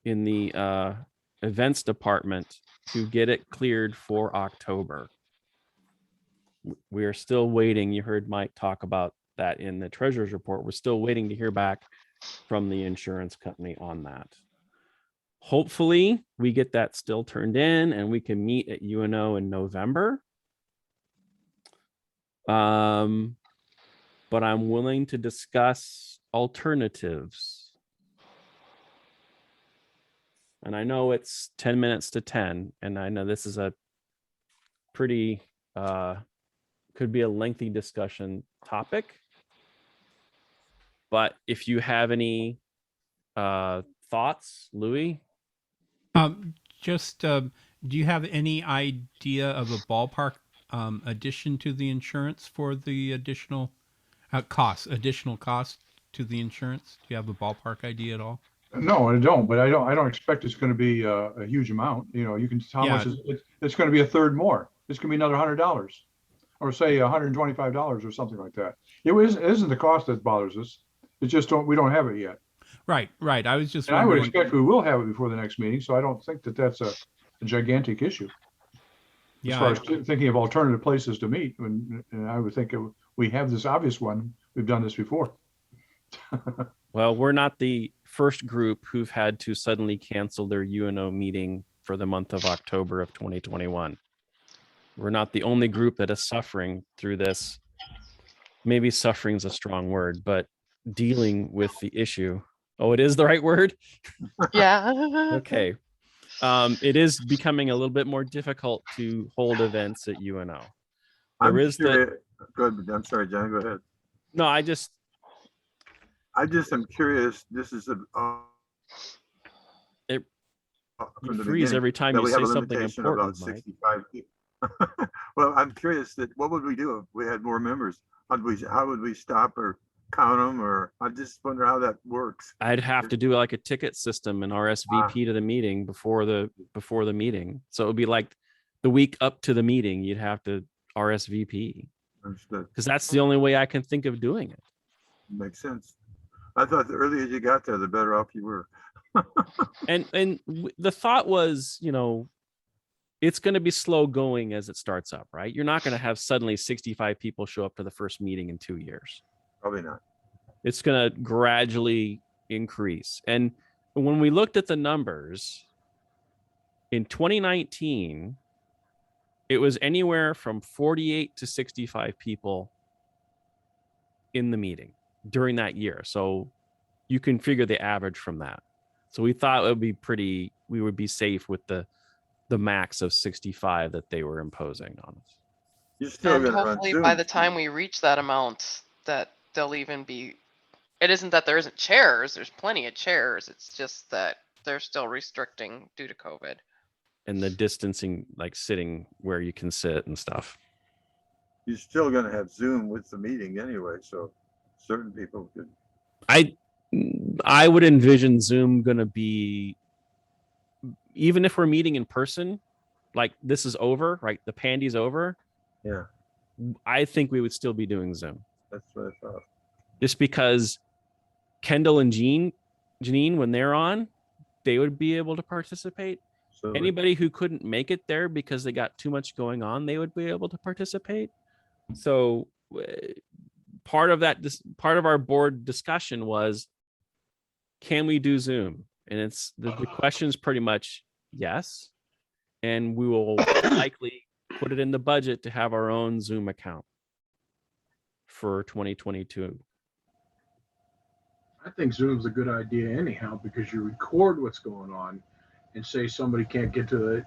Speaker 2: in the events department to get it cleared for October. We are still waiting. You heard Mike talk about that in the treasurer's report. We're still waiting to hear back from the insurance company on that. Hopefully we get that still turned in and we can meet at UNO in November. But I'm willing to discuss alternatives. And I know it's 10 minutes to 10, and I know this is a pretty, could be a lengthy discussion topic. But if you have any thoughts, Louis?
Speaker 3: Do you have any idea of a ballpark addition to the insurance for the additional cost to the insurance? Do you have a ballpark idea at all?
Speaker 8: No, I don't, but I don't expect it's going to be a huge amount. You know, you can tell how much it's going to be a third more. It's going to be another $100 or say $125 or something like that. It isn't the cost that bothers us. It's just we don't have it yet.
Speaker 3: Right. I was just.
Speaker 8: And I would expect we will have it before the next meeting, so I don't think that that's a gigantic issue. As far as thinking of alternative places to meet, and I would think we have this obvious one. We've done this before.
Speaker 2: Well, we're not the first group who've had to suddenly cancel their UNO meeting for the month of October of 2021. We're not the only group that is suffering through this. Maybe suffering is a strong word, but dealing with the issue. Oh, it is the right word?
Speaker 19: Yeah.
Speaker 2: Okay. It is becoming a little bit more difficult to hold events at UNO.
Speaker 1: Go ahead. I'm sorry, John, go ahead.
Speaker 2: No, I
Speaker 1: just am curious. This is
Speaker 2: you freeze every time you say something important,
Speaker 1: about 65 people. Well, I'm curious that what would we do if we had more members? How would we stop or count them? Or I just wonder how that works.
Speaker 2: I'd have to do like a ticket system and RSVP to the meeting before the meeting. So it would be like the week up to the meeting, you'd have to RSVP,
Speaker 1: Understood.
Speaker 2: because that's the only way I can think of doing it.
Speaker 1: Makes sense. I thought the earlier you got there, the better off you were.
Speaker 2: And the thought was, you know, it's going to be slow going as it starts up, right? You're not going to have suddenly 65 people show up to the first meeting in 2 years.
Speaker 1: Probably not.
Speaker 2: It's going to gradually increase. And when we looked at the numbers in 2019, it was anywhere from 48 to 65 people in the meeting during that year. So you can figure the average from that. So we thought it would be we would be safe with the max of 65 that they were imposing on us.
Speaker 1: You're still
Speaker 19: And
Speaker 1: going to run
Speaker 19: hopefully
Speaker 1: Zoom.
Speaker 19: by the time we reach that amount, that they'll even be, it isn't that there isn't chairs, there's plenty of chairs. It's just that they're still restricting due to COVID.
Speaker 2: And the distancing, like sitting where you can sit and stuff.
Speaker 1: You're still going to have Zoom with the meeting anyway, so certain people could.
Speaker 2: I would envision Zoom going to be, even if we're meeting in person, like this is over, right? The pandy's over.
Speaker 1: Yeah,
Speaker 2: I think we would still be doing Zoom.
Speaker 1: that's what I thought.
Speaker 2: Just because Kendall and Janine, when they're on, they would be able to participate.
Speaker 1: So
Speaker 2: Anybody who couldn't make it there because they got too much going on, they would be able to participate. So part of our board discussion was, can we do Zoom? And it's the question's pretty much yes. And we will likely put it in the budget to have our own Zoom account for 2022.
Speaker 17: I think Zoom's a good idea anyhow, because you record what's going on and say somebody can't get to it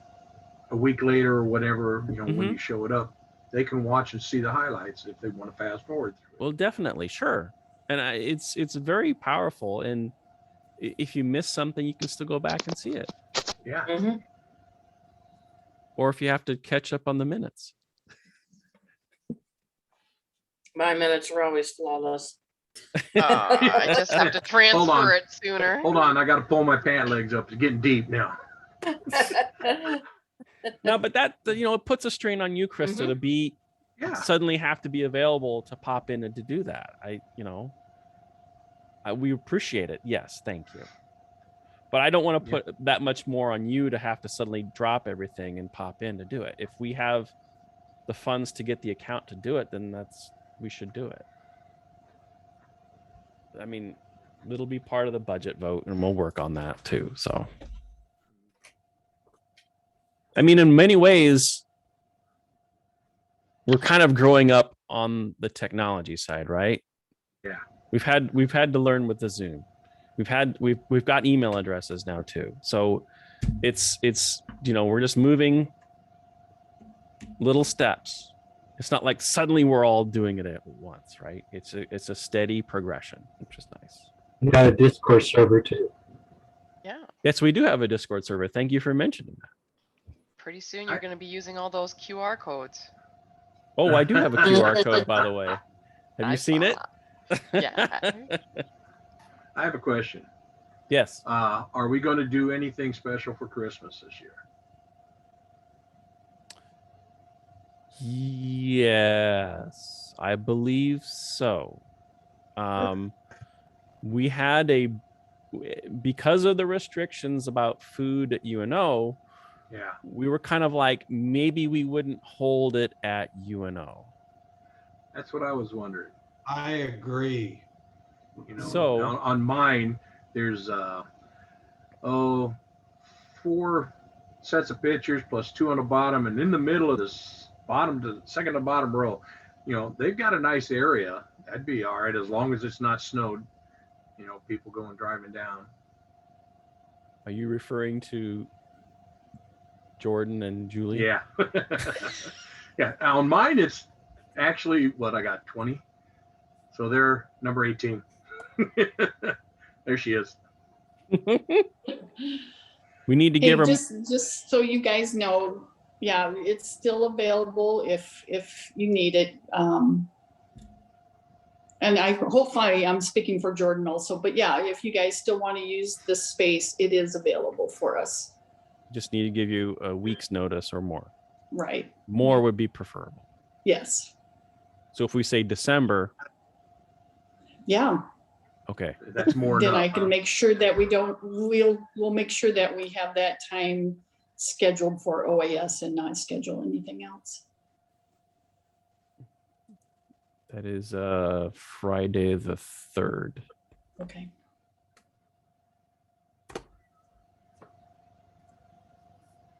Speaker 17: a week later or whatever, you know, when you show it up, they can watch and see the highlights if they want to fast forward through it.
Speaker 2: Well, definitely. Sure. And it's very powerful. And if you miss something, you can still go back and see it.
Speaker 17: Yeah.
Speaker 2: Or if you have to catch up on the minutes.
Speaker 12: My minutes are always flawless.
Speaker 19: I just have to
Speaker 17: Hold on.
Speaker 19: transfer it sooner.
Speaker 17: Hold on, I got to pull my pant legs up. It's getting deep now.
Speaker 2: No, but that, you know, it puts a strain on you, Krista, to be suddenly have to be available to pop in and to do that. We appreciate it. Yes, thank you. But I don't want to put that much more on you to have to suddenly drop everything and pop in to do it. If we have the funds to get the account to do it, then we should do it. I mean, it'll be part of the budget vote, and we'll work on that too. So, I mean, in many ways, we're kind of growing up on the technology side, right?
Speaker 17: Yeah.
Speaker 2: We've had to learn with the Zoom. We've got email addresses now too. So it's you know, we're just moving little steps. It's not like suddenly we're all doing it at once, right? It's a steady progression, which is nice.
Speaker 18: We got a Discord server too.
Speaker 19: Yeah.
Speaker 2: Yes, we do have a Discord server. Thank you for mentioning that.
Speaker 19: Pretty soon you're going to be using all those QR codes.
Speaker 2: Oh, I do have a QR code, by the way. Have you seen it?
Speaker 19: Yeah.
Speaker 17: I have a question.
Speaker 2: Yes.
Speaker 17: Are we going to do anything special for Christmas this year?
Speaker 2: Yes, I believe so. We had because of the restrictions about food at UNO, we were kind of like, maybe we wouldn't hold it at UNO.
Speaker 17: That's what I was wondering.
Speaker 15: I agree.
Speaker 17: You know,
Speaker 2: So
Speaker 17: on mine, there's 4 sets of pictures plus 2 on the bottom, and in the middle of this second to bottom row, you know, they've got a nice area. That'd be all right as long as it's not snowed. You know, people going driving down.
Speaker 2: Are you referring to Jordan and Julie?
Speaker 17: Yeah. Yeah. On mine, it's actually what I got 20. So they're number 18. There she is.
Speaker 2: We need to give her
Speaker 20: just so you guys know, yeah, it's still available if you need it. And hopefully I'm speaking for Jordan also, but yeah, if you guys still want to use the space, it is available for us.
Speaker 2: just need to give you a week's notice or more.
Speaker 20: Right.
Speaker 2: More would be preferable.
Speaker 20: Yes.
Speaker 2: So if we say December,
Speaker 20: Yeah.
Speaker 2: okay.
Speaker 17: That's more
Speaker 20: Then
Speaker 17: than
Speaker 20: I can make sure that we'll make sure that we have that time scheduled for OAS and not schedule anything else.
Speaker 2: That is Friday the 3rd.
Speaker 20: Okay.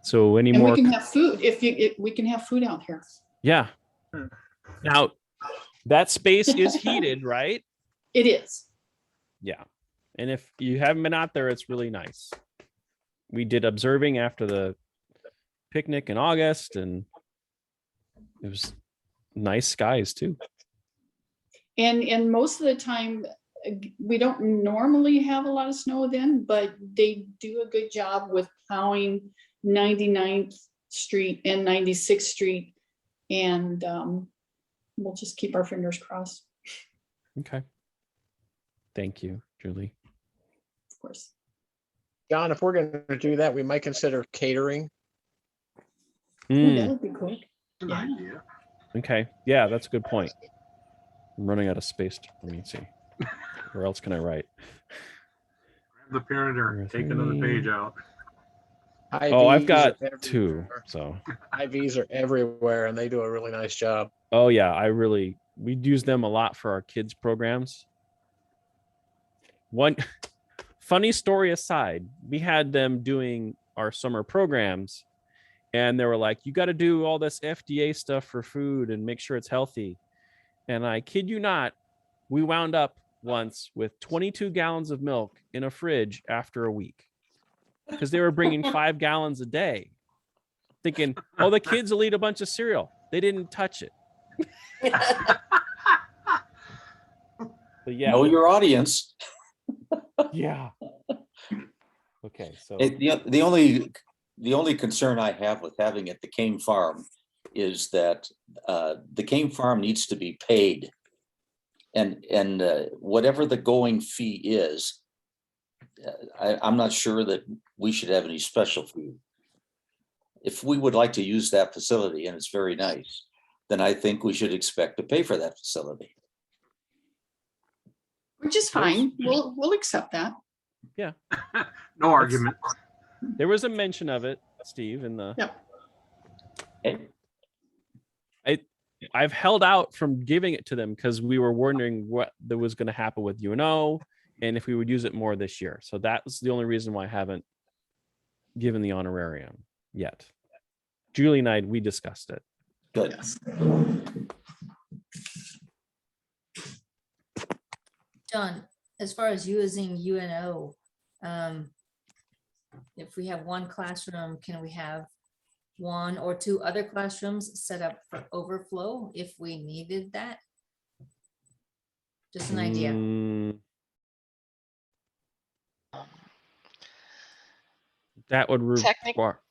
Speaker 2: So any
Speaker 20: And
Speaker 2: more?
Speaker 20: we can have food we can have food out here.
Speaker 2: Yeah. Now that space is heated, right?
Speaker 20: It is.
Speaker 2: Yeah. And if you haven't been out there, it's really nice. We did observing after the picnic in August, and it was nice skies too.
Speaker 20: And most of the time, we don't normally have a lot of snow then, but they do a good job with plowing 99th Street and 96th Street. And we'll just keep our fingers crossed.
Speaker 2: Okay. Thank you, Julie.
Speaker 20: Of course.
Speaker 15: John, if we're going to do that, we might consider catering.
Speaker 20: Ooh, that would be cool.
Speaker 17: an
Speaker 20: Yeah.
Speaker 17: idea.
Speaker 2: Okay. Yeah, that's a good point. I'm running out of space. Let me see. Where else can I write?
Speaker 17: Grab the printer, take another page out.
Speaker 2: Oh, I've
Speaker 15: IVs
Speaker 2: got
Speaker 15: are
Speaker 2: two.
Speaker 15: everywhere.
Speaker 2: So
Speaker 15: IVs are everywhere and they do a really nice job.
Speaker 2: oh yeah, we use them a lot for our kids programs. One funny story aside, we had them doing our summer programs and they were like, you got to do all this FDA stuff for food and make sure it's healthy. And I kid you not, we wound up once with 22 gallons of milk in a fridge after a week because they were bringing 5 gallons a day, thinking, oh, the kids will eat a bunch of cereal. They didn't touch it. But yeah.
Speaker 7: Know your audience.
Speaker 2: Yeah. Okay. So
Speaker 7: The only concern I have with having it at the Cane Farm is that the Cane Farm needs to be paid, and whatever the going fee is, I'm not sure that we should have any special fee. If we would like to use that facility and it's very nice, then I think we should expect to pay for that facility.
Speaker 20: Which is fine. We'll accept that.
Speaker 2: Yeah.
Speaker 17: No argument.
Speaker 2: There was a mention of it, Steve, in the.
Speaker 20: Yep.
Speaker 2: I've held out from giving it to them because we were wondering what there was going to happen with UNO and if we would use it more this year. So that was the only reason why I haven't given the honorarium yet. Julie and we discussed it.
Speaker 7: Good.
Speaker 20: Yes.
Speaker 13: John, as far as using UNO, if we have one classroom, can we have 1 or 2 other classrooms set up for overflow if we needed that? Just an idea.
Speaker 2: That would require.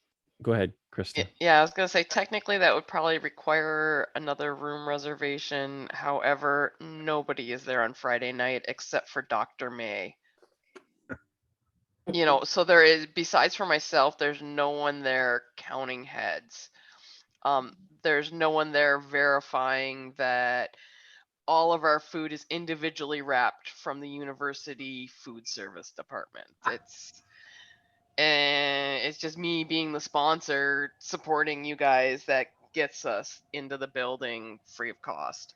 Speaker 2: Go ahead, Krista.
Speaker 19: Yeah, I was gonna say technically that would probably require another room reservation. However, nobody is there on Friday night except for Dr. May. You know, so there is, besides for myself, there's no one there counting heads. There's no one there verifying that all of our food is individually wrapped from the university food service department. It's just me being the sponsor supporting you guys that gets us into the building free of cost.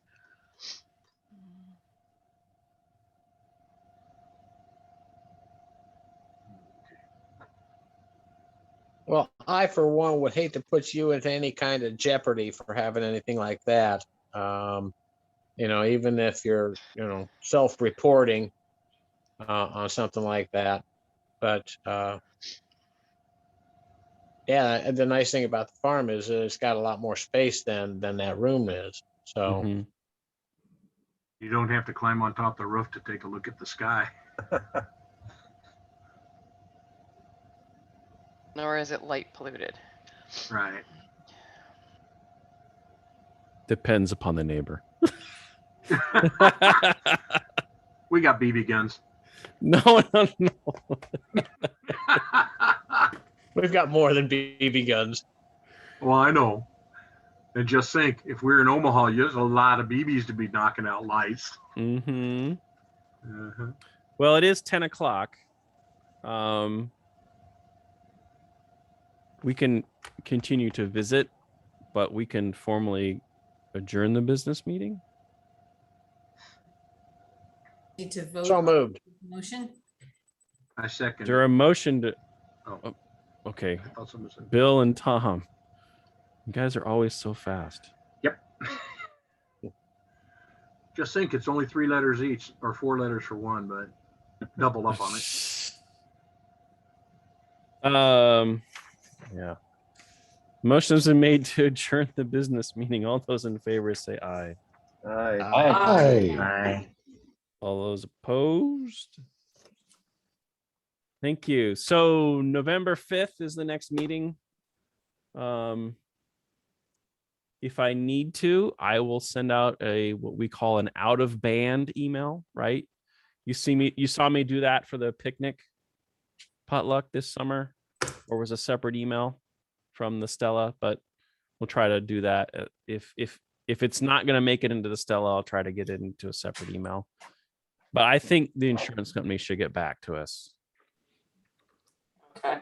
Speaker 15: Well, I, for one, would hate to put you into any kind of jeopardy for having anything like that. Even if you're, self-reporting on something like that. But yeah, the nice thing about the farm is that it's got a lot more space than that room is. So
Speaker 17: You don't have to climb on top of the roof to take a look at the sky.
Speaker 19: Nor is it light polluted.
Speaker 17: Right.
Speaker 2: Depends upon the neighbor.
Speaker 17: We got BB guns.
Speaker 2: No.
Speaker 15: We've got more than BB guns.
Speaker 17: Well, I know. And just think, if we're in Omaha, there's a lot of BBs to be knocking out lights.
Speaker 2: Mm-hmm.
Speaker 17: Uh-huh.
Speaker 2: Well, it is 10 o'clock. We can continue to visit, but we can formally adjourn the business meeting.
Speaker 13: Need to vote.
Speaker 15: So moved.
Speaker 13: Motion.
Speaker 17: I second.
Speaker 2: Is there a motion to?
Speaker 17: Oh.
Speaker 2: Okay.
Speaker 17: I thought someone said-
Speaker 2: Bill and Tom, you guys are always so fast.
Speaker 17: Yep. Just think, it's only 3 letters each, or 4 letters for one, but double up on it.
Speaker 2: Yeah. Motions are made to adjourn the business meeting. All those in favor say aye.
Speaker 1: Aye.
Speaker 14: Aye.
Speaker 2: All those opposed? Thank you. So November 5th is the next meeting. If I need to, I will send out what we call an out of band email, right? You saw me do that for the picnic potluck this summer, or was a separate email from the Stella, but we'll try to do that. If it's not going to make it into the Stella, I'll try to get it into a separate email. But I think the insurance company should get back to us.
Speaker 12: Okay.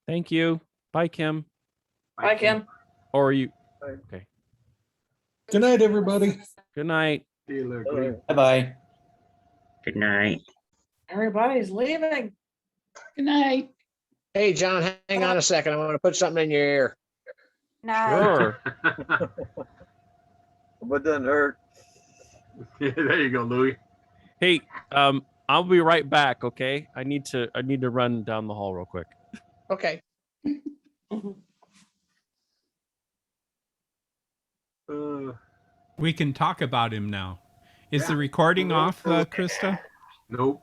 Speaker 2: Thank you. Bye, Kim.
Speaker 12: Bye, Kim.
Speaker 2: Or are you? Okay.
Speaker 14: Good night, everybody.
Speaker 2: Good night.
Speaker 7: Bye-bye.
Speaker 21: Good night.
Speaker 12: Everybody's leaving.
Speaker 20: Good night.
Speaker 15: Hey, John, hang on a second. I want to put something in your ear.
Speaker 2: Sure.
Speaker 1: But doesn't hurt.
Speaker 17: Yeah, there you go, Louis.
Speaker 2: Hey, I'll be right back. Okay. I need to run down the hall real quick.
Speaker 15: Okay.
Speaker 3: We can talk about him now. Is the recording off, Krista?
Speaker 17: Nope.